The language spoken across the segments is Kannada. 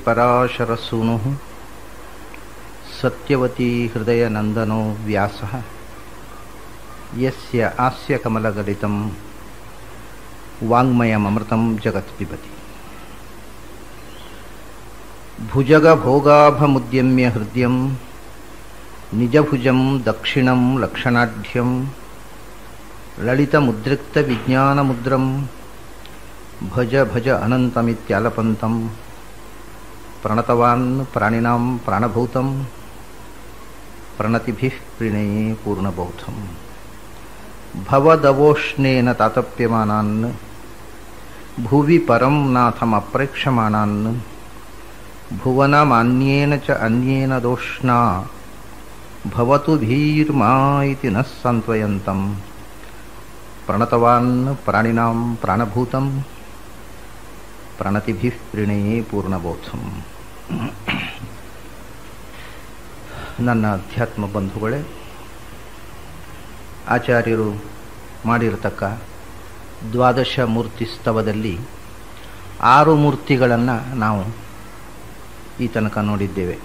ಪರಾಶರಸೂನುಃ ಸತ್ಯವತೀ ಹೃದಯನಂದನೋ ವ್ಯಾಸಃ ಯಸ್ಯ ಹಾಸ್ಯಕಮಲಗಲಿತಂ ವಾङ्ಮಯಮೃತಂ ಜಗತ್ ಪಿಬತಿ. ಭುಜಗಭೋಗಾಭಮುದ್ಯಮ್ಯ ಹೃದಯಂ ನಿಜಭುಜಂ ದಕ್ಷಿಣಂ ಲಕ್ಷಣಾಢ್ಯಂ ಲಲಿತಮುದ್ರಿಕ್ತವಿಜ್ಞಾನಮುದ್ರಂ ಭಜ ಭಜ ಅನಂತಮಿತ್ಯಾಲಪಂತಂ ಪ್ರಣತವಾನ್ ಪ್ರಾಣಿನಾಂ ಪ್ರಾಣಭೂತಂ ಪ್ರಣತಿಭಿಃ ಪ್ರಣಯೇ ಪೂರ್ಣಬೌಧಂ. ಭವದವೋಷ್ಣೇನ ತಾತಪ್ಯಮಾನಾನ್ ಭುವಿ ಪರಂ ನಾಥಮಪ್ರೇಕ್ಷಮಾಣಾನ್ ಭುವನಮಾನ್ಯೇನ ಚ ಅನ್ಯೇನ ದೋಷ್ಣಾ ಭವತು ಭೀರ್ಮಾ ಇತಿ ನಃ ಸಾಂತ್ವಯಂತಂ ಪ್ರಣತವಾನ್ ಪ್ರಾಣಿನಾಂ ಪ್ರಾಣಭೂತಂ ಪ್ರಣತಿಭಿಃ ಪ್ರಣಯೇ ಪೂರ್ಣಬೋಧಂ. ನನ್ನ ಅಧ್ಯಾತ್ಮ ಬಂಧುಗಳೇ, ಆಚಾರ್ಯರು ಮಾಡಿರತಕ್ಕ ದ್ವಾದಶ ಮೂರ್ತಿ ಸ್ತವದಲ್ಲಿ 6 ಮೂರ್ತಿಗಳನ್ನು ನಾವು ಈ ತನಕ ನೋಡಿದ್ದೇವೆ.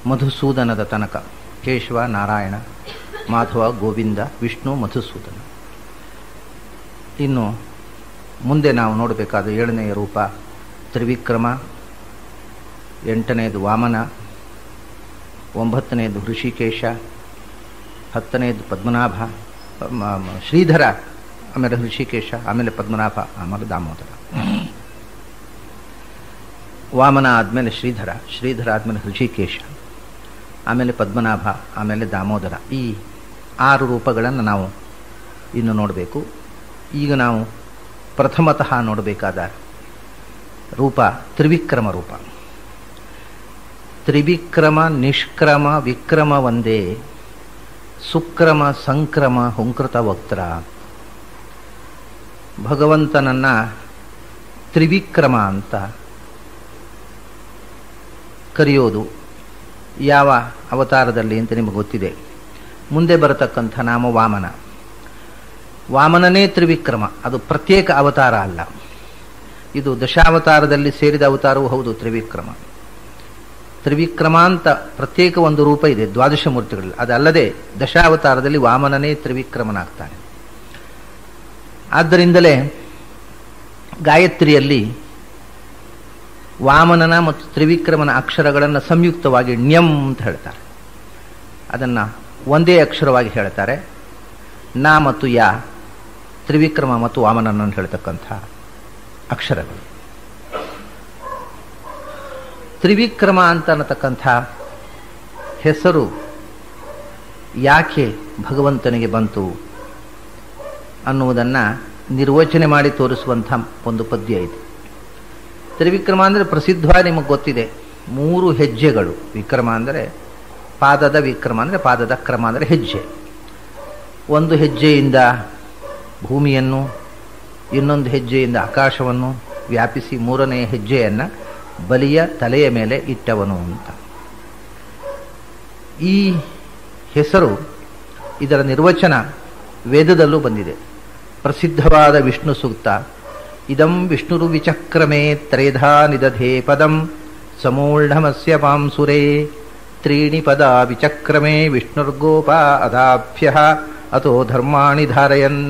ಮಧುಸೂದನದ ತನಕ ಕೇಶವ, ನಾರಾಯಣ, ಮಾಧವ, ಗೋವಿಂದ, ವಿಷ್ಣು, ಮಧುಸೂದನ. ಇನ್ನು ಮುಂದೆ ನಾವು ನೋಡಬೇಕಾದ 7ನೆಯ ರೂಪ ತ್ರಿವಿಕ್ರಮ, 8ನೇದು ವಾಮನ, 9ನೇದು ಹೃಷಿಕೇಶ, 10ನೇದು ಪದ್ಮನಾಭ, ಶ್ರೀಧರ, ಆಮೇಲೆ ಹೃಷಿಕೇಶ, ಆಮೇಲೆ ಪದ್ಮನಾಭ, ಆಮೇಲೆ ದಾಮೋದರ. ವಾಮನ ಆದಮೇಲೆ ಶ್ರೀಧರ, ಶ್ರೀಧರ ಆದಮೇಲೆ ಹೃಷಿಕೇಶ, ಆಮೇಲೆ ಪದ್ಮನಾಭ, ಆಮೇಲೆ ದಾಮೋದರ. ಈ 6 ರೂಪಗಳನ್ನು ನಾವು ಇನ್ನು ನೋಡಬೇಕು. ಈಗ ನಾವು ಪ್ರಥಮತಃ ನೋಡಬೇಕಾದ ರೂಪ ತ್ರಿವಿಕ್ರಮ ರೂಪ. ತ್ರಿವಿಕ್ರಮ ನಿಷ್ಕ್ರಮ ವಿಕ್ರಮ ಒಂದೇ, ಸುಕ್ರಮ ಸಂಕ್ರಮ ಹುಂಕೃತ ವಕ್ತ್ರ. ಭಗವಂತನನ್ನ ತ್ರಿವಿಕ್ರಮ ಅಂತ ಕರೆಯೋದು ಯಾವ ಅವತಾರದಲ್ಲಿ ಅಂತ ನಿಮಗೆ ಗೊತ್ತಿದೆ. ಮುಂದೆ ಬರತಕ್ಕಂಥ ನಾಮ ವಾಮನ. ವಾಮನನೇ ತ್ರಿವಿಕ್ರಮ, ಅದು ಪ್ರತ್ಯೇಕ ಅವತಾರ ಅಲ್ಲ. ಇದು ದಶಾವತಾರದಲ್ಲಿ ಸೇರಿದ ಅವತಾರವೂ ಹೌದು. ತ್ರಿವಿಕ್ರಮ ತ್ರಿವಿಕ್ರಮ ಅಂತ ಪ್ರತ್ಯೇಕ ಒಂದು ರೂಪ ಇದೆ ದ್ವಾದಶ ಮೂರ್ತಿಗಳಲ್ಲಿ. ಅದಲ್ಲದೆ ದಶಾವತಾರದಲ್ಲಿ ವಾಮನನೇ ತ್ರಿವಿಕ್ರಮನಾಗ್ತಾನೆ. ಆದ್ದರಿಂದಲೇ ಗಾಯತ್ರಿಯಲ್ಲಿ ವಾಮನನ ಮತ್ತು ತ್ರಿವಿಕ್ರಮನ ಅಕ್ಷರಗಳನ್ನು ಸಂಯುಕ್ತವಾಗಿ ಣ್ಯಂ ಅಂತ ಹೇಳ್ತಾರೆ. ಅದನ್ನು ಒಂದೇ ಅಕ್ಷರವಾಗಿ ಹೇಳ್ತಾರೆ. ನ ಮತ್ತು ಯಾ ತ್ರಿವಿಕ್ರಮ ಮತ್ತು ವಾಮನನನ್ನು ಹೇಳ್ತಕ್ಕಂಥ ಅಕ್ಷರಗಳು. ತ್ರಿವಿಕ್ರಮ ಅಂತ ಅನ್ನತಕ್ಕಂಥ ಹೆಸರು ಯಾಕೆ ಭಗವಂತನಿಗೆ ಬಂತು ಅನ್ನುವುದನ್ನು ನಿರ್ವಚನೆ ಮಾಡಿ ತೋರಿಸುವಂಥ ಒಂದು ಪದ್ಯ ಇದೆ. ತ್ರಿವಿಕ್ರಮ ಅಂದರೆ ಪ್ರಸಿದ್ಧವಾಗಿ ನಿಮಗೆ ಗೊತ್ತಿದೆ. 3 ಹೆಜ್ಜೆಗಳು. ವಿಕ್ರಮ ಅಂದರೆ ಪಾದದ ವಿಕ್ರಮ ಅಂದರೆ ಪಾದದ ಕ್ರಮ ಅಂದರೆ ಹೆಜ್ಜೆ. ಒಂದು ಹೆಜ್ಜೆಯಿಂದ ಭೂಮಿಯನ್ನು, ಇನ್ನೊಂದು ಹೆಜ್ಜೆಯಿಂದ ಆಕಾಶವನ್ನು ವ್ಯಾಪಿಸಿ 3ನೇ ಹೆಜ್ಜೆಯನ್ನು ಬಲಿಯ ತಲೆಯ ಮೇಲೆ ಇಟ್ಟವನು ಅಂತ. ಈ ಹೆಸರು, ಇದರ ನಿರ್ವಚನ ವೇದದಲ್ಲೂ ಬಂದಿದೆ. ಪ್ರಸಿದ್ಧವಾದ ವಿಷ್ಣು ಸೂಕ್ತ, ಇದಂ ವಿಷ್ಣುರು ವಿಚಕ್ರಮೇ ತ್ರೇಧಾ ನಿದಧೇ ಪದಂ ಸಮೂಢಮಸ್ಯ ಪಾಂಸುರೇ ತ್ರೀಣಿ ಪದ ವಿಚಕ್ರಮೇ ವಿಷ್ಣುರ್ಗೋಪ ಅದಾಭ್ಯ ಅತೋ ಧರ್ಮಾಣಿ ಧಾರಯನ್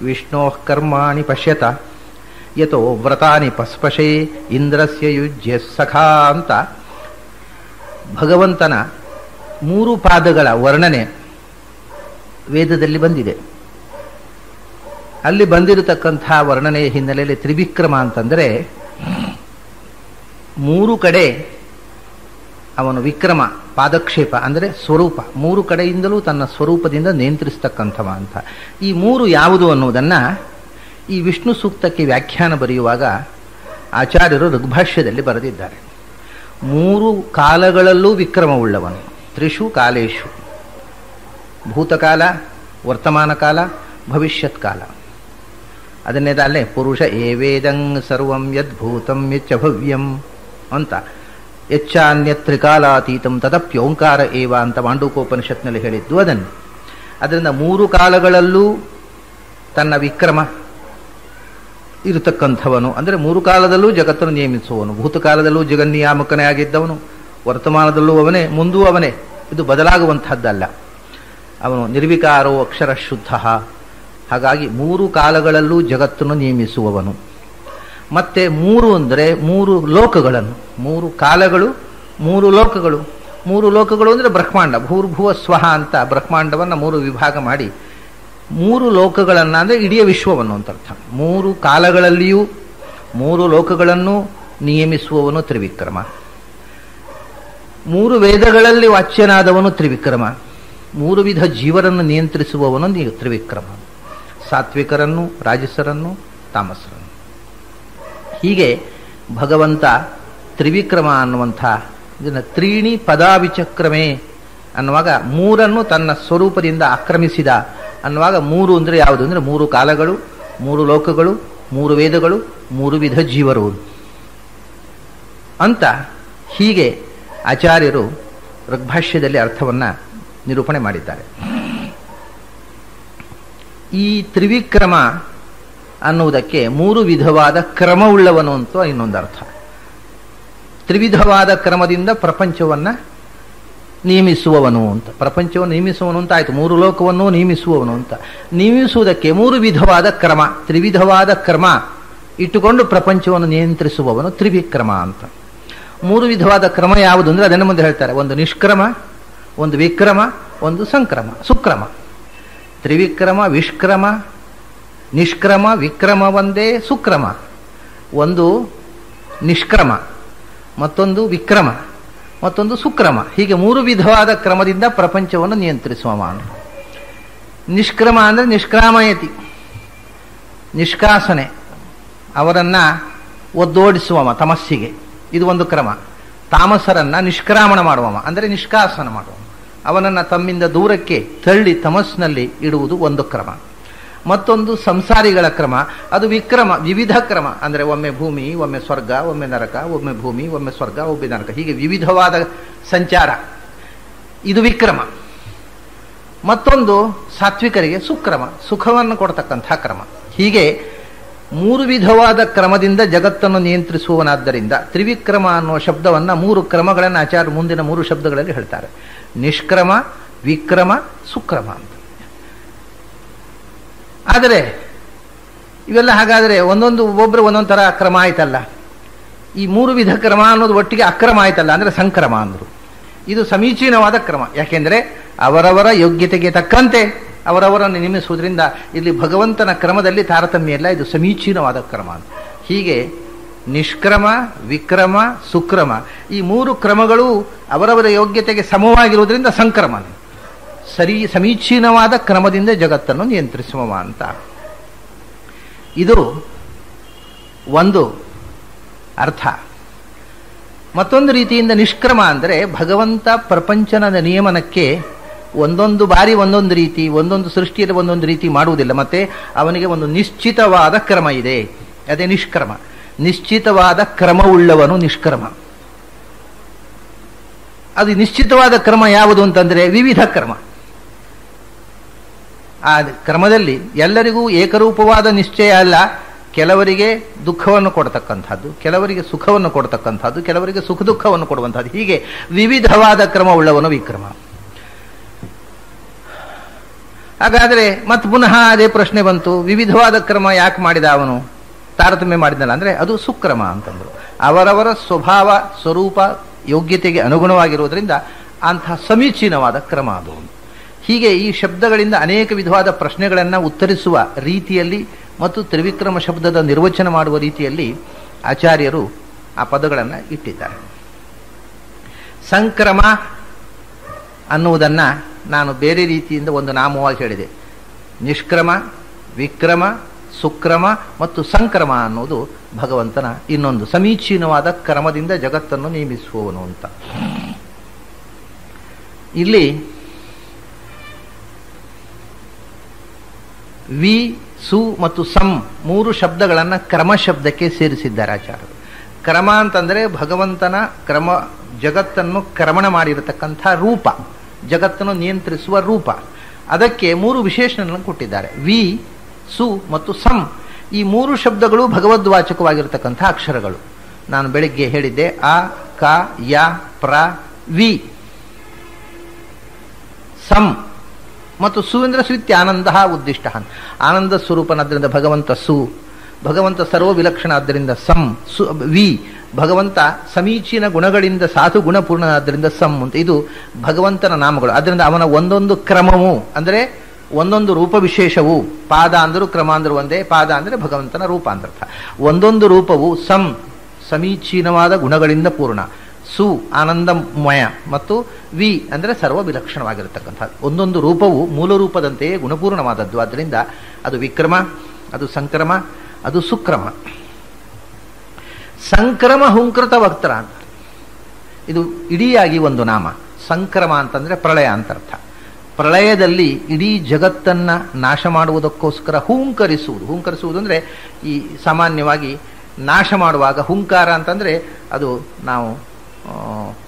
ವಿಷ್ಣೋಃ ಕರ್ಮಾಣಿ ಪಶ್ಯತ ಯತೋ ವ್ರತಾನಿ ಪಸ್ಪಶೇ ಇಂದ್ರಸ್ಯ ಯುಜ್ಯ ಸಖಾ ಅಂತ ಭಗವಂತನ 3 ಪಾದಗಳ ವರ್ಣನೆ ವೇದದಲ್ಲಿ ಬಂದಿದೆ. ಅಲ್ಲಿ ಬಂದಿರತಕ್ಕಂಥ ವರ್ಣನೆಯ ಹಿನ್ನೆಲೆಯಲ್ಲಿ ತ್ರಿವಿಕ್ರಮ ಅಂತಂದರೆ 3 ಕಡೆ ಅವನು ವಿಕ್ರಮ, ಪಾದಕ್ಷೇಪ ಅಂದರೆ ಸ್ವರೂಪ, 3 ಕಡೆಯಿಂದಲೂ ತನ್ನ ಸ್ವರೂಪದಿಂದ ನಿಯಂತ್ರಿಸ್ತಕ್ಕಂಥವ ಅಂತ. ಈ 3 ಯಾವುದು ಅನ್ನುವುದನ್ನು ಈ ವಿಷ್ಣು ಸೂಕ್ತಕ್ಕೆ ವ್ಯಾಖ್ಯಾನ ಬರೆಯುವಾಗ ಆಚಾರ್ಯರು ಋಗ್ಭಾಷ್ಯದಲ್ಲಿ ಬರೆದಿದ್ದಾರೆ. 3 ಕಾಲಗಳಲ್ಲೂ ವಿಕ್ರಮವುಳ್ಳವನು. ತ್ರಿಷು ಕಾಲೇಶು, ಭೂತಕಾಲ, ವರ್ತಮಾನ ಕಾಲ, ಭವಿಷ್ಯತ್ ಕಾಲ. ಅದನ್ನೇದ ಅಲ್ಲೇ ಪುರುಷ ಏವೇದಂ ಸರ್ವಂ ಯದ್ಭೂತಂ ಯಚ್ಚ ಭವ್ಯಂ ಅಂತ, ಯಚ್ಚಾನ್ಯತ್ರಿಕಾಲಾತೀತಂ ತದಪ್ಯೋಂಕಾರ ಏವ ಅಂತ ಮಾಂಡೂಕೋಪನಿಷತ್ನಲ್ಲಿ ಹೇಳಿದ್ದು ಅದನ್ನು. ಅದರಿಂದ 3 ಕಾಲಗಳಲ್ಲೂ ತನ್ನ ವಿಕ್ರಮ ಇರತಕ್ಕಂಥವನು, ಅಂದರೆ ಮೂರು ಕಾಲದಲ್ಲೂ ಜಗತ್ತನ್ನು ನಿಯಮಿಸುವವನು. ಭೂತಕಾಲದಲ್ಲೂ ಜಗನ್ನಿಯಾಮಕನೇ ಆಗಿದ್ದವನು, ವರ್ತಮಾನದಲ್ಲೂ ಅವನೇ, ಮುಂದೂ ಅವನೇ. ಇದು ಬದಲಾಗುವಂಥದ್ದಲ್ಲ. ಅವನು ನಿರ್ವಿಕಾರೋ ಅಕ್ಷರ ಶುದ್ಧ. ಹಾಗಾಗಿ ಮೂರು ಕಾಲಗಳಲ್ಲೂ ಜಗತ್ತನ್ನು ನಿಯಮಿಸುವವನು. ಮತ್ತೆ ಮೂರು ಅಂದರೆ ಮೂರು ಲೋಕಗಳನ್ನು, ಮೂರು ಕಾಲಗಳು, ಮೂರು ಲೋಕಗಳು. ಮೂರು ಲೋಕಗಳು ಅಂದರೆ ಬ್ರಹ್ಮಾಂಡ, ಭೂರ್ಭುವ ಸ್ವಹ ಅಂತ ಬ್ರಹ್ಮಾಂಡವನ್ನು ಮೂರು ವಿಭಾಗ ಮಾಡಿ ಮೂರು ಲೋಕಗಳನ್ನು ಅಂದರೆ ಇಡೀ ವಿಶ್ವವನ್ನು ಅಂತ ಅರ್ಥ. ಮೂರು ಕಾಲಗಳಲ್ಲಿಯೂ ಮೂರು ಲೋಕಗಳನ್ನು ನಿಯಮಿಸುವವನು ತ್ರಿವಿಕ್ರಮ. ಮೂರು ವೇದಗಳಲ್ಲಿ ವಾಚ್ಯನಾದವನು ತ್ರಿವಿಕ್ರಮ. ಮೂರು ವಿಧ ಜೀವರನ್ನು ನಿಯಂತ್ರಿಸುವವನು ತ್ರಿವಿಕ್ರಮ. ಸಾತ್ವಿಕರನ್ನು, ರಾಜಸರನ್ನು, ತಾಮಸರನ್ನು. ಹೀಗೆ ಭಗವಂತ ತ್ರಿವಿಕ್ರಮ ಅನ್ನುವಂಥ ಇದನ್ನು ತ್ರೀಣಿ ಪದಾವಿಚಕ್ರಮೇ ಅನ್ನುವಾಗ ಮೂರನ್ನು ತನ್ನ ಸ್ವರೂಪದಿಂದ ಆಕ್ರಮಿಸಿದ ಅನ್ನುವಾಗ ಮೂರು ಅಂದರೆ ಯಾವುದು ಅಂದರೆ ಮೂರು ಕಾಲಗಳು, ಮೂರು ಲೋಕಗಳು, ಮೂರು ವೇದಗಳು, ಮೂರು ವಿಧ ಜೀವರು ಅಂತ ಹೀಗೆ ಆಚಾರ್ಯರು ಋಗ್ಭಾಷ್ಯದಲ್ಲಿ ಅರ್ಥವನ್ನು ನಿರೂಪಣೆ ಮಾಡಿದ್ದಾರೆ. ಈ ತ್ರಿವಿಕ್ರಮ ಅನ್ನುವುದಕ್ಕೆ ಮೂರು ವಿಧವಾದ ಕ್ರಮವುಳ್ಳವನು ಅಂತ ಇನ್ನೊಂದು ಅರ್ಥ. ತ್ರಿವಿಧವಾದ ಕ್ರಮದಿಂದ ಪ್ರಪಂಚವನ್ನು ನಿಯಮಿಸುವವನು ಅಂತ. ಪ್ರಪಂಚವನ್ನು ನಿಯಮಿಸುವವನು ಅಂತ ಆಯಿತು, ಮೂರು ಲೋಕವನ್ನು ನಿಯಮಿಸುವವನು ಅಂತ. ನಿಯಮಿಸುವುದಕ್ಕೆ ಮೂರು ವಿಧವಾದ ಕ್ರಮ, ತ್ರಿವಿಧವಾದ ಕ್ರಮ ಇಟ್ಟುಕೊಂಡು ಪ್ರಪಂಚವನ್ನು ನಿಯಂತ್ರಿಸುವವನು ತ್ರಿವಿಕ್ರಮ ಅಂತ. ಮೂರು ವಿಧವಾದ ಕ್ರಮ ಯಾವುದು ಅಂದರೆ ಅದನ್ನು ಮುಂದೆ ಹೇಳ್ತಾರೆ. ಒಂದು ನಿಷ್ಕ್ರಮ, ಒಂದು ವಿಕ್ರಮ, ಒಂದು ಸಂಕ್ರಮ, ಸುಕ್ರಮ. ತ್ರಿವಿಕ್ರಮ, ವಿಷ್ಕ್ರಮ, ನಿಷ್ಕ್ರಮ, ವಿಕ್ರಮ ಒಂದೇ ಸುಕ್ರಮ. ಒಂದು ನಿಷ್ಕ್ರಮ, ಮತ್ತೊಂದು ವಿಕ್ರಮ, ಮತ್ತೊಂದು ಸುಕ್ರಮ. ಹೀಗೆ ಮೂರು ವಿಧವಾದ ಕ್ರಮದಿಂದ ಪ್ರಪಂಚವನ್ನು ನಿಯಂತ್ರಿಸುವ. ನಿಷ್ಕ್ರಮ ಅಂದರೆ ನಿಷ್ಕ್ರಾಮಯತಿ, ನಿಷ್ಕಾಸನೆ, ಅವರನ್ನು ಒದ್ದೋಡಿಸುವವ ತಮಸ್ಸಿಗೆ, ಇದು ಒಂದು ಕ್ರಮ. ತಾಮಸರನ್ನ ನಿಷ್ಕ್ರಾಮಣ ಮಾಡುವವ ಅಂದರೆ ನಿಷ್ಕಾಸನ ಮಾಡುವ, ಅವನನ್ನು ತಮ್ಮಿಂದ ದೂರಕ್ಕೆ ತಳ್ಳಿ ತಮಸ್ಸಿನಲ್ಲಿ ಇಡುವುದು ಒಂದು ಕ್ರಮ. ಮತ್ತೊಂದು ಸಂಸಾರಿಗಳ ಕ್ರಮ, ಅದು ವಿಕ್ರಮ, ವಿವಿಧ ಕ್ರಮ. ಅಂದರೆ ಒಮ್ಮೆ ಭೂಮಿ, ಒಮ್ಮೆ ಸ್ವರ್ಗ, ಒಮ್ಮೆ ನರಕ, ಒಮ್ಮೆ ಭೂಮಿ, ಒಮ್ಮೆ ಸ್ವರ್ಗ, ಒಮ್ಮೆ ನರಕ, ಹೀಗೆ ವಿವಿಧವಾದ ಸಂಚಾರ, ಇದು ವಿಕ್ರಮ. ಮತ್ತೊಂದು ಸಾತ್ವಿಕರಿಗೆ ಸುಕ್ರಮ, ಸುಖವನ್ನು ಕೊಡ್ತಕ್ಕಂಥ ಕ್ರಮ. ಹೀಗೆ ಮೂರು ವಿಧವಾದ ಕ್ರಮದಿಂದ ಜಗತ್ತನ್ನು ನಿಯಂತ್ರಿಸುವವನಾದ್ದರಿಂದ ತ್ರಿವಿಕ್ರಮ ಅನ್ನುವ ಶಬ್ದವನ್ನು ಮೂರು ಕ್ರಮಗಳನ್ನು ಆಚಾರ್ಯ ಮುಂದಿನ ಮೂರು ಶಬ್ದಗಳಲ್ಲಿ ಹೇಳ್ತಾರೆ. ನಿಷ್ಕ್ರಮ, ವಿಕ್ರಮ, ಸುಕ್ರಮ ಅಂತ. ಆದರೆ ಇವೆಲ್ಲ ಹಾಗಾದರೆ ಒಬ್ಬೊಬ್ಬರು ಒಂದೊಂದು ಥರ ಕ್ರಮ ಆಯ್ತಲ್ಲ. ಈ ಮೂರು ವಿಧ ಕ್ರಮ ಅನ್ನೋದು ಒಟ್ಟಿಗೆ ಅಕ್ರಮ ಆಯ್ತಲ್ಲ, ಅಂದರೆ ಸಂಕ್ರಮ ಅಂದರು. ಇದು ಸಮೀಚೀನವಾದ ಕ್ರಮ. ಯಾಕೆಂದರೆ ಅವರವರ ಯೋಗ್ಯತೆಗೆ ತಕ್ಕಂತೆ ಅವರವರನ್ನು ನೇಮಿಸುವುದರಿಂದ ಇಲ್ಲಿ ಭಗವಂತನ ಕ್ರಮದಲ್ಲಿ ತಾರತಮ್ಯ ಇಲ್ಲ, ಇದು ಸಮೀಚೀನವಾದ ಕ್ರಮ ಅಂತ. ಹೀಗೆ ನಿಷ್ಕ್ರಮ, ವಿಕ್ರಮ, ಸುಕ್ರಮ ಈ ಮೂರು ಕ್ರಮಗಳು ಅವರವರ ಯೋಗ್ಯತೆಗೆ ಸಮವಾಗಿರುವುದರಿಂದ ಸಂಕ್ರಮ, ಸಮೀಚೀನವಾದ ಕ್ರಮದಿಂದ ಜಗತ್ತನ್ನು ನಿಯಂತ್ರಿಸುವ ಅಂತ. ಇದು ಒಂದು ಅರ್ಥ. ಮತ್ತೊಂದು ರೀತಿಯಿಂದ ನಿಷ್ಕ್ರಮ ಅಂದರೆ ಭಗವಂತ ಪ್ರಪಂಚನದ ನಿಯಮನಕ್ಕೆ ಒಂದೊಂದು ಬಾರಿ ಒಂದೊಂದು ರೀತಿ, ಒಂದೊಂದು ಸೃಷ್ಟಿಯಲ್ಲಿ ಒಂದೊಂದು ರೀತಿ ಮಾಡುವುದಿಲ್ಲ. ಮತ್ತೆ ಅವನಿಗೆ ಒಂದು ನಿಶ್ಚಿತವಾದ ಕ್ರಮ ಇದೆ, ಅದೇ ನಿಷ್ಕ್ರಮ. ನಿಶ್ಚಿತವಾದ ಕ್ರಮವುಳ್ಳವನು ನಿಷ್ಕ್ರಮ. ಅದು ನಿಶ್ಚಿತವಾದ ಕ್ರಮ ಯಾವುದು ಅಂತಂದರೆ ವಿವಿಧ ಕ್ರಮ. ಆ ಕ್ರಮದಲ್ಲಿ ಎಲ್ಲರಿಗೂ ಏಕರೂಪವಾದ ನಿಶ್ಚಯ ಅಲ್ಲ. ಕೆಲವರಿಗೆ ದುಃಖವನ್ನು ಕೊಡ್ತಕ್ಕಂಥದ್ದು, ಕೆಲವರಿಗೆ ಸುಖವನ್ನು ಕೊಡ್ತಕ್ಕಂಥದ್ದು, ಕೆಲವರಿಗೆ ಸುಖ ದುಃಖವನ್ನು ಕೊಡುವಂಥದ್ದು, ಹೀಗೆ ವಿವಿಧವಾದ ಕ್ರಮವುಳ್ಳವನು ವಿಕ್ರಮ. ಹಾಗಾದರೆ ಮತ್ತೆ ಪುನಃ ಅದೇ ಪ್ರಶ್ನೆ ಬಂತು, ವಿವಿಧವಾದ ಕ್ರಮ ಯಾಕೆ ಮಾಡಿದ ಅವನು, ತಾರತಮ್ಯ ಮಾಡಿದಲ್ಲ ಅಂದರೆ ಅದು ಸುಕ್ರಮ ಅಂತಂದರು. ಅವರವರ ಸ್ವಭಾವ ಸ್ವರೂಪ ಯೋಗ್ಯತೆಗೆ ಅನುಗುಣವಾಗಿರುವುದರಿಂದ ಅಂತಹ ಸಮೀಚೀನವಾದ ಕ್ರಮ ಅದು. ಹೀಗೆ ಈ ಶಬ್ದಗಳಿಂದ ಅನೇಕ ವಿಧವಾದ ಪ್ರಶ್ನೆಗಳನ್ನು ಉತ್ತರಿಸುವ ರೀತಿಯಲ್ಲಿ ಮತ್ತು ತ್ರಿವಿಕ್ರಮ ಶಬ್ದದ ನಿರ್ವಚನ ಮಾಡುವ ರೀತಿಯಲ್ಲಿ ಆಚಾರ್ಯರು ಆ ಪದಗಳನ್ನು ಇಟ್ಟಿದ್ದಾರೆ. ಸಂಕ್ರಮ ಅನ್ನುವುದನ್ನು ನಾನು ಬೇರೆ ರೀತಿಯಿಂದ ಒಂದು ನಾಮವಾಗಿ ಹೇಳಿದೆ. ನಿಷ್ಕ್ರಮ, ವಿಕ್ರಮ, ಸುಕ್ರಮ ಮತ್ತು ಸಂಕ್ರಮ ಅನ್ನುವುದು ಭಗವಂತನ ಇನ್ನೊಂದು ಸಮೀಚೀನವಾದ ಕ್ರಮದಿಂದ ಜಗತ್ತನ್ನು ನೇಮಿಸುವವನು ಅಂತ. ಇಲ್ಲಿ ವಿ, ಸು ಮತ್ತು ಸಂ ಮೂರು ಶಬ್ದಗಳನ್ನು ಕ್ರಮ ಶಬ್ದಕ್ಕೆ ಸೇರಿಸಿದ್ದಾರೆ ಆಚಾರ್ಯರು. ಕ್ರಮ ಅಂತಂದರೆ ಭಗವಂತನ ಕ್ರಮ, ಜಗತ್ತನ್ನು ಕ್ರಮಣ ಮಾಡಿರತಕ್ಕಂಥ ರೂಪ, ಜಗತ್ತನ್ನು ನಿಯಂತ್ರಿಸುವ ರೂಪ. ಅದಕ್ಕೆ ಮೂರು ವಿಶೇಷಣಗಳನ್ನು ಕೊಟ್ಟಿದ್ದಾರೆ, ವಿ, ಸು ಮತ್ತು ಸಂ. ಈ ಮೂರು ಶಬ್ದಗಳು ಭಗವದ್ವಾಚಕವಾಗಿರ್ತಕ್ಕಂಥ ಅಕ್ಷರಗಳು. ನಾನು ಬೆಳಿಗ್ಗೆ ಹೇಳಿದ್ದೆ ಅ ಕ ಯ ಪ್ರ ವಿ. ಸಂ ಮತ್ತು ಸು ಅಂದರೆ ಸ್ವಿತ್ಯಾನಂದ ಉದ್ದಿಷ್ಟ. ಆನಂದ ಸ್ವರೂಪನಾದ್ದರಿಂದ ಭಗವಂತ ಸು, ಭಗವಂತ ಸರ್ವ ವಿಲಕ್ಷಣ ಆದ್ದರಿಂದ ಸಂ. ಸು ವಿ ಭಗವಂತ ಸಮೀಚೀನ ಗುಣಗಳಿಂದ ಸಾಧು ಗುಣಪೂರ್ಣನಾದ್ದರಿಂದ ಸಂ ಅಂತ. ಇದು ಭಗವಂತನ ನಾಮಗಳು. ಅದರಿಂದ ಅವನ ಒಂದೊಂದು ಕ್ರಮವು ಅಂದರೆ ಒಂದೊಂದು ರೂಪ ವಿಶೇಷವು, ಪಾದ ಅಂದರೂ ಕ್ರಮ ಅಂದರೂ ಒಂದೇ, ಪಾದ ಅಂದರೆ ಭಗವಂತನ ರೂಪ ಅಂದರ್ಥ. ಒಂದೊಂದು ರೂಪವು ಸಂ ಸಮೀಚೀನವಾದ ಗುಣಗಳಿಂದ ಪೂರ್ಣ, ಸು ಆನಂದಮಯ ಮತ್ತು ವಿ ಅಂದರೆ ಸರ್ವ ವಿಲಕ್ಷಣವಾಗಿರತಕ್ಕಂಥ ಒಂದೊಂದು ರೂಪವು ಮೂಲ ರೂಪದಂತೆಯೇ ಗುಣಪೂರ್ಣವಾದದ್ದು. ಆದ್ದರಿಂದ ಅದು ವಿಕ್ರಮ, ಅದು ಸಂಕ್ರಮ, ಅದು ಸುಕ್ರಮ. ಸಂಕ್ರಮ ಹುಂಕೃತ ವಕ್ತರ ಅಂತ ಇದು ಇಡೀಯಾಗಿ ಒಂದು ನಾಮ. ಸಂಕ್ರಮ ಅಂತಂದರೆ ಪ್ರಳಯ ಅಂತರ್ಥ. ಪ್ರಳಯದಲ್ಲಿ ಇಡೀ ಜಗತ್ತನ್ನು ನಾಶ ಮಾಡುವುದಕ್ಕೋಸ್ಕರ ಹೂಂಕರಿಸುವುದು. ಹೂಂಕರಿಸುವುದು ಅಂದರೆ ಈ ಸಾಮಾನ್ಯವಾಗಿ ನಾಶ ಮಾಡುವಾಗ ಹುಂಕಾರ ಅಂತಂದರೆ ಅದು ನಾವು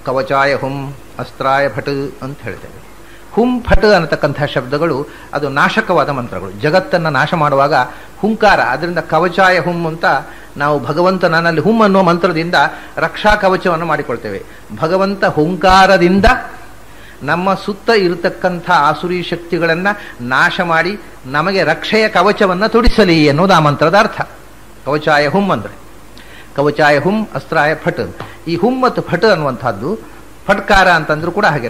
ಕವಚಾಯ ಹುಂ ಅಸ್ತ್ರಾಯ ಭಟ್ ಅಂತ ಹೇಳ್ತೇವೆ. ಹುಂ ಫಟ್ ಅನ್ನತಕ್ಕಂಥ ಶಬ್ದಗಳು ಅದು ನಾಶಕವಾದ ಮಂತ್ರಗಳು. ಜಗತ್ತನ್ನು ನಾಶ ಮಾಡುವಾಗ ಹುಂಕಾರ, ಅದರಿಂದ ಕವಚಾಯ ಹುಂ ಅಂತ ನಾವು ಭಗವಂತನಲ್ಲಿ ಹುಂ ಅನ್ನುವ ಮಂತ್ರದಿಂದ ರಕ್ಷಾ ಕವಚವನ್ನು ಮಾಡಿಕೊಳ್ತೇವೆ. ಭಗವಂತ ಹುಂಕಾರದಿಂದ ನಮ್ಮ ಸುತ್ತ ಇರತಕ್ಕಂಥ ಆಸುರಿ ಶಕ್ತಿಗಳನ್ನು ನಾಶ ಮಾಡಿ ನಮಗೆ ರಕ್ಷೆಯ ಕವಚವನ್ನು ತೊಡಿಸಲಿ ಎನ್ನುವುದು ಆ ಮಂತ್ರದ ಅರ್ಥ. ಕವಚಾಯ ಹುಂ ಅಂದರೆ ಕವಚಾಯ ಹುಂ ಅಸ್ತ್ರಾಯ ಫಟ್. ಈ ಹುಂ ಮತ್ತು ಫಟ್ ಅನ್ನುವಂಥದ್ದು ಫಟ್ಕಾರ ಅಂತಂದ್ರೂ ಕೂಡ ಹಾಗೆ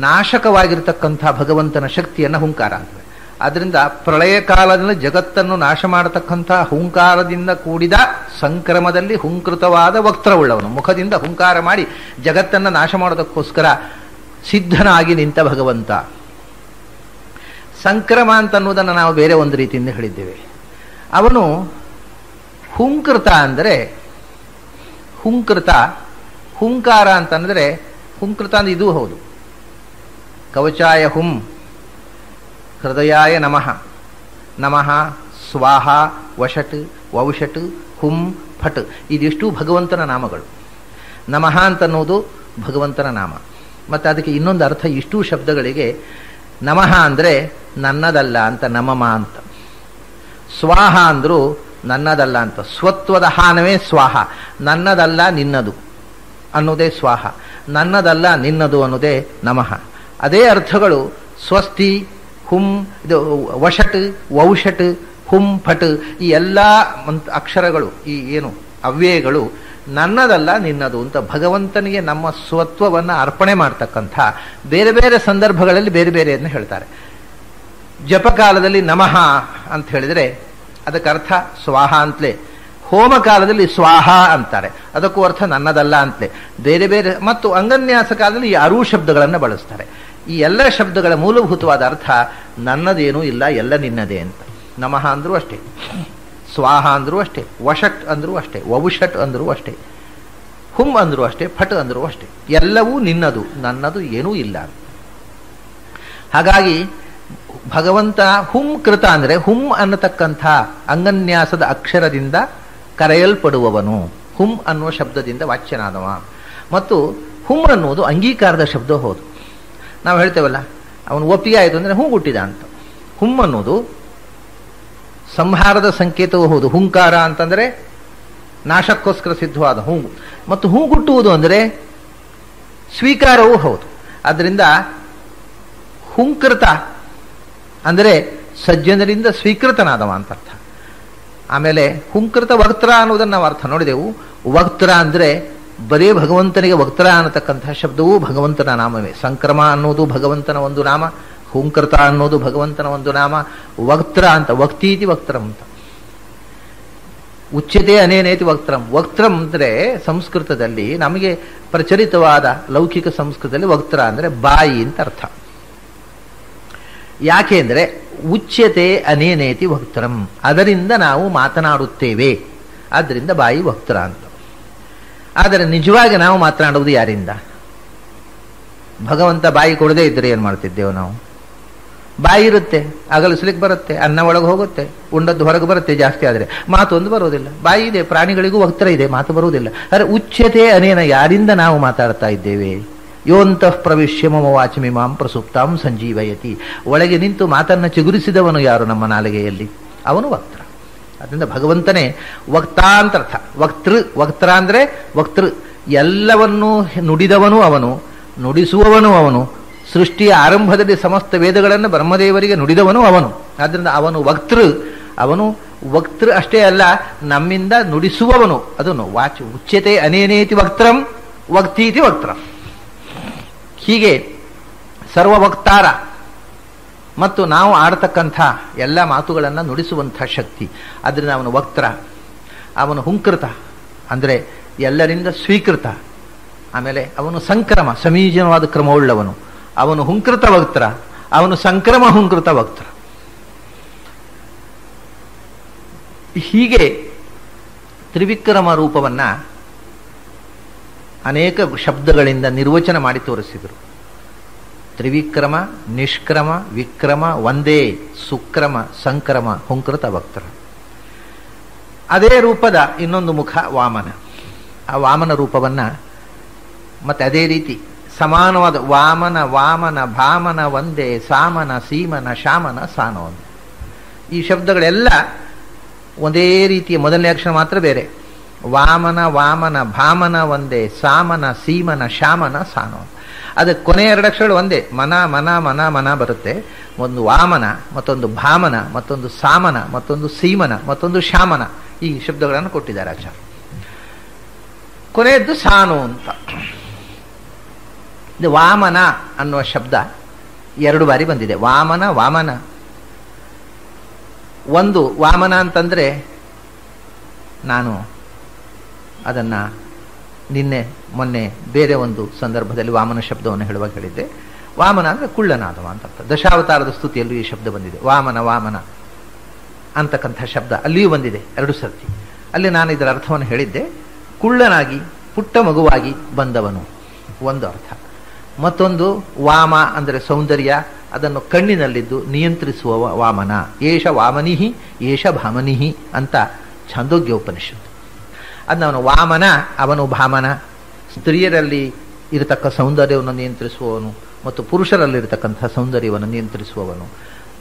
ನಾಶಕವಾಗಿರ್ತಕ್ಕಂಥ ಭಗವಂತನ ಶಕ್ತಿಯನ್ನು ಹುಂಕಾರ ಅಂತದೆ. ಆದ್ದರಿಂದ ಪ್ರಳಯ ಕಾಲದಲ್ಲಿ ಜಗತ್ತನ್ನು ನಾಶ ಮಾಡತಕ್ಕಂಥ ಹುಂಕಾರದಿಂದ ಕೂಡಿದ ಸಂಕ್ರಮದಲ್ಲಿ ಹುಂಕೃತವಾದ ವಕ್ತ್ರವುಳ್ಳವನು, ಮುಖದಿಂದ ಹುಂಕಾರ ಮಾಡಿ ಜಗತ್ತನ್ನು ನಾಶ ಮಾಡೋದಕ್ಕೋಸ್ಕರ ಸಿದ್ಧನಾಗಿ ನಿಂತ ಭಗವಂತ. ಸಂಕ್ರಮ ಅಂತನ್ನುವುದನ್ನು ನಾವು ಬೇರೆ ಒಂದು ರೀತಿಯಿಂದ ಹೇಳಿದ್ದೇವೆ. ಅವನು ಹುಂಕೃತ ಅಂದರೆ ಹುಂಕೃತ, ಹುಂಕಾರ ಅಂತಂದರೆ ಹುಂಕೃತ ಅಂದ್ರೆ ಇದೂ ಹೌದು. ಕವಚಾಯ ಹುಂ ಹೃದಯಾಯ ನಮಃ, ನಮಃ ಸ್ವಾಹ ವಷಟ್ ವೌಷಟ್ ಹುಂ ಫಟ್ ಇದಿಷ್ಟು ಭಗವಂತನ ನಾಮಗಳು. ನಮಃ ಅಂತನ್ನುವುದು ಭಗವಂತನ ನಾಮ. ಮತ್ತು ಅದಕ್ಕೆ ಇನ್ನೊಂದು ಅರ್ಥ, ಇಷ್ಟೂ ಶಬ್ದಗಳಿಗೆ ನಮಃ ಅಂದರೆ ನನ್ನದಲ್ಲ ಅಂತ ನಮಮ ಅಂತ, ಸ್ವಾಹ ಅಂದರೂ ನನ್ನದಲ್ಲ ಅಂತ, ಸ್ವತ್ವದ ಹಾನವೇ ಸ್ವಾಹ, ನನ್ನದಲ್ಲ ನಿನ್ನದು ಅನ್ನೋದೇ ಸ್ವಾಹ, ನನ್ನದಲ್ಲ ನಿನ್ನದು ಅನ್ನೋದೇ ನಮಃ. ಅದೇ ಅರ್ಥಗಳು ಸ್ವಸ್ತಿ, ಹುಂ, ಇದು ವಷಟ್ ವೌಷಟ್ ಹುಂ ಫಟ್ ಈ ಎಲ್ಲ ಅಕ್ಷರಗಳು, ಈ ಏನು ಅವ್ಯಯಗಳು ನನ್ನದಲ್ಲ ನಿನ್ನದು ಅಂತ ಭಗವಂತನಿಗೆ ನಮ್ಮ ಸ್ವತ್ವವನ್ನು ಅರ್ಪಣೆ ಮಾಡ್ತಕ್ಕಂಥ ಬೇರೆ ಬೇರೆ ಸಂದರ್ಭಗಳಲ್ಲಿ ಬೇರೆ ಬೇರೆಯನ್ನು ಹೇಳ್ತಾರೆ. ಜಪಕಾಲದಲ್ಲಿ ನಮಃ ಅಂತ ಹೇಳಿದರೆ ಅದಕ್ಕೆ ಅರ್ಥ ಸ್ವಾಹ ಅಂತಲೇ, ಹೋಮ ಕಾಲದಲ್ಲಿ ಸ್ವಾಹ ಅಂತಾರೆ, ಅದಕ್ಕೂ ಅರ್ಥ ನನ್ನದಲ್ಲ ಅಂತಲೇ. ಬೇರೆ ಬೇರೆ ಮತ್ತು ಅಂಗನ್ಯಾಸ ಕಾಲದಲ್ಲಿ ಈ 6 ಶಬ್ದಗಳನ್ನು ಬಳಸ್ತಾರೆ. ಈ ಎಲ್ಲ ಶಬ್ದಗಳ ಮೂಲಭೂತವಾದ ಅರ್ಥ ನನ್ನದೇನೂ ಇಲ್ಲ, ಎಲ್ಲ ನಿನ್ನದೇ ಅಂತ. ನಮಃ ಅಂದರೂ ಅಷ್ಟೇ, ಸ್ವಾಹ ಅಂದರೂ ಅಷ್ಟೇ, ವಷಟ್ ಅಂದರೂ ಅಷ್ಟೇ, ವವುಷಟ್ ಅಂದರೂ ಅಷ್ಟೇ, ಹುಂ ಅಂದರೂ ಅಷ್ಟೇ, ಫಟ್ ಅಂದರೂ ಅಷ್ಟೇ, ಎಲ್ಲವೂ ನಿನ್ನದು, ನನ್ನದು ಏನೂ ಇಲ್ಲ. ಹಾಗಾಗಿ ಭಗವಂತ ಹುಂ ಕೃತ ಅಂದರೆ ಹುಂ ಅನ್ನತಕ್ಕಂಥ ಅಂಗನ್ಯಾಸದ ಅಕ್ಷರದಿಂದ ಕರೆಯಲ್ಪಡುವವನು, ಹುಂ ಅನ್ನುವ ಶಬ್ದದಿಂದ ವಾಚ್ಯನಾದವ. ಮತ್ತು ಹುಂ ಅನ್ನುವುದು ಅಂಗೀಕಾರದ ಶಬ್ದ ಹೌದು. ನಾವು ಹೇಳ್ತೇವಲ್ಲ, ಅವನು ಒಪ್ಪಿಗೆ ಆಯಿತು ಅಂದರೆ ಹೂ ಹುಟ್ಟಿದ ಅಂತ. ಹುಂ ಅನ್ನೋದು ಸಂಹಾರದ ಸಂಕೇತವೂ ಹೌದು. ಹುಂಕಾರ ಅಂತಂದರೆ ನಾಶಕ್ಕೋಸ್ಕರ ಸಿದ್ಧವಾದ ಹೂ, ಮತ್ತು ಹೂ ಹುಟ್ಟುವುದು ಅಂದರೆ ಸ್ವೀಕಾರವೂ ಹೌದು. ಆದ್ದರಿಂದ ಹುಂಕೃತ ಅಂದರೆ ಸಜ್ಜನರಿಂದ ಸ್ವೀಕೃತನಾದವ ಅಂತ ಅರ್ಥ. ಆಮೇಲೆ ಹುಂಕೃತ ವಕ್ತ್ರ ಅನ್ನೋದನ್ನು ನಾವು ಅರ್ಥ ನೋಡಿದೆವು. ವಕ್ತ್ರ ಅಂದರೆ ಬರೇ ಭಗವಂತನಿಗೆ ವಕ್ತ್ರ ಅನ್ನತಕ್ಕಂಥ ಶಬ್ದವೂ ಭಗವಂತನ ನಾಮವೇ. ಸಂಕ್ರಮ ಅನ್ನೋದು ಭಗವಂತನ ಒಂದು ನಾಮ, ಹುಂಕೃತ ಅನ್ನೋದು ಭಗವಂತನ ಒಂದು ನಾಮ. ವಕ್ತ್ರ ಅಂತ ವಕ್ತೀತಿ ವಕ್ತ್ರಂ ಅಂತ, ಉಚ್ಯತೆ ಅನೇನೇತಿ ವಕ್ತ್ರಂ. ವಕ್ತ್ರಂ ಅಂದರೆ ಸಂಸ್ಕೃತದಲ್ಲಿ ನಮಗೆ ಪ್ರಚಲಿತವಾದ ಲೌಕಿಕ ಸಂಸ್ಕೃತದಲ್ಲಿ ವಕ್ತ್ರ ಅಂದರೆ ಬಾಯಿ ಅಂತ ಅರ್ಥ. ಯಾಕೆ ಅಂದರೆ ಉಚ್ಯತೆ ಅನೇನೇತಿ ವಕ್ತ್ರಂ, ಅದರಿಂದ ನಾವು ಮಾತನಾಡುತ್ತೇವೆ, ಆದ್ದರಿಂದ ಬಾಯಿ ವಕ್ತ್ರ ಅಂತ. ಆದರೆ ನಿಜವಾಗಿ ನಾವು ಮಾತನಾಡುವುದು ಯಾರಿಂದ? ಭಗವಂತ ಬಾಯಿ ಕೊಡದೇ ಇದ್ದರೆ ಏನು ಮಾಡ್ತಿದ್ದೇವೆ ನಾವು? ಬಾಯಿ ಇರುತ್ತೆ, ಅಗಲಿಸ್ಲಿಕ್ಕೆ ಬರುತ್ತೆ, ಅನ್ನ ಒಳಗೆ ಹೋಗುತ್ತೆ, ಉಂಡದ್ದು ಹೊರಗೆ ಬರುತ್ತೆ. ಜಾಸ್ತಿ ಆದರೆ ಮಾತೊಂದು ಬರುವುದಿಲ್ಲ. ಬಾಯಿ ಇದೆ, ಪ್ರಾಣಿಗಳಿಗೂ ವಕ್ತ್ರ ಇದೆ, ಮಾತು ಬರುವುದಿಲ್ಲ. ಆದರೆ ಉಚ್ಯತೆ ಅನೇನ, ಯಾರಿಂದ ನಾವು ಮಾತಾಡ್ತಾ ಇದ್ದೇವೆ? ಯೋಂತಃ ಪ್ರವಿಶ್ಯ ಮಮ ವಾಚಮಿಮಾಂ ಪ್ರಸುಪ್ತಾಂ ಸಂಜೀವಯತಿ. ಒಳಗೆ ನಿಂತು ಮಾತನ್ನು ಚಿಗುರಿಸಿದವನು ಯಾರು ನಮ್ಮ ನಾಲಿಗೆಯಲ್ಲಿ? ಅವನು ವಕ್ತ್ರ. ಅದರಿಂದ ಭಗವಂತನೇ ವಕ್ತ ಅಂತ ಅರ್ಥ. ವಕ್ತ್ರ ಅಂದರೆ ವಕ್ತೃ, ಎಲ್ಲವನ್ನೂ ನುಡಿದವನು ಅವನು, ನುಡಿಸುವವನು ಅವನು. ಸೃಷ್ಟಿಯ ಆರಂಭದಲ್ಲಿ ಸಮಸ್ತ ವೇದಗಳನ್ನು ಬ್ರಹ್ಮದೇವರಿಗೆ ನುಡಿದವನು ಅವನು. ಆದ್ದರಿಂದ ಅವನು ವಕ್ತೃ ಅಷ್ಟೇ ಅಲ್ಲ, ನಮ್ಮಿಂದ ನುಡಿಸುವವನು. ಅದನ್ನು ಉಚ್ಯತೆ ಅನೇನೇತಿ ವಕ್ತ್ರಂ ವಕ್ತೀತಿ ವಕ್ತ್ರಂ. ಹೀಗೆ ಸರ್ವವಕ್ತಾರ ಮತ್ತು ನಾವು ಆಡ್ತಕ್ಕಂಥ ಎಲ್ಲ ಮಾತುಗಳನ್ನು ನುಡಿಸುವಂಥ ಶಕ್ತಿ. ಅದರಿಂದ ಅವನು ವಕ್ತ್ರ, ಅವನು ಹುಂಕೃತ ಅಂದರೆ ಎಲ್ಲರಿಂದ ಸ್ವೀಕೃತ. ಆಮೇಲೆ ಅವನು ಸಂಕ್ರಮ, ಸಮೀಚೀನವಾದ ಕ್ರಮವುಳ್ಳವನು. ಅವನು ಹುಂಕೃತ ವಕ್ತ್ರ, ಅವನು ಸಂಕ್ರಮ ಹುಂಕೃತ ವಕ್ತ್ರ. ಹೀಗೆ ತ್ರಿವಿಕ್ರಮ ರೂಪವನ್ನು ಅನೇಕ ಶಬ್ದಗಳಿಂದ ನಿರ್ವಚನ ಮಾಡಿ ತೋರಿಸಿದರು. ತ್ರಿವಿಕ್ರಮ, ನಿಷ್ಕ್ರಮ, ವಿಕ್ರಮ, ಒಂದೇ, ಸುಕ್ರಮ, ಸಂಕ್ರಮ, ಹುಂಕೃತ ವಕ್ತ್ರ. ಅದೇ ರೂಪದ ಇನ್ನೊಂದು ಮುಖ ವಾಮನ. ಆ ವಾಮನ ರೂಪವನ್ನು ಮತ್ತೆ ಅದೇ ರೀತಿ ಸಮಾನವಾದ ವಾಮನ, ಭಾಮನ, ಒಂದೇ, ಸಾಮನ, ಸೀಮನ, ಶಾಮನ, ಸಾನವನ. ಈ ಶಬ್ದಗಳೆಲ್ಲ ಒಂದೇ ರೀತಿಯ ಮೊದಲನೇ ಅಕ್ಷರ ಮಾತ್ರ ಬೇರೆ. ವಾಮನ, ಭಾಮನ, ಒಂದೇ, ಸಾಮನ, ಸೀಮನ, ಶಾಮನ, ಸಾನವನ. ಅದಕ್ಕೆ ಕೊನೆಯ ಎರಡು ಅಕ್ಷರಗಳು ಒಂದೇ. ಮನ ಬರುತ್ತೆ. ಒಂದು ವಾಮನ, ಮತ್ತೊಂದು ಭಾಮನ, ಮತ್ತೊಂದು ಸಾಮನ, ಮತ್ತೊಂದು ಸೀಮನ, ಮತ್ತೊಂದು ಶಾಮನ. ಈ ಶಬ್ದಗಳನ್ನು ಕೊಟ್ಟಿದ್ದಾರೆ ಆಚಾರ್ಯ. ಕೊನೆಯದ್ದು ಸಾನು ಅಂತ. ವಾಮನ ಅನ್ನುವ ಶಬ್ದ ಎರಡು ಬಾರಿ ಬಂದಿದೆ. ವಾಮನ. ಒಂದು ವಾಮನ ಅಂತಂದ್ರೆ, ನಾನು ಅದನ್ನು ಮೊನ್ನೆ ಬೇರೆ ಒಂದು ಸಂದರ್ಭದಲ್ಲಿ ವಾಮನ ಶಬ್ದವನ್ನು ಹೇಳುವಾಗ ಹೇಳಿದ್ದೆ. ವಾಮನ ಅಂದರೆ ಕುಳ್ಳನಾದವ ಅಂತ ಅರ್ಥ. ದಶಾವತಾರದ ಸ್ತುತಿಯಲ್ಲೂ ಈ ಶಬ್ದ ಬಂದಿದೆ. ವಾಮನ ಅಂತಕ್ಕಂಥ ಶಬ್ದ ಅಲ್ಲಿಯೂ ಬಂದಿದೆ ಎರಡು ಸರ್ತಿ. ಅಲ್ಲಿ ನಾನು ಇದರ ಅರ್ಥವನ್ನು ಹೇಳಿದ್ದೆ. ಕುಳ್ಳನಾಗಿ ಪುಟ್ಟ ಮಗುವಾಗಿ ಬಂದವನು ಒಂದು ಅರ್ಥ. ಮತ್ತೊಂದು ವಾಮ ಅಂದರೆ ಸೌಂದರ್ಯ, ಅದನ್ನು ಕಣ್ಣಿನಲ್ಲಿದ್ದು ನಿಯಂತ್ರಿಸುವ ವಾಮನ. ಏಷ ವಾಮನಿಹಿ ಏಷ ಭಾಮನಿಹಿ ಅಂತ ಛಾಂದೋಗ್ಯ ಉಪನಿಷತ್ತು. ಅದನ್ನು ವಾಮನ, ಅವನು ಭಾಮನ. ಸ್ತ್ರೀಯರಲ್ಲಿ ಇರತಕ್ಕ ಸೌಂದರ್ಯವನ್ನು ನಿಯಂತ್ರಿಸುವವನು ಮತ್ತು ಪುರುಷರಲ್ಲಿರತಕ್ಕಂಥ ಸೌಂದರ್ಯವನ್ನು ನಿಯಂತ್ರಿಸುವವನು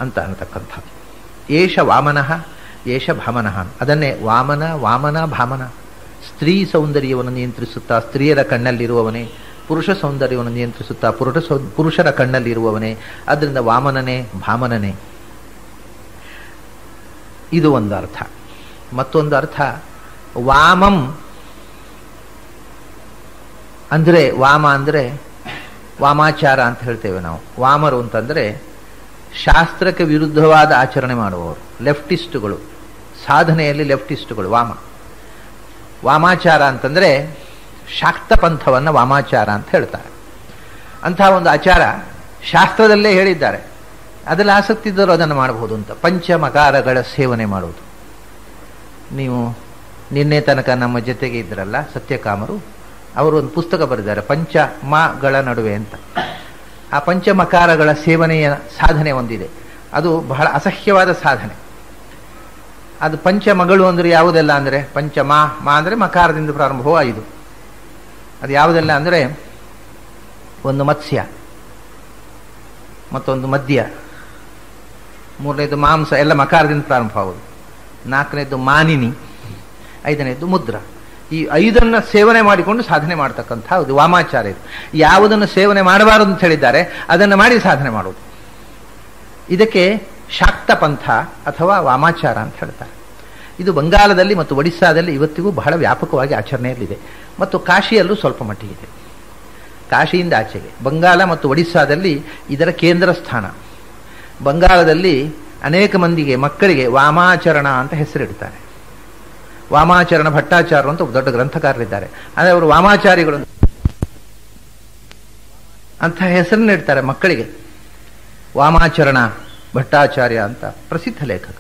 ಅಂತ ಅನ್ನತಕ್ಕಂಥ. ಏಷ ವಾಮನಃ ಏಷ ಭಾಮನಃ. ಅದನ್ನೇ ವಾಮನ ಭಾಮನ. ಸ್ತ್ರೀ ಸೌಂದರ್ಯವನ್ನು ನಿಯಂತ್ರಿಸುತ್ತಾ ಸ್ತ್ರೀಯರ ಕಣ್ಣಲ್ಲಿರುವವನೇ, ಪುರುಷ ಸೌಂದರ್ಯವನ್ನು ನಿಯಂತ್ರಿಸುತ್ತಾ ಪುರುಷರ ಕಣ್ಣಲ್ಲಿರುವವನೇ. ಅದರಿಂದ ವಾಮನನೇ ಭಾಮನನೇ. ಇದು ಒಂದು ಅರ್ಥ. ಮತ್ತೊಂದು ಅರ್ಥ ವಾಮಂ ಅಂದರೆ, ವಾಮ ಅಂದರೆ ವಾಮಾಚಾರ ಅಂತ ಹೇಳ್ತೇವೆ ನಾವು. ವಾಮರು ಅಂತಂದರೆ ಶಾಸ್ತ್ರಕ್ಕೆ ವಿರುದ್ಧವಾದ ಆಚರಣೆ ಮಾಡುವವರು, ಲೆಫ್ಟಿಸ್ಟುಗಳು, ಸಾಧನೆಯಲ್ಲಿ ಲೆಫ್ಟಿಸ್ಟುಗಳು. ವಾಮಾಚಾರ ಅಂತಂದರೆ ಶಾಕ್ತ ಪಂಥವನ್ನು ವಾಮಾಚಾರ ಅಂತ ಹೇಳ್ತಾರೆ. ಅಂತಹ ಒಂದು ಆಚಾರ ಶಾಸ್ತ್ರದಲ್ಲೇ ಹೇಳಿದ್ದಾರೆ. ಅದರಲ್ಲಿ ಆಸಕ್ತಿ ಇದ್ದರೂ ಅದನ್ನು ಮಾಡಬಹುದು ಅಂತ. ಪಂಚಮಕಾರಗಳ ಸೇವನೆ ಮಾಡುವುದು. ನೀವು ನಿನ್ನೆ ತನಕ ನಮ್ಮ ಜೊತೆಗೆ ಇದ್ರಲ್ಲ ಸತ್ಯಕಾಮರು, ಅವರು ಒಂದು ಪುಸ್ತಕ ಬರೆದಿದ್ದಾರೆ ಪಂಚಮಗಳ ನಡುವೆ ಅಂತ. ಆ ಪಂಚಮಕಾರಗಳ ಸೇವನೆಯ ಸಾಧನೆ ಒಂದಿದೆ. ಅದು ಬಹಳ ಅಸಹ್ಯವಾದ ಸಾಧನೆ. ಅದು ಪಂಚಮಗಳು ಅಂದರೆ ಯಾವುದೆಲ್ಲ ಅಂದರೆ, ಮಾ ಅಂದರೆ ಮಕಾರದಿಂದ ಪ್ರಾರಂಭವೋ 5. ಅದು ಯಾವುದೆಲ್ಲ ಅಂದರೆ, ಒಂದು ಮತ್ಸ್ಯ, ಮತ್ತೊಂದು ಮದ್ಯ, ಮೂರನೇದು ಮಾಂಸ, ಎಲ್ಲ ಮಕಾರದಿಂದ ಪ್ರಾರಂಭ ಆಗುವುದು. 4ನೇದು ಮಾನಿನಿ, 5ನೇದು ಮುದ್ರ. ಈ 5 ಸೇವನೆ ಮಾಡಿಕೊಂಡು ಸಾಧನೆ ಮಾಡ್ತಕ್ಕಂಥ ಇದು ವಾಮಾಚಾರ. ಇದು ಯಾವುದನ್ನು ಸೇವನೆ ಮಾಡಬಾರದು ಅಂತ ಹೇಳಿದ್ದಾರೆ ಅದನ್ನು ಮಾಡಿ ಸಾಧನೆ ಮಾಡುವುದು. ಇದಕ್ಕೆ ಶಾಕ್ತ ಪಂಥ ಅಥವಾ ವಾಮಾಚಾರ ಅಂತ ಹೇಳ್ತಾರೆ. ಇದು ಬಂಗಾಳದಲ್ಲಿ ಮತ್ತು ಒಡಿಸ್ಸಾದಲ್ಲಿ ಇವತ್ತಿಗೂ ಬಹಳ ವ್ಯಾಪಕವಾಗಿ ಆಚರಣೆಯಲ್ಲಿದೆ ಮತ್ತು ಕಾಶಿಯಲ್ಲೂ ಸ್ವಲ್ಪ ಮಟ್ಟಿಗಿದೆ. ಕಾಶಿಯಿಂದ ಆಚೆಗೆ ಬಂಗಾಳ ಮತ್ತು ಒಡಿಸ್ಸಾದಲ್ಲಿ ಇದರ ಕೇಂದ್ರ ಸ್ಥಾನ. ಬಂಗಾಳದಲ್ಲಿ ಅನೇಕ ಮಂದಿಗೆ ಮಕ್ಕಳಿಗೆ ವಾಮಾಚರಣ ಅಂತ ಹೆಸರಿಡ್ತಾರೆ. ವಾಮಾಚರಣ ಭಟ್ಟಾಚಾರ್ಯ ಅಂತ ದೊಡ್ಡ ಗ್ರಂಥಕಾರರಿದ್ದಾರೆ. ಆದರೆ ಅವರು ವಾಮಾಚಾರಿಗಳು ಅಂತ ಹೆಸರನ್ನ ಇಡ್ತಾರೆ ಮಕ್ಕಳಿಗೆ. ವಾಮಾಚರಣ ಭಟ್ಟಾಚಾರ್ಯ ಅಂತ ಪ್ರಸಿದ್ಧ ಲೇಖಕ.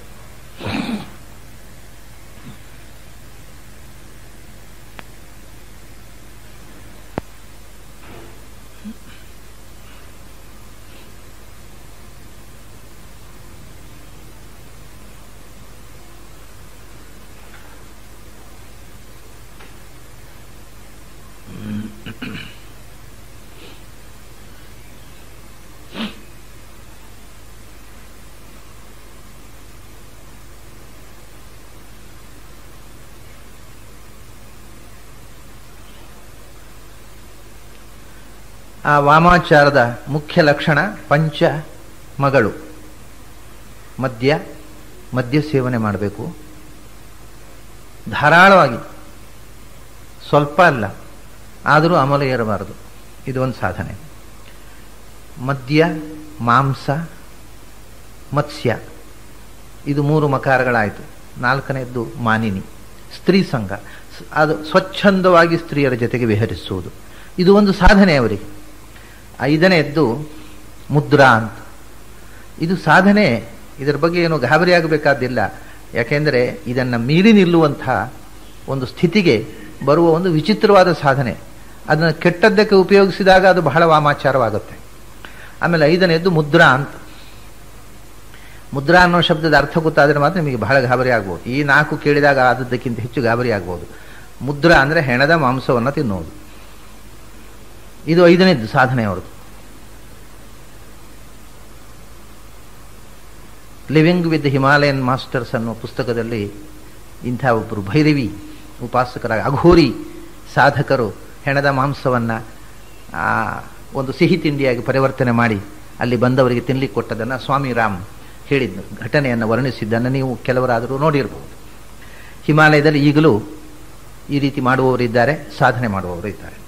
ಆ ವಾಮಾಚಾರದ ಮುಖ್ಯ ಲಕ್ಷಣ ಪಂಚ ಮಗಳು. ಮದ್ಯ ಸೇವನೆ ಮಾಡಬೇಕು ಧಾರಾಳವಾಗಿ, ಸ್ವಲ್ಪ ಅಲ್ಲ, ಆದರೂ ಅಮಲ ಏರಬಾರದು. ಇದು ಒಂದು ಸಾಧನೆ. ಮದ್ಯ, ಮಾಂಸ, ಮತ್ಸ್ಯ, ಇದು 3 ಮಕಾರಗಳಾಯಿತು. 4ನೆಯದ್ದು ಮಾನಿನಿ, ಸ್ತ್ರೀ ಸಂಘ, ಅದು ಸ್ವಚ್ಛಂದವಾಗಿ ಸ್ತ್ರೀಯರ ಜೊತೆಗೆ ವಿಹರಿಸುವುದು, ಇದು ಒಂದು ಸಾಧನೆ ಅವರಿಗೆ. 5ನೆಯದ್ದು ಮುದ್ರಾ ಅಂತ. ಇದು ಸಾಧನೆ, ಇದರ ಬಗ್ಗೆ ಏನು ಗಾಬರಿ ಆಗಬೇಕಾದ್ದಿಲ್ಲ. ಯಾಕೆಂದರೆ ಇದನ್ನು ಮೀರಿ ನಿಲ್ಲುವಂಥ ಒಂದು ಸ್ಥಿತಿಗೆ ಬರುವ ಒಂದು ವಿಚಿತ್ರವಾದ ಸಾಧನೆ. ಅದನ್ನು ಕೆಟ್ಟದ್ದಕ್ಕೆ ಉಪಯೋಗಿಸಿದಾಗ ಅದು ಬಹಳ ವಾಮಾಚಾರವಾಗುತ್ತೆ. ಆಮೇಲೆ 5ನೆಯದ್ದು ಮುದ್ರಾ ಅಂತ. ಮುದ್ರಾ ಅನ್ನೋ ಶಬ್ದದ ಅರ್ಥ ಗೊತ್ತಾದರೆ ಮಾತ್ರ ನಿಮಗೆ ಬಹಳ ಗಾಬರಿ ಆಗ್ಬೋದು. ಈ 4 ಕೇಳಿದಾಗ ಆದದ್ದಕ್ಕಿಂತ ಹೆಚ್ಚು ಗಾಬರಿ ಆಗ್ಬೋದು. ಮುದ್ರಾ ಅಂದರೆ ಹೆಣದ ಮಾಂಸವನ್ನು ತಿನ್ನೋದು, ಇದು 5ನೆಯದ್ದು ಸಾಧನೆ ಅವ್ರದ್ದು. ಲಿವಿಂಗ್ ವಿತ್ ಹಿಮಾಲಯನ್ ಮಾಸ್ಟರ್ಸ್ ಅನ್ನೋ ಪುಸ್ತಕದಲ್ಲಿ ಇಂಥ ಒಬ್ಬರು ಭೈರವಿ ಉಪಾಸಕರಾಗಿ ಅಘೋರಿ ಸಾಧಕರು ಹೆಣದ ಮಾಂಸವನ್ನು ಒಂದು ಸಿಹಿ ತಿಂಡಿಯಾಗಿ ಪರಿವರ್ತನೆ ಮಾಡಿ ಅಲ್ಲಿ ಬಂದವರಿಗೆ ತಿನ್ನಲಿಕ್ಕೆ ಕೊಟ್ಟದನ್ನು ಸ್ವಾಮಿ ರಾಮ್ ಹೇಳಿದ್ದು, ಘಟನೆಯನ್ನು ವರ್ಣಿಸಿದ್ದನ್ನು ನೀವು ಕೆಲವರಾದರೂ ನೋಡಿರಬಹುದು. ಹಿಮಾಲಯದಲ್ಲಿ ಈಗಲೂ ಈ ರೀತಿ ಮಾಡುವವರಿದ್ದಾರೆ, ಸಾಧನೆ ಮಾಡುವವರು ಇದ್ದಾರೆ.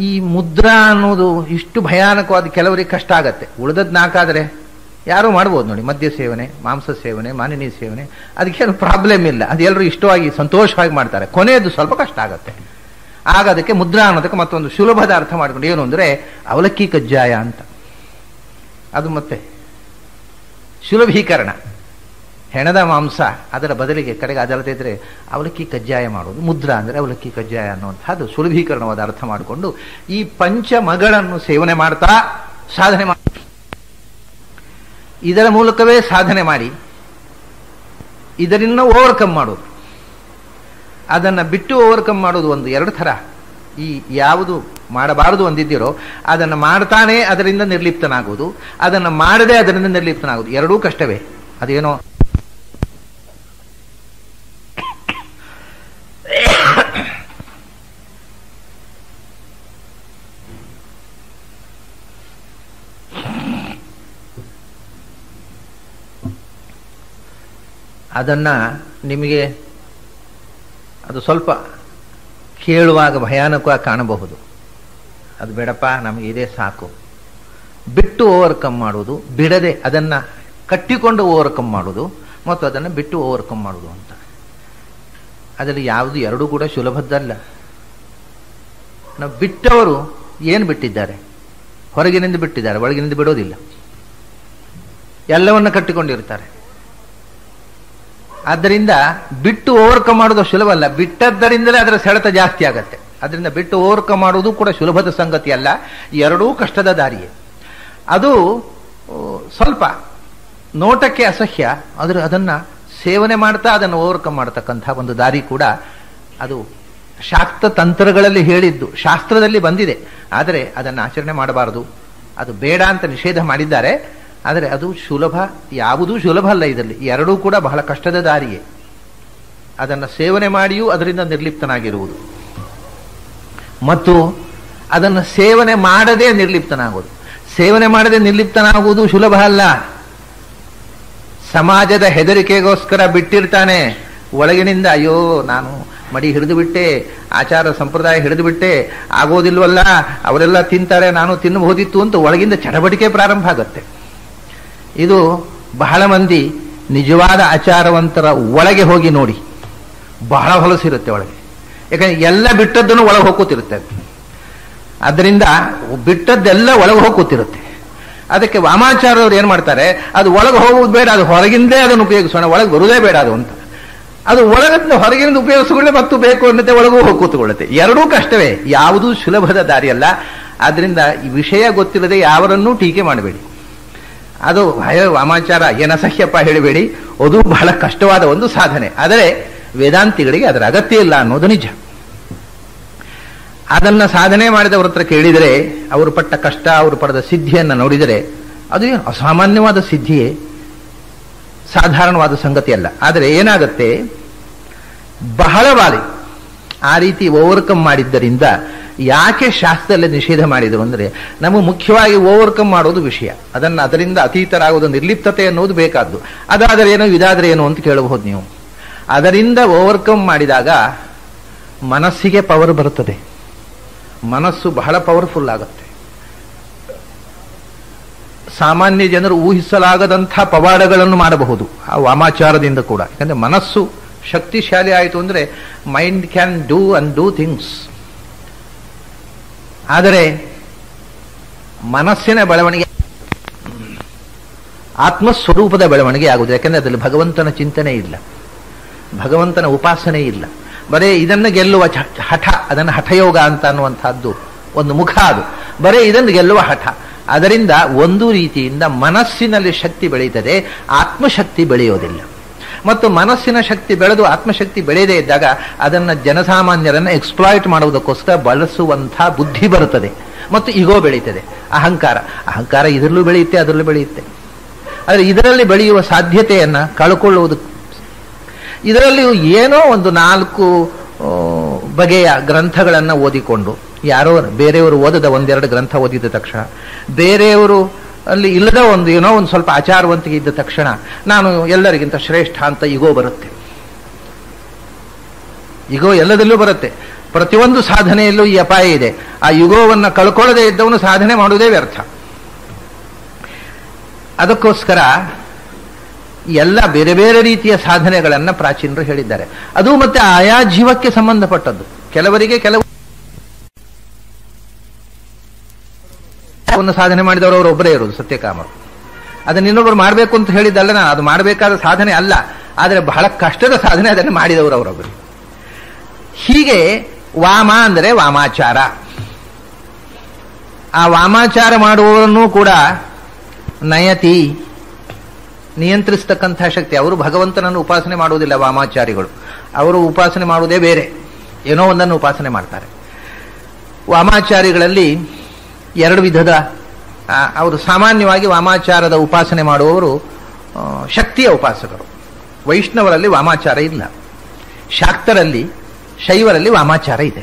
ಈ ಮುದ್ರಾ ಅನ್ನೋದು ಇಷ್ಟು ಭಯಾನಕವಾದ, ಕೆಲವರಿಗೆ ಕಷ್ಟ ಆಗತ್ತೆ. ಉಳಿದದ್ದು 4 ಆದರೆ ಯಾರೂ ಮಾಡ್ಬೋದು ನೋಡಿ. ಮದ್ಯ ಸೇವನೆ, ಮಾಂಸ ಸೇವನೆ, ಮಾನಿನಿ ಸೇವನೆ, ಅದಕ್ಕೇನು ಪ್ರಾಬ್ಲಮ್ ಇಲ್ಲ, ಅದೆಲ್ಲರೂ ಇಷ್ಟವಾಗಿ ಸಂತೋಷವಾಗಿ ಮಾಡ್ತಾರೆ. ಕೊನೆಯದು ಸ್ವಲ್ಪ ಕಷ್ಟ ಆಗತ್ತೆ. ಆಗ ಅದಕ್ಕೆ ಮುದ್ರಾ ಅನ್ನೋದಕ್ಕೆ ಮತ್ತೊಂದು ಸುಲಭದ ಅರ್ಥ ಮಾಡಿಕೊಂಡು, ಏನು ಅಂದರೆ ಅವಲಕ್ಕಿ ಕಜ್ಜಾಯ ಅಂತ. ಅದು ಮತ್ತೆ ಸುಲಭೀಕರಣ. ಹೆಣದ ಮಾಂಸ ಅದರ ಬದಲಿಗೆ ಕಡೆಗೆ ಅದಲ್ಲದೆ ಇದ್ರೆ ಅವಲಕ್ಕಿ ಕಜ್ಜಾಯ ಮಾಡೋದು. ಮುದ್ರಾ ಅಂದರೆ ಅವಲಕ್ಕಿ ಕಜ್ಜಾಯ ಅನ್ನುವಂಥದ್ದು ಸುಲಭೀಕರಣವಾದ ಅರ್ಥ ಮಾಡಿಕೊಂಡು ಈ ಪಂಚ ಮಗಳನ್ನು ಸೇವನೆ ಮಾಡ್ತಾ ಸಾಧನೆ ಮಾಡಿ, ಇದರ ಮೂಲಕವೇ ಸಾಧನೆ ಮಾಡಿ ಇದರಿಂದ ಓವರ್ಕಮ್ ಮಾಡೋದು. ಅದನ್ನು ಬಿಟ್ಟು ಓವರ್ಕಮ್ ಮಾಡೋದು ಒಂದು 2 ಥರ. ಈ ಯಾವುದು ಮಾಡಬಾರದು ಅಂದಿದ್ದೀರೋ ಅದನ್ನು ಮಾಡ್ತಾನೆ ಅದರಿಂದ ನಿರ್ಲಿಪ್ತನಾಗುವುದು, ಅದನ್ನು ಮಾಡದೆ ಅದರಿಂದ ನಿರ್ಲಿಪ್ತನಾಗುವುದು, ಎರಡೂ ಕಷ್ಟವೇ. ಅದೇನೋ ಅದನ್ನು ನಿಮಗೆ ಅದು ಸ್ವಲ್ಪ ಕೇಳುವಾಗ ಭಯಾನಕವಾಗಿ ಕಾಣಬಹುದು. ಅದು ಬೇಡಪ್ಪ, ನಮಗೆ ಇದೇ ಸಾಕು. ಬಿಟ್ಟು ಓವರ್ಕಮ್ ಮಾಡುವುದು, ಬಿಡದೆ ಅದನ್ನು ಕಟ್ಟಿಕೊಂಡು ಓವರ್ಕಮ್ ಮಾಡುವುದು ಮತ್ತು ಅದನ್ನು ಬಿಟ್ಟು ಓವರ್ಕಮ್ ಮಾಡುವುದು ಅಂತ. ಅದರಲ್ಲಿ ಯಾವುದು ಎರಡೂ ಕೂಡ ಸುಲಭದ್ದಲ್ಲ. ನಾವು ಬಿಟ್ಟವರು ಏನು ಬಿಟ್ಟಿದ್ದಾರೆ? ಹೊರಗಿನಿಂದ ಬಿಟ್ಟಿದ್ದಾರೆ, ಒಳಗಿನಿಂದ ಬಿಡೋದಿಲ್ಲ. ಎಲ್ಲವನ್ನು ಕಟ್ಟಿಕೊಂಡಿರ್ತಾರೆ. ಆದ್ದರಿಂದ ಬಿಟ್ಟು ಓವರ್ಕಮ್ ಮಾಡೋದು ಸುಲಭ ಅಲ್ಲ, ಬಿಟ್ಟದ್ದರಿಂದಲೇ ಅದರ ಸೆಳೆತ ಜಾಸ್ತಿ ಆಗತ್ತೆ. ಅದರಿಂದ ಬಿಟ್ಟು ಓವರ್ಕಮ್ ಮಾಡುವುದು ಕೂಡ ಸುಲಭದ ಸಂಗತಿ ಅಲ್ಲ, ಎರಡೂ ಕಷ್ಟದ ದಾರಿಯೇ. ಅದು ಸ್ವಲ್ಪ ನೋಟಕ್ಕೆ ಅಸಹ್ಯ, ಆದರೆ ಅದನ್ನು ಸೇವನೆ ಮಾಡ್ತಾ ಅದನ್ನು ಓವರ್ಕಮ್ ಮಾಡತಕ್ಕಂಥ ಒಂದು ದಾರಿ ಕೂಡ ಅದು ಶಾಕ್ತ ತಂತ್ರಗಳಲ್ಲಿ ಹೇಳಿದ್ದು, ಶಾಸ್ತ್ರದಲ್ಲಿ ಬಂದಿದೆ. ಆದರೆ ಅದನ್ನು ಆಚರಣೆ ಮಾಡಬಾರದು, ಅದು ಬೇಡ ಅಂತ ನಿಷೇಧ ಮಾಡಿದ್ದಾರೆ. ಆದರೆ ಅದು ಸುಲಭ, ಯಾವುದೂ ಸುಲಭ ಅಲ್ಲ. ಇದರಲ್ಲಿ ಎರಡೂ ಕೂಡ ಬಹಳ ಕಷ್ಟದ ದಾರಿಯೇ. ಅದನ್ನು ಸೇವನೆ ಮಾಡಿಯೂ ಅದರಿಂದ ನಿರ್ಲಿಪ್ತನಾಗಿರುವುದು ಮತ್ತು ಅದನ್ನು ಸೇವನೆ ಮಾಡದೆ ನಿರ್ಲಿಪ್ತನಾಗುವುದು. ಸೇವನೆ ಮಾಡದೆ ನಿರ್ಲಿಪ್ತನಾಗುವುದು ಸುಲಭ ಅಲ್ಲ. ಸಮಾಜದ ಹೆದರಿಕೆಗೋಸ್ಕರ ಬಿಟ್ಟಿರ್ತಾನೆ. ಒಳಗಿನಿಂದ ಅಯ್ಯೋ ನಾನು ಮಡಿ ಹಿಡಿದು ಬಿಟ್ಟೆ, ಆಚಾರ ಸಂಪ್ರದಾಯ ಹಿಡಿದು ಬಿಟ್ಟೆ, ಆಗೋದಿಲ್ವಲ್ಲ, ಅವರೆಲ್ಲ ತಿಂತಾರೆ, ನಾನು ತಿನ್ನಬಹುದಿತ್ತು ಅಂತ ಒಳಗಿಂದ ಚಟವಟಿಕೆ ಪ್ರಾರಂಭ ಆಗುತ್ತೆ. ಇದು ಬಹಳ ಮಂದಿ ನಿಜವಾದ ಆಚಾರವಂತರ ಒಳಗೆ ಹೋಗಿ ನೋಡಿ, ಬಹಳ ಹೊಲಸಿರುತ್ತೆ ಒಳಗೆ. ಯಾಕಂದ್ರೆ ಎಲ್ಲ ಬಿಟ್ಟದ್ದನ್ನು ಒಳಗೆ ಹೋಗ್ಕೋತಿರುತ್ತೆ. ಅದರಿಂದ ಬಿಟ್ಟದ್ದೆಲ್ಲ ಒಳಗೆ ಹೋಗ್ಕೋತಿರುತ್ತೆ. ಅದಕ್ಕೆ ವಾಮಾಚಾರವ್ರು ಏನು ಮಾಡ್ತಾರೆ, ಅದು ಒಳಗೆ ಹೋಗುವುದು ಬೇಡ, ಅದು ಹೊರಗಿಂದೇ ಅದನ್ನು ಉಪಯೋಗಿಸೋಣ, ಒಳಗೆ ಬರುವುದೇ ಬೇಡ ಅದು ಅಂತ. ಅದು ಒಳಗಿಂದ ಹೊರಗಿನಿಂದ ಉಪಯೋಗಿಸಿಕೊಳ್ಳೆ ಮತ್ತು ಬೇಕು ಅನ್ನತ್ತೆ, ಒಳಗೂ ಹೋಗಿ ಕೂತ್ಕೊಳ್ಳುತ್ತೆ. ಎರಡೂ ಕಷ್ಟವೇ, ಯಾವುದೂ ಸುಲಭದ ದಾರಿಯಲ್ಲ. ಆದ್ದರಿಂದ ಈ ವಿಷಯ ಗೊತ್ತಿಲ್ಲದೆ ಯಾವರನ್ನೂ ಟೀಕೆ ಮಾಡಬೇಡಿ. ಅದು ವಾಮಾಚಾರ ಏನಸಹ್ಯಪ್ಪ ಹೇಳಬೇಡಿ, ಅದು ಬಹಳ ಕಷ್ಟವಾದ ಒಂದು ಸಾಧನೆ. ಆದರೆ ವೇದಾಂತಿಗಳಿಗೆ ಅದರ ಅಗತ್ಯ ಇಲ್ಲ ಅನ್ನೋದು ನಿಜ. ಅದನ್ನು ಸಾಧನೆ ಮಾಡಿದವ್ರ ಹತ್ರ ಕೇಳಿದರೆ, ಅವರು ಪಟ್ಟ ಕಷ್ಟ, ಅವರು ಪಡೆದ ಸಿದ್ಧಿಯನ್ನು ನೋಡಿದರೆ ಅದು ಅಸಾಮಾನ್ಯವಾದ ಸಿದ್ಧಿಯೇ, ಸಾಧಾರಣವಾದ ಸಂಗತಿ ಅಲ್ಲ. ಆದರೆ ಏನಾಗುತ್ತೆ, ಬಹಳ ಬಾರಿ ಆ ರೀತಿ ಓವರ್ಕಮ್ ಮಾಡಿದ್ದರಿಂದ ಯಾಕೆ ಶಾಸ್ತ್ರದಲ್ಲಿ ನಿಷೇಧ ಮಾಡಿದರು ಅಂದರೆ ನಮಗೆ ಮುಖ್ಯವಾಗಿ ಓವರ್ಕಮ್ ಮಾಡೋದು ವಿಷಯ, ಅದರಿಂದ ಅತೀತರಾಗೋದು ನಿರ್ಲಿಪ್ತತೆ ಅನ್ನೋದು ಬೇಕಾದ್ದು. ಅದಾದರೆ ಏನೋ ಇದಾದರೆ ಏನೋ ಅಂತ ಕೇಳಬಹುದು ನೀವು. ಅದರಿಂದ ಓವರ್ಕಮ್ ಮಾಡಿದಾಗ ಮನಸ್ಸಿಗೆ ಪವರ್ ಬರುತ್ತದೆ, ಮನಸ್ಸು ಬಹಳ ಪವರ್ಫುಲ್ ಆಗುತ್ತೆ. ಸಾಮಾನ್ಯ ಜನರು ಊಹಿಸಲಾಗದಂಥ ಪವಾಡಗಳನ್ನು ಮಾಡಬಹುದು ಆ ವಾಮಾಚಾರದಿಂದ ಕೂಡ. ಯಾಕಂದ್ರೆ ಮನಸ್ಸು ಶಕ್ತಿಶಾಲಿ ಆಯಿತು ಅಂದರೆ mind can do and do things. ಆದರೆ ಮನಸ್ಸಿನ ಬೆಳವಣಿಗೆ ಆತ್ಮಸ್ವರೂಪದ ಬೆಳವಣಿಗೆ ಆಗುವುದು. ಯಾಕೆಂದ್ರೆ ಅದರಲ್ಲಿ ಭಗವಂತನ ಚಿಂತನೆ ಇಲ್ಲ, ಭಗವಂತನ ಉಪಾಸನೆ ಇಲ್ಲ. ಬರೇ ಇದನ್ನು ಗೆಲ್ಲುವ ಹಠ, ಅದನ್ನು ಹಠಯೋಗ ಅಂತ ಅನ್ನುವಂಥದ್ದು ಒಂದು ಮುಖ. ಅದು ಬರೇ ಇದನ್ನು ಗೆಲ್ಲುವ ಹಠ. ಅದರಿಂದ ಒಂದು ರೀತಿಯಿಂದ ಮನಸ್ಸಿನಲ್ಲಿ ಶಕ್ತಿ ಬೆಳೀತದೆ, ಆತ್ಮಶಕ್ತಿ ಬೆಳೆಯೋದಿಲ್ಲ. ಮತ್ತು ಮನಸ್ಸಿನ ಶಕ್ತಿ ಬೆಳೆದು ಆತ್ಮಶಕ್ತಿ ಬೆಳೆಯದೇ ಇದ್ದಾಗ ಅದನ್ನು ಜನಸಾಮಾನ್ಯರನ್ನು ಎಕ್ಸ್ಪ್ಲಾಯ್ಟ್ ಮಾಡುವುದಕ್ಕೋಸ್ಕರ ಬಳಸುವಂಥ ಬುದ್ಧಿ ಬರುತ್ತದೆ ಮತ್ತು ಈಗೋ ಬೆಳೀತದೆ. ಅಹಂಕಾರ ಇದರಲ್ಲೂ ಬೆಳೆಯುತ್ತೆ, ಅದರಲ್ಲೂ ಬೆಳೆಯುತ್ತೆ. ಆದರೆ ಇದರಲ್ಲಿ ಬೆಳೆಯುವ ಸಾಧ್ಯತೆಯನ್ನು ಕಳ್ಕೊಳ್ಳುವುದು. ಇದರಲ್ಲಿಯೂ ಏನೋ ಒಂದು 4 ಬಗೆಯ ಗ್ರಂಥಗಳನ್ನು ಓದಿಕೊಂಡು, ಯಾರೋ ಬೇರೆಯವರು ಓದದ ಒಂದೆರಡು ಗ್ರಂಥ ಓದಿದ ತಕ್ಷಣ, ಬೇರೆಯವರು ಅಲ್ಲಿ ಇಲ್ಲದ ಏನೋ ಒಂದು ಸ್ವಲ್ಪ ಆಚಾರವಂತಿಗೆ ಇದ್ದ ತಕ್ಷಣ ನಾನು ಎಲ್ಲರಿಗಿಂತ ಶ್ರೇಷ್ಠ ಅಂತ ಈಗೋ ಬರುತ್ತೆ. ಈಗೋ ಎಲ್ಲದಲ್ಲೂ ಬರುತ್ತೆ. ಪ್ರತಿಯೊಂದು ಸಾಧನೆಯಲ್ಲೂ ಈ ಅಪಾಯ ಇದೆ. ಆ ಯುಗೋವನ್ನು ಕಳ್ಕೊಳ್ಳದೆ ಇದ್ದವನು ಸಾಧನೆ ಮಾಡುವುದೇ ವ್ಯರ್ಥ. ಅದಕ್ಕೋಸ್ಕರ ಎಲ್ಲ ಬೇರೆ ಬೇರೆ ರೀತಿಯ ಸಾಧನೆಗಳನ್ನು ಪ್ರಾಚೀನರು ಹೇಳಿದ್ದಾರೆ. ಅದು ಮತ್ತೆ ಆಯಾ ಜೀವಕ್ಕೆ ಸಂಬಂಧಪಟ್ಟದ್ದು. ಕೆಲವರಿಗೆ ಕೆಲವು ಸಾಧನೆ ಮಾಡಿದವರು ಅವರು ಒಬ್ಬರೇ ಇರೋದು ಸತ್ಯಕಾಮರು. ಅದನ್ನು ಇನ್ನೊಬ್ಬರು ಮಾಡಬೇಕು ಅಂತ ಹೇಳಿದ್ದಲ್ಲ, ನಾನು ಅದು ಮಾಡಬೇಕಾದ ಸಾಧನೆ ಅಲ್ಲ, ಆದರೆ ಬಹಳ ಕಷ್ಟದ ಸಾಧನೆ ಅದನ್ನು ಮಾಡಿದವರು ಅವರೊಬ್ಬರು. ಹೀಗೆ ವಾಮ ಅಂದರೆ ವಾಮಾಚಾರ. ಆ ವಾಮಾಚಾರ ಮಾಡುವವರನ್ನು ಕೂಡ ನಯತಿ, ನಿಯಂತ್ರಿಸತಕ್ಕಂಥ ಶಕ್ತಿ. ಅವರು ಭಗವಂತನನ್ನು ಉಪಾಸನೆ ಮಾಡುವುದಿಲ್ಲ ವಾಮಾಚಾರಿಗಳು. ಅವರು ಉಪಾಸನೆ ಮಾಡುವುದೇ ಬೇರೆ, ಏನೋ ಒಂದನ್ನು ಉಪಾಸನೆ ಮಾಡ್ತಾರೆ. ವಾಮಾಚಾರಿಗಳಲ್ಲಿ 2 ವಿಧದ ಅವರು ಸಾಮಾನ್ಯವಾಗಿ ವಾಮಾಚಾರದ ಉಪಾಸನೆ ಮಾಡುವವರು ಶಕ್ತಿಯ ಉಪಾಸಕರು. ವೈಷ್ಣವರಲ್ಲಿ ವಾಮಾಚಾರ ಇಲ್ಲ, ಶಾಕ್ತರಲ್ಲಿ ಶೈವರಲ್ಲಿ ವಾಮಾಚಾರ ಇದೆ.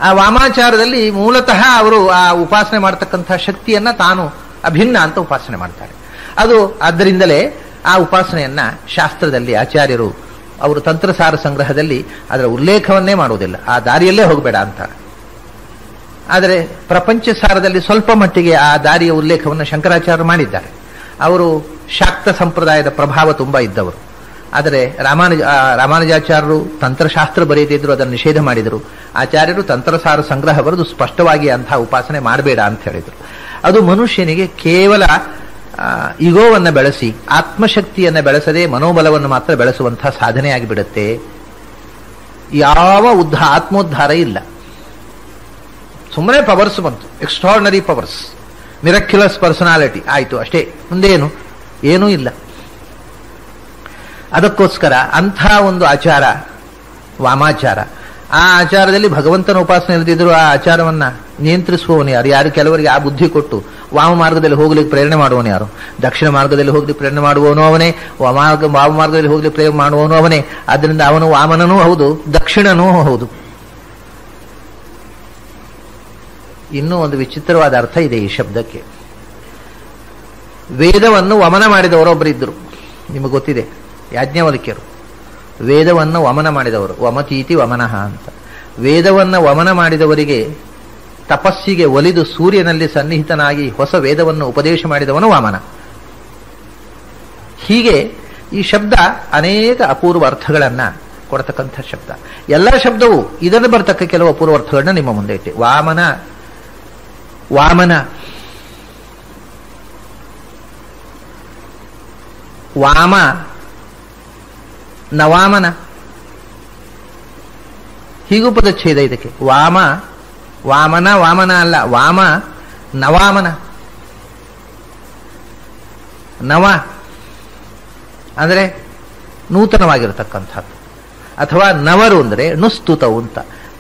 ಆ ವಾಮಾಚಾರದಲ್ಲಿ ಮೂಲತಃ ಅವರು ಆ ಉಪಾಸನೆ ಮಾಡತಕ್ಕಂಥ ಶಕ್ತಿಯನ್ನ ತಾನು ಅಭಿನ್ನ ಅಂತ ಉಪಾಸನೆ ಮಾಡ್ತಾರೆ. ಅದು ಆದ್ದರಿಂದಲೇ ಆ ಉಪಾಸನೆಯನ್ನ ಶಾಸ್ತ್ರದಲ್ಲಿ ಆಚಾರ್ಯರು ಅವರು ತಂತ್ರಸಾರ ಸಂಗ್ರಹದಲ್ಲಿ ಅದರ ಉಲ್ಲೇಖವನ್ನೇ ಮಾಡುವುದಿಲ್ಲ, ಆ ದಾರಿಯಲ್ಲೇ ಹೋಗಬೇಡ ಅಂತ. ಆದರೆ ಪ್ರಪಂಚ ಸಾರದಲ್ಲಿ ಸ್ವಲ್ಪ ಮಟ್ಟಿಗೆ ಆ ದಾರಿಯ ಉಲ್ಲೇಖವನ್ನು ಶಂಕರಾಚಾರ್ಯರು ಮಾಡಿದ್ದಾರೆ. ಅವರು ಶಾಕ್ತ ಸಂಪ್ರದಾಯದ ಪ್ರಭಾವ ತುಂಬಾ ಇದ್ದವರು. ಆದರೆ ರಾಮಾನುಜಾಚಾರ್ಯರು ತಂತ್ರಶಾಸ್ತ್ರ ಬರೆಯದಿದ್ರು, ಅದನ್ನು ನಿಷೇಧ ಮಾಡಿದರು. ಆಚಾರ್ಯರು ತಂತ್ರಸಾರ ಸಂಗ್ರಹ ಬರೆದು ಸ್ಪಷ್ಟವಾಗಿ ಅಂತಹ ಉಪಾಸನೆ ಮಾಡಬೇಡ ಅಂತ ಹೇಳಿದರು. ಅದು ಮನುಷ್ಯನಿಗೆ ಕೇವಲ ಈಗೋವನ್ನು ಬೆಳೆಸಿ ಆತ್ಮಶಕ್ತಿಯನ್ನು ಬೆಳೆಸದೆ ಮನೋಬಲವನ್ನು ಮಾತ್ರ ಬೆಳೆಸುವಂತಹ ಸಾಧನೆಯಾಗಿ ಬಿಡುತ್ತೆ. ಯಾವ ಆತ್ಮೋದ್ಧಾರ ಇಲ್ಲ. ಸುಮ್ಮನೆ ಪವರ್ಸ್ ಬಂತು, ಎಕ್ಸ್ಟ್ರಾರ್ಡಿನರಿ ಪವರ್ಸ್, ಮಿರಕ್ಯುಲಸ್ ಪರ್ಸನಾಲಿಟಿ ಆಯಿತು ಅಷ್ಟೇ, ಮುಂದೇನು ಏನೂ ಇಲ್ಲ. ಅದಕ್ಕೋಸ್ಕರ ಅಂಥ ಒಂದು ಆಚಾರ ವಾಮಾಚಾರ. ಆ ಆಚಾರದಲ್ಲಿ ಭಗವಂತನ ಉಪಾಸನೆ ಇಲ್ಲದಿದ್ದರೂ ಆ ಆಚಾರವನ್ನ ನಿಯಂತ್ರಿಸುವವನು ಯಾರು? ಯಾರು ಕೆಲವರಿಗೆ ಆ ಬುದ್ಧಿ ಕೊಟ್ಟು ವಾಮ ಮಾರ್ಗದಲ್ಲಿ ಹೋಗ್ಲಿಕ್ಕೆ ಪ್ರೇರಣೆ ಮಾಡುವವನು ಯಾರು? ದಕ್ಷಿಣ ಮಾರ್ಗದಲ್ಲಿ ಹೋಗ್ಲಿಕ್ಕೆ ಪ್ರೇರಣೆ ಮಾಡುವವನು ಅವನೇ, ವಾಮ ಮಾರ್ಗದಲ್ಲಿ ಹೋಗ್ಲಿಕ್ಕೆ ಪ್ರೇರಣೆ ಮಾಡುವವನು ಅವನೇ. ಆದ್ದರಿಂದ ಅವನು ವಾಮನನೂ ಹೌದು, ದಕ್ಷಿಣನೂ ಹೌದು. ಇನ್ನೂ ಒಂದು ವಿಚಿತ್ರವಾದ ಅರ್ಥ ಇದೆ ಈ ಶಬ್ದಕ್ಕೆ. ವೇದವನ್ನು ವಮನ ಮಾಡಿದವರೊಬ್ಬರಿದ್ದರು, ನಿಮಗೆ ಗೊತ್ತಿದೆ, ಯಾಜ್ಞವಲ್ಕ್ಯರು. ವೇದವನ್ನು ವಮನ ಮಾಡಿದವರು, ವಮತೀತಿ ವಮನಃ ಅಂತ. ವೇದವನ್ನು ವಮನ ಮಾಡಿದವರಿಗೆ ತಪಸ್ಸಿಗೆ ಒಲಿದು ಸೂರ್ಯನಲ್ಲಿ ಸನ್ನಿಹಿತನಾಗಿ ಹೊಸ ವೇದವನ್ನು ಉಪದೇಶ ಮಾಡಿದವನು ವಾಮನ. ಹೀಗೆ ಈ ಶಬ್ದ ಅನೇಕ ಅಪೂರ್ವ ಅರ್ಥಗಳನ್ನ ಕೊಡತಕ್ಕಂಥ ಶಬ್ದ. ಎಲ್ಲ ಶಬ್ದವು ಇದನ್ನು ಬರ್ತಕ್ಕ ಕೆಲವು ಅಪೂರ್ವ ಅರ್ಥಗಳನ್ನ ನಿಮ್ಮ ಮುಂದೆ ಇಟ್ಟೆ. ವಾಮನ, ವಾಮನ, ವಾಮ, ನವಾಮನ, ಹೀಗೂ ಪದಚ್ಛೇದ ಇದಕ್ಕೆ. ವಾಮ, ವಾಮನ, ವಾಮನ ಅಲ್ಲ, ವಾಮ ನವಾಮನ. ನವ ಅಂದರೆ ನೂತನವಾಗಿರತಕ್ಕಂಥದ್ದು, ಅಥವಾ ನವರು ಅಂದರೆ ನುಸ್ತುತವು ಅಂತ.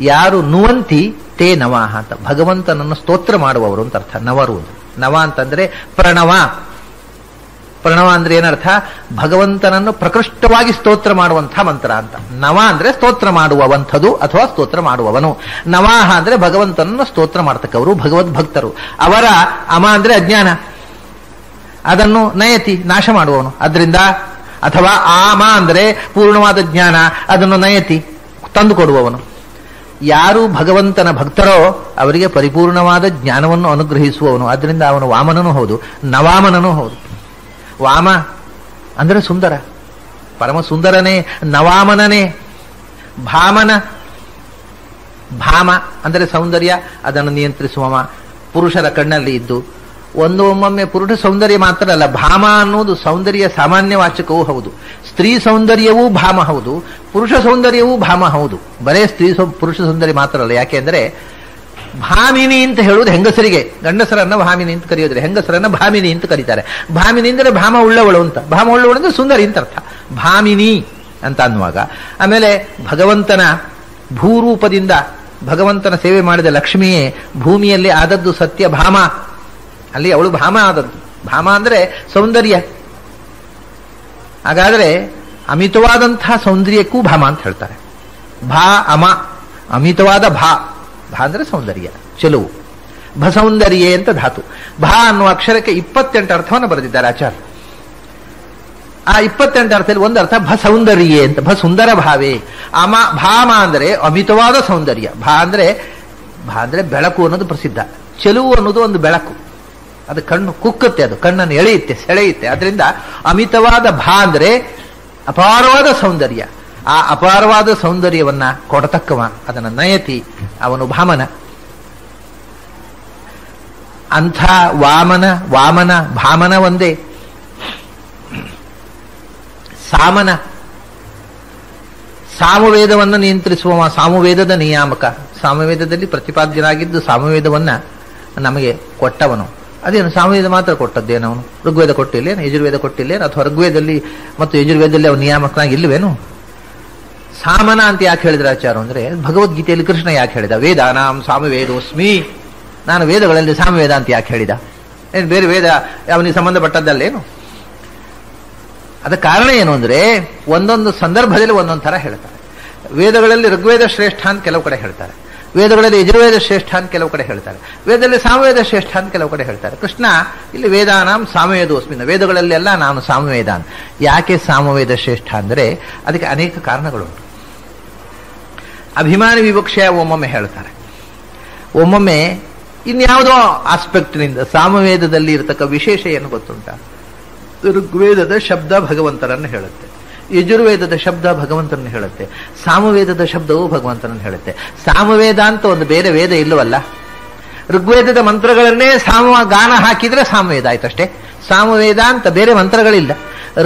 ಯಾರು ನುವಂತಿ ತೇ ನವಾಹ ಅಂತ, ಭಗವಂತನನ್ನು ಸ್ತೋತ್ರ ಮಾಡುವವರು ಅಂತ ಅರ್ಥ. ನವರು ನವ ಅಂತಂದ್ರೆ ಪ್ರಣವ. ಪ್ರಣವ ಅಂದ್ರೆ ಏನರ್ಥ? ಭಗವಂತನನ್ನು ಪ್ರಕೃಷ್ಟವಾಗಿ ಸ್ತೋತ್ರ ಮಾಡುವಂಥ ಮಂತ್ರ ಅಂತ. ನವ ಅಂದ್ರೆ ಸ್ತೋತ್ರ ಮಾಡುವಂಥದ್ದು ಅಥವಾ ಸ್ತೋತ್ರ ಮಾಡುವವನು. ನವಾಹ ಅಂದ್ರೆ ಭಗವಂತನನ್ನು ಸ್ತೋತ್ರ ಮಾಡ್ತಕ್ಕವರು, ಭಗವದ್ ಭಕ್ತರು. ಅವರ ಅಮ ಅಂದ್ರೆ ಅಜ್ಞಾನ, ಅದನ್ನು ನಯತಿ ನಾಶ ಮಾಡುವವನು. ಅದರಿಂದ ಅಥವಾ ಆಮ ಅಂದ್ರೆ ಪೂರ್ಣವಾದ ಜ್ಞಾನ, ಅದನ್ನು ನಯತಿ ತಂದುಕೊಡುವವನು. ಯಾರು ಭಗವಂತನ ಭಕ್ತರೋ ಅವರಿಗೆ ಪರಿಪೂರ್ಣವಾದ ಜ್ಞಾನವನ್ನು ಅನುಗ್ರಹಿಸುವವನು. ಆದ್ದರಿಂದ ಅವನು ವಾಮನನೂ ಹೌದು, ನವಾಮನನೂ ಹೌದು. ವಾಮ ಅಂದರೆ ಸುಂದರ, ಪರಮ ಸುಂದರನೇ, ನವಾಮನನೇ. ಭಾಮನ, ಭಾಮ ಅಂದರೆ ಸೌಂದರ್ಯ, ಅದನ್ನು ನಿಯಂತ್ರಿಸುವವ, ಪುರುಷರ ಕಣ್ಣಲ್ಲಿ ಇದ್ದು. ಒಮ್ಮೊಮ್ಮೆ ಪುರುಷ ಸೌಂದರ್ಯ ಮಾತ್ರ ಅಲ್ಲ, ಭಾಮ ಅನ್ನೋದು ಸೌಂದರ್ಯ ಸಾಮಾನ್ಯ ವಾಚಕವೂ ಹೌದು. ಸ್ತ್ರೀ ಸೌಂದರ್ಯವೂ ಭಾಮ ಹೌದು, ಪುರುಷ ಸೌಂದರ್ಯವೂ ಭಾಮ ಹೌದು. ಬರೇ ಪುರುಷ ಸೌಂದರ್ಯ ಮಾತ್ರ ಅಲ್ಲ. ಯಾಕೆಂದ್ರೆ ಭಾಮಿನಿ ಅಂತ ಹೇಳುವುದು ಹೆಂಗಸರಿಗೆ, ಗಂಡಸರನ್ನ ಭಾಮಿನಿ ಅಂತ ಕರೆಯೋದ್ರೆ ಹೆಂಗಸರನ್ನ ಭಾಮಿನಿ ಅಂತ ಕರೀತಾರೆ. ಭಾಮಿನಿ ಅಂದ್ರೆ ಭಾಮ ಉಳ್ಳವಳು ಅಂತ, ಭಾಮ ಉಳ್ಳವಳು ಅಂದ್ರೆ ಸುಂದರಿ ಅಂತ ಅರ್ಥ, ಭಾಮಿನಿ ಅಂತ ಅನ್ನುವಾಗ. ಆಮೇಲೆ ಭಗವಂತನ ಭೂರೂಪದಿಂದ ಭಗವಂತನ ಸೇವೆ ಮಾಡಿದ ಲಕ್ಷ್ಮಿಯೇ ಭೂಮಿಯಲ್ಲಿ ಆದದ್ದು ಸತ್ಯ ಭಾಮ, ಅಲ್ಲಿ ಅವಳು ಭಾಮ ಆದದ್ದು. ಭಾಮ ಅಂದ್ರೆ ಸೌಂದರ್ಯ. ಹಾಗಾದ್ರೆ ಅಮಿತವಾದಂತಹ ಸೌಂದರ್ಯಕ್ಕೂ ಭಾಮ ಅಂತ ಹೇಳ್ತಾರೆ. ಭಾ ಅಮ, ಅಮಿತವಾದ ಭಾ, ಭಾ ಅಂದ್ರೆ ಸೌಂದರ್ಯ, ಚೆಲುವು. ಭಸೌಂದರ್ಯೇ ಅಂತ ಧಾತು. ಭಾ ಅನ್ನುವ ಅಕ್ಷರಕ್ಕೆ 28 ಅರ್ಥವನ್ನು ಬರೆದಿದ್ದಾರೆ ಆಚಾರ್ಯ. ಆ 28 ಅರ್ಥದಲ್ಲಿ ಒಂದು ಅರ್ಥ ಭಸೌಂದರ್ಯೇ ಅಂತ, ಭಸುಂದರ ಭಾವೇ. ಅಮ ಭಾಮ ಅಂದ್ರೆ ಅಮಿತವಾದ ಸೌಂದರ್ಯ. ಭಾ ಅಂದ್ರೆ ಬೆಳಕು ಅನ್ನೋದು ಪ್ರಸಿದ್ಧ. ಚೆಲುವು ಅನ್ನೋದು ಒಂದು ಬೆಳಕು, ಅದು ಕಣ್ಣು ಕುಕ್ಕುತ್ತೆ, ಅದು ಕಣ್ಣನ್ನು ಎಳೆಯುತ್ತೆ, ಸೆಳೆಯುತ್ತೆ. ಅದರಿಂದ ಅಮಿತವಾದ ಭಾ ಅಂದ್ರೆ ಅಪಾರವಾದ ಸೌಂದರ್ಯ. ಆ ಅಪಾರವಾದ ಸೌಂದರ್ಯವನ್ನ ಕೊಡತಕ್ಕವ, ಅದನ್ನ ನಯತಿ, ಅವನು ಭಾಮನ. ಅಂಥ ವಾಮನ ಭಾಮನ ಒಂದೇ. ಸಾಮನ, ಸಾಮವೇದವನ್ನು ನಿಯಂತ್ರಿಸುವ, ಸಾಮವೇದದ ನಿಯಾಮಕ. ಸಾಮವೇದದಲ್ಲಿ ಪ್ರತಿಪಾದ್ಯನಾಗಿದ್ದು ಸಾಮವೇದವನ್ನ ನಮಗೆ ಕೊಟ್ಟವನು. ಅದೇನು ಸಾಮವೇದ ಮಾತ್ರ ಕೊಟ್ಟದ್ದೇನವನು? ಋಗ್ವೇದ ಕೊಟ್ಟಿಲ್ಲೇನು, ಯಜುರ್ವೇದ ಕೊಟ್ಟಿಲ್ಲೇನು? ಅಥವಾ ಋಗ್ವೇದದಲ್ಲಿ ಮತ್ತು ಯಜುರ್ವೇದದಲ್ಲಿ ಅವನು ನಿಯಾಮಕನಾಗಿ ಇಲ್ವೇನು? ಸಾಮನ ಅಂತ ಯಾಕೆ ಹೇಳಿದ್ರೆ ಆಚಾರ ಅಂದ್ರೆ, ಭಗವದ್ಗೀತೆಯಲ್ಲಿ ಕೃಷ್ಣ ಯಾಕೆ ಹೇಳಿದ? ವೇದಾನಾಂ ಸಾಮವೇದೋಸ್ಮಿ, ನಾನು ವೇದಗಳಲ್ಲಿ ಸಾಮವೇದ ಅಂತ ಯಾಕೆ ಹೇಳಿದ? ಏನು ಬೇರೆ ವೇದ ಅವನಿಗೆ ಸಂಬಂಧಪಟ್ಟದ್ದಲ್ಲೇನು? ಅದಕ್ಕೆ ಕಾರಣ ಏನು ಅಂದ್ರೆ, ಒಂದೊಂದು ಸಂದರ್ಭದಲ್ಲಿ ಒಂದೊಂದು ತರ ಹೇಳ್ತಾರೆ. ವೇದಗಳಲ್ಲಿ ಋಗ್ವೇದ ಶ್ರೇಷ್ಠ ಅಂತ ಕೆಲವು ಕಡೆ ಹೇಳ್ತಾರೆ, ವೇದಗಳಲ್ಲಿ ಯಜುರ್ವೇದ ಶ್ರೇಷ್ಠ ಅಂತ ಕೆಲವು ಕಡೆ ಹೇಳ್ತಾರೆ, ವೇದದಲ್ಲಿ ಸಾಮವೇದ ಶ್ರೇಷ್ಠ ಅಂತ ಕೆಲವು ಕಡೆ ಹೇಳ್ತಾರೆ. ಕೃಷ್ಣ ಇಲ್ಲಿ ವೇದಾನಾಂ ಸಾಮವೇದೋಸ್ಮಿನ್, ವೇದಗಳಲ್ಲೆಲ್ಲ ನಾನು ಸಾಮವೇದ ಅಂತ. ಯಾಕೆ ಸಾಮವೇದ ಶ್ರೇಷ್ಠ ಅಂದ್ರೆ ಅದಕ್ಕೆ ಅನೇಕ ಕಾರಣಗಳುಂಟು. ಅಭಿಮಾನಿ ವಿವಕ್ಷೆಯ ಒಮ್ಮೊಮ್ಮೆ ಹೇಳ್ತಾರೆ, ಒಮ್ಮೊಮ್ಮೆ ಇನ್ಯಾವುದೋ ಆಸ್ಪೆಕ್ಟ್ನಿಂದ. ಸಾಮವೇದದಲ್ಲಿ ಇರತಕ್ಕ ವಿಶೇಷ ಏನು ಗೊತ್ತುಂಟ? ಋಗ್ವೇದದ ಶಬ್ದ ಭಗವಂತನನ್ನು ಹೇಳುತ್ತೆ, ಯಜುರ್ವೇದದ ಶಬ್ದ ಭಗವಂತನನ್ನು ಹೇಳುತ್ತೆ, ಸಾಮವೇದದ ಶಬ್ದವು ಭಗವಂತನನ್ನು ಹೇಳುತ್ತೆ. ಸಾಮವೇದ ಅಂತ ಒಂದು ಬೇರೆ ವೇದ ಇಲ್ಲವಲ್ಲ. ಋಗ್ವೇದದ ಮಂತ್ರಗಳನ್ನೇ ಗಾನ ಹಾಕಿದ್ರೆ ಸಾಮವೇದ ಆಯ್ತಷ್ಟೇ. ಸಾಮವೇದ ಅಂತ ಬೇರೆ ಮಂತ್ರಗಳಿಲ್ಲ.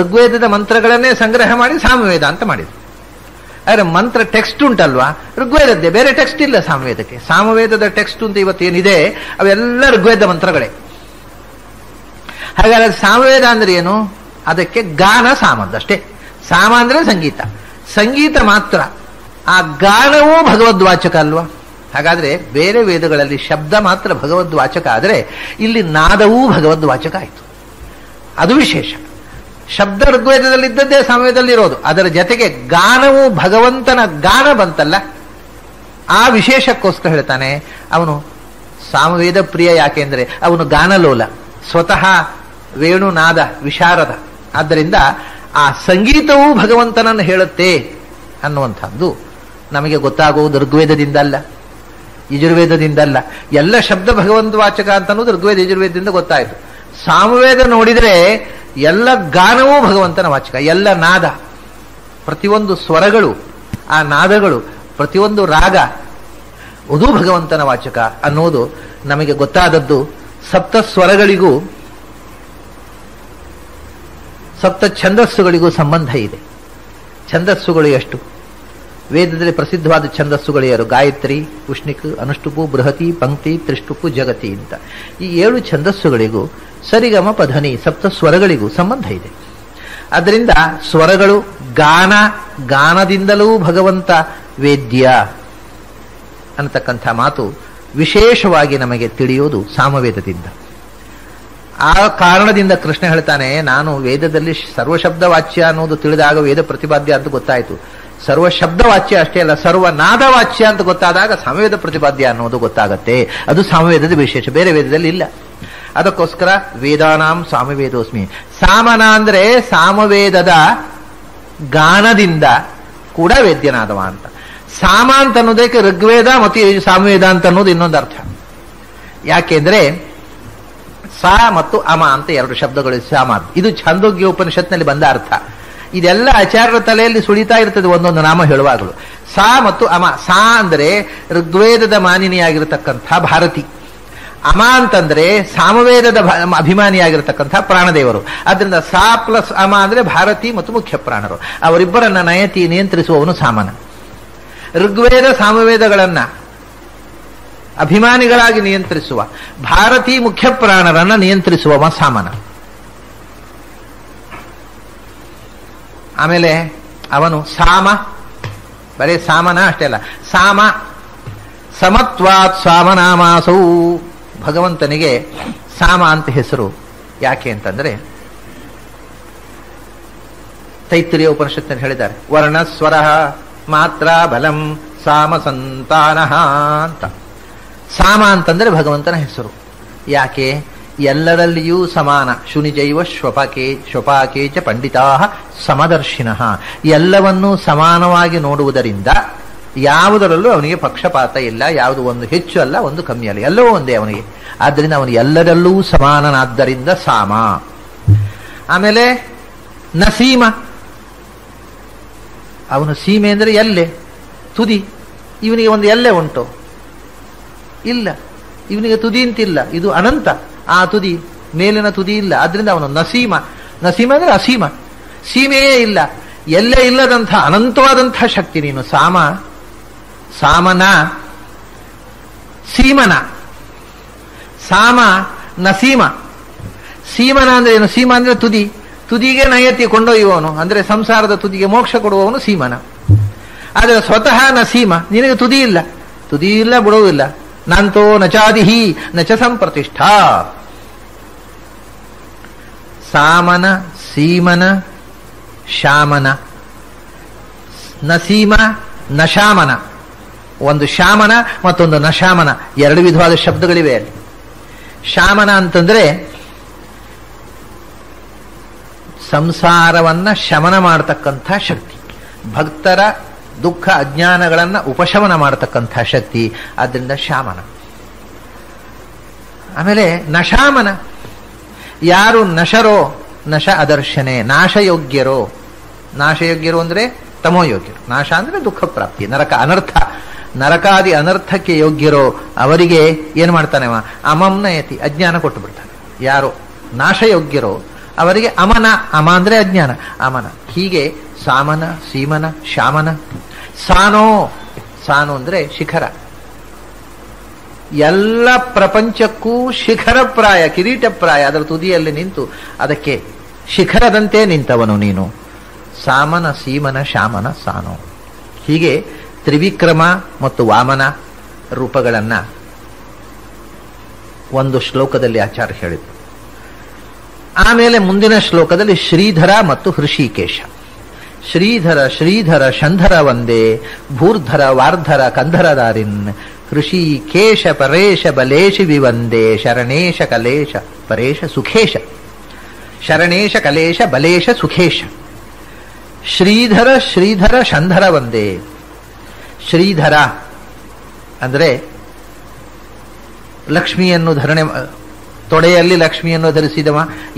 ಋಗ್ವೇದದ ಮಂತ್ರಗಳನ್ನೇ ಸಂಗ್ರಹ ಮಾಡಿ ಸಾಮವೇದ ಅಂತ ಮಾಡಿದ್ರು. ಆದರೆ ಮಂತ್ರ ಟೆಕ್ಸ್ಟ್ ಉಂಟಲ್ವಾ, ಋಗ್ವೇದದ್ದೇ, ಬೇರೆ ಟೆಕ್ಸ್ಟ್ ಇಲ್ಲ ಸಾಮವೇದಕ್ಕೆ. ಸಾಮವೇದದ ಟೆಕ್ಸ್ಟ್ ಅಂತ ಇವತ್ತೇನಿದೆ ಅವೆಲ್ಲ ಋಗ್ವೇದ ಮಂತ್ರಗಳೇ. ಹಾಗಾದ್ರೆ ಸಾಮವೇದ ಅಂದ್ರೆ ಏನು? ಅದಕ್ಕೆ ಗಾನ ಸಾಮದಷ್ಟೇ. ಸಾಮ ಅಂದ್ರೆ ಸಂಗೀತ, ಸಂಗೀತ ಮಾತ್ರ. ಆ ಗಾನವೂ ಭಗವದ್ವಾಚಕ ಅಲ್ವಾ? ಹಾಗಾದ್ರೆ ಬೇರೆ ವೇದಗಳಲ್ಲಿ ಶಬ್ದ ಮಾತ್ರ ಭಗವದ್ವಾಚಕ ಆದರೆ ಇಲ್ಲಿ ನಾದವೂ ಭಗವದ್ವಾಚಕ ಆಯಿತು. ಅದು ವಿಶೇಷ. ಶಬ್ದ ಋಗ್ವೇದದಲ್ಲಿದ್ದದ್ದೇ ಸಾಮವೇದದಲ್ಲಿರೋದು, ಅದರ ಜೊತೆಗೆ ಗಾನವು ಭಗವಂತನ ಗಾನ ಬಂತಲ್ಲ, ಆ ವಿಶೇಷಕ್ಕೋಸ್ಕರ ಹೇಳ್ತಾನೆ ಅವನು ಸಾಮವೇದ ಪ್ರಿಯ. ಯಾಕೆಂದ್ರೆ ಅವನು ಗಾನಲೋಲ, ಸ್ವತಃ ವೇಣುನಾದ ವಿಶಾರದ. ಆದ್ದರಿಂದ ಆ ಸಂಗೀತವೂ ಭಗವಂತನನ್ನು ಹೇಳುತ್ತೆ ಅನ್ನುವಂಥದ್ದು ನಮಗೆ ಗೊತ್ತಾಗುವುದು ಋಗ್ವೇದದಿಂದಲ್ಲ, ಯಜುರ್ವೇದದಿಂದಲ್ಲ. ಎಲ್ಲ ಶಬ್ದ ಭಗವಂತ ವಾಚಕ ಅಂತ ಅನ್ನೋದು ಋಗ್ವೇದ ಯಜುರ್ವೇದದಿಂದ ಗೊತ್ತಾಯಿತು. ಸಾಮವೇದ ನೋಡಿದರೆ ಎಲ್ಲ ಗಾನವೂ ಭಗವಂತನ ವಾಚಕ, ಎಲ್ಲ ನಾದ, ಪ್ರತಿಯೊಂದು ಸ್ವರಗಳು, ಆ ನಾದಗಳು, ಪ್ರತಿಯೊಂದು ರಾಗ ಅದು ಭಗವಂತನ ವಾಚಕ ಅನ್ನೋದು ನಮಗೆ ಗೊತ್ತಾದದ್ದು. ಸಪ್ತ ಸ್ವರಗಳಿಗೂ ಸಪ್ತ ಛಂದಸ್ಸುಗಳಿಗೂ ಸಂಬಂಧ ಇದೆ. ಛಂದಸ್ಸುಗಳು ಎಷ್ಟು? ವೇದದಲ್ಲಿ ಪ್ರಸಿದ್ಧವಾದ ಛಂದಸ್ಸುಗಳು ಯಾರು? ಗಾಯತ್ರಿ, ಉಷ್ಣಿಕ್, ಅನುಷ್ಟುಪು, ಬೃಹತಿ, ಪಂಕ್ತಿ, ತ್ರಿಷ್ಟುಪು, ಜಗತಿ ಅಂತ. ಈ 7 ಛಂದಸ್ಸುಗಳಿಗೂ ಸರಿಗಮ ಪಧನಿ ಸಪ್ತ ಸ್ವರಗಳಿಗೂ ಸಂಬಂಧ ಇದೆ. ಅದರಿಂದ ಸ್ವರಗಳು, ಗಾನದಿಂದಲೂ ಭಗವಂತ ವೇದ್ಯ ಅನ್ನತಕ್ಕಂಥ ಮಾತು ವಿಶೇಷವಾಗಿ ನಮಗೆ ತಿಳಿಯೋದು ಸಾಮವೇದದಿಂದ. ಆ ಕಾರಣದಿಂದ ಕೃಷ್ಣ ಹೇಳ್ತಾನೆ, ನಾನು ವೇದದಲ್ಲಿ ಸರ್ವಶಬ್ದ ವಾಚ್ಯ ಅನ್ನೋದು ತಿಳಿದಾಗ ವೇದ ಪ್ರತಿಪಾದ್ಯ ಅಂತ ಗೊತ್ತಾಯಿತು. ಸರ್ವಶಬ್ದ ವಾಚ್ಯ ಅಷ್ಟೇ ಅಲ್ಲ, ಸರ್ವನಾದ ವಾಚ್ಯ ಅಂತ ಗೊತ್ತಾದಾಗ ಸಾಮವೇದ ಪ್ರತಿಪಾದ್ಯ ಅನ್ನೋದು ಗೊತ್ತಾಗತ್ತೆ. ಅದು ಸಾಮವೇದದ ವಿಶೇಷ, ಬೇರೆ ವೇದದಲ್ಲಿ ಇಲ್ಲ. ಅದಕ್ಕೋಸ್ಕರ ವೇದಾನಾಂ ಸಾಮವೇದೋಸ್ಮಿ. ಸಾಮನ ಅಂದ್ರೆ ಸಾಮವೇದದ ಗಾನದಿಂದ ಕೂಡ ವೇದ್ಯನಾದವ ಅಂತ. ಸಾಮ ಅಂತ ಅನ್ನೋದಕ್ಕೆ ಋಗ್ವೇದ ಮತ್ತು ಸಾಮವೇದ ಅಂತ ಅನ್ನೋದು ಇನ್ನೊಂದು ಅರ್ಥ. ಯಾಕೆಂದ್ರೆ ಸಾ ಮತ್ತು ಅಮ ಅಂತ ಎರಡು ಶಬ್ದಗಳು. ಸಾಮ ಇದು ಛಾಂದೋಗ್ಯ ಉಪನಿಷತ್ನಲ್ಲಿ ಬಂದ ಅರ್ಥ. ಇದೆಲ್ಲ ಆಚಾರ್ಯರ ತಲೆಯಲ್ಲಿ ಸುಳಿತಾ ಇರ್ತದೆ ಒಂದೊಂದು ನಾಮ ಹೇಳುವಾಗಲು. ಸಾ ಮತ್ತು ಅಮ. ಸಾ ಅಂದ್ರೆ ಋಗ್ವೇದದ ಮಾನಿನಿಯಾಗಿರತಕ್ಕಂಥ ಭಾರತಿ. ಅಮ ಅಂತಂದ್ರೆ ಸಾಮವೇದದ ಅಭಿಮಾನಿಯಾಗಿರತಕ್ಕಂಥ ಪ್ರಾಣದೇವರು. ಅದರಿಂದ ಸಾ ಪ್ಲಸ್ ಅಮ ಅಂದ್ರೆ ಭಾರತಿ ಮತ್ತು ಮುಖ್ಯ ಪ್ರಾಣರು. ಅವರಿಬ್ಬರನ್ನ ನಯತಿ ನಿಯಂತ್ರಿಸುವವನು ಸಾಮನ. ಋಗ್ವೇದ ಸಾಮವೇದಗಳನ್ನ ಅಭಿಮಾನಿಗಳಾಗಿ ನಿಯಂತ್ರಿಸುವ ಭಾರತಿ ಮುಖ್ಯ ಪ್ರಾಣರನ್ನ ನಿಯಂತ್ರಿಸುವವ ಸಾಮನ. ಆಮೇಲೆ ಅವನು ಸಾಮ, ಬರೇ ಸಾಮನ ಅಷ್ಟೇ ಅಲ್ಲ, ಸಾಮ ಸಮತ್ವಾತ್ ಸಾಮನಾಮಾಸೌ. ಭಗವಂತನಿಗೆ ಸಾಮ ಅಂತ ಹೆಸರು. ಯಾಕೆ ಅಂತಂದ್ರೆ ತೈತ್ರಿಯ ಉಪನಿಷತ್ತಿನಲ್ಲಿ ಹೇಳಿದ್ದಾರೆ, ವರ್ಣಸ್ವರ ಮಾತ್ರ ಬಲಂ ಸಾಮ ಸಂತಾನ ಅಂತ. ಸಾಮ ಅಂತಂದ್ರೆ ಭಗವಂತನ ಹೆಸರು. ಯಾಕೆ? ಎಲ್ಲರಲ್ಲಿಯೂ ಸಮಾನ. ಶುನಿಜೈವ ಶ್ವಪಾಕೆ ಚ ಪಂಡಿತಾ ಸಮದರ್ಶಿನಃ. ಎಲ್ಲವನ್ನೂ ಸಮಾನವಾಗಿ ನೋಡುವುದರಿಂದ ಯಾವುದರಲ್ಲೂ ಅವನಿಗೆ ಪಕ್ಷಪಾತ ಇಲ್ಲ. ಯಾವುದು ಒಂದು ಹೆಚ್ಚು ಅಲ್ಲ, ಒಂದು ಕಮ್ಮಿ ಅಲ್ಲ, ಎಲ್ಲವೂ ಒಂದೇ ಅವನಿಗೆ. ಆದ್ದರಿಂದ ಅವನು ಎಲ್ಲರಲ್ಲೂ ಸಮಾನನಾದ್ದರಿಂದ ಸಾಮ. ಆಮೇಲೆ ನಸೀಮ. ಅವನು ಸೀಮೆ ಅಂದರೆ ಎಲ್ಲೆ, ತುದಿ. ಇವನಿಗೆ ಒಂದು ಎಲ್ಲೆ ಉಂಟು? ಇಲ್ಲ, ಇವನಿಗೆ ತುದಿ ಅಂತಿಲ್ಲ. ಇದು ಅನಂತ. ಆ ತುದಿ, ಮೇಲಿನ ತುದಿ ಇಲ್ಲ. ಆದ್ರಿಂದ ಅವನು ನಸೀಮ. ನಸೀಮ ಅಂದ್ರೆ ಅಸೀಮ, ಸೀಮೆಯೇ ಇಲ್ಲ, ಎಲ್ಲೇ ಇಲ್ಲದಂಥ ಅನಂತವಾದಂಥ ಶಕ್ತಿ ನೀನು. ಸಾಮನ ಸೀಮನ. ಸಾಮ ನಸೀಮ. ಸೀಮನ ಅಂದ್ರೆ ಏನು? ಸೀಮ ಅಂದ್ರೆ ತುದಿ. ತುದಿಗೆ ನಯತಿ ಕೊಂಡೊಯ್ಯುವವನು, ಅಂದ್ರೆ ಸಂಸಾರದ ತುದಿಗೆ ಮೋಕ್ಷ ಕೊಡುವವನು ಸೀಮನ. ಆದರೆ ಸ್ವತಃ ನಸೀಮ, ನಿನಗೆ ತುದಿ ಇಲ್ಲ, ತುದಿ ಇಲ್ಲ, ಬಿಡುವುದಿಲ್ಲ. ನಾಂತೋ ನಚಾದಿಹಿ ನಚ ಸಂಪ್ರತಿಷ್ಠಾ. ಸಾಮನ, ಸೀಮನ, ಶಾಮನ. ನಸೀಮ, ನಶಾಮನ. ಒಂದು ಶಾಮನ ಮತ್ತೊಂದು ನಶಾಮನ, ಎರಡು ವಿಧವಾದ ಶಬ್ದಗಳಿವೆ ಅಲ್ಲಿ. ಶಾಮನ ಅಂತಂದ್ರೆ ಸಂಸಾರವನ್ನ ಶಮನ ಮಾಡತಕ್ಕಂಥ ಶಕ್ತಿ, ಭಕ್ತರ ದುಃಖ ಅಜ್ಞಾನಗಳನ್ನ ಉಪಶಮನ ಮಾಡತಕ್ಕಂಥ ಶಕ್ತಿ. ಆದ್ದರಿಂದ ಶಾಮನ. ಆಮೇಲೆ ನಶಾಮನ. ಯಾರು ನಶರೋ, ನಶ ಅದರ್ಶನೆ, ನಾಶಯೋಗ್ಯರೋ. ನಾಶಯೋಗ್ಯರು ಅಂದ್ರೆ ತಮೋಯೋಗ್ಯರು. ನಾಶ ಅಂದ್ರೆ ದುಃಖ ಪ್ರಾಪ್ತಿ, ನರಕ ಅನರ್ಥ, ನರಕಾದಿ ಅನರ್ಥಕ್ಕೆ ಯೋಗ್ಯರೋ ಅವರಿಗೆ ಏನ್ ಮಾಡ್ತಾನೆ? ಅಮಂನಯತಿ, ಅಜ್ಞಾನ ಕೊಟ್ಟು ಬಿಡ್ತಾನೆ. ಯಾರು ನಾಶಯೋಗ್ಯರೋ ಅವರಿಗೆ ಅಮನ. ಅಮ ಅಂದ್ರೆ ಅಜ್ಞಾನ, ಅಮನ. ಹೀಗೆ ಸಾಮನ, ಸೀಮನ, ಶಾಮನ. ಸಾನೋ. ಸಾನು ಅಂದ್ರೆ ಶಿಖರ. ಎಲ್ಲ ಪ್ರಪಂಚಕ್ಕೂ ಶಿಖರಪ್ರಾಯ, ಕಿರೀಟಪ್ರಾಯ, ಅದರ ತುದಿಯಲ್ಲಿ ನಿಂತು ಅದಕ್ಕೆ ಶಿಖರದಂತೆ ನಿಂತವನು ನೀನು. ಸಾಮನ, ಸೀಮನ, ಶಾಮನ, ಸಾನೋ. ಹೀಗೆ ತ್ರಿವಿಕ್ರಮ ಮತ್ತು ವಾಮನ ರೂಪಗಳನ್ನ ಒಂದು ಶ್ಲೋಕದಲ್ಲಿ ಆಚಾರ್ಯ ಹೇಳಿದರು. ಆಮೇಲೆ ಮುಂದಿನ ಶ್ಲೋಕದಲ್ಲಿ ಶ್ರೀಧರ ಮತ್ತು ಹೃಷಿಕೇಶ. ಶ್ರೀಧರ ಶ್ರೀಧರ ಶಂಧರ ವಂದೇ ಭೂರ್ಧರ ವಾರ್ಧರ ಕಂಧರದಾರಿನ್ ಹೃಷಿಕೇಶ ಪರೇಶ ಬಲೇಶ ವಿವಂದೇ ಶರಣೇಶ ಕಲೇಶ ಪರೇಶ ಸುಖೇಶ. ಶರಣೇಶ ಕಲೇಶ ಬಲೇಶ ಸುಖೇಶ. ಶ್ರೀಧರ ಶ್ರೀಧರ ಶಂಧರ ವಂದೇ. ಶ್ರೀಧರ ಅಂದ್ರೆ ಲಕ್ಷ್ಮಿಯನ್ನು ಧರಣೆ, ತೊಡೆಯಲ್ಲಿ ಲಕ್ಷ್ಮಿಯನ್ನು ಧರಿಸಿದವ,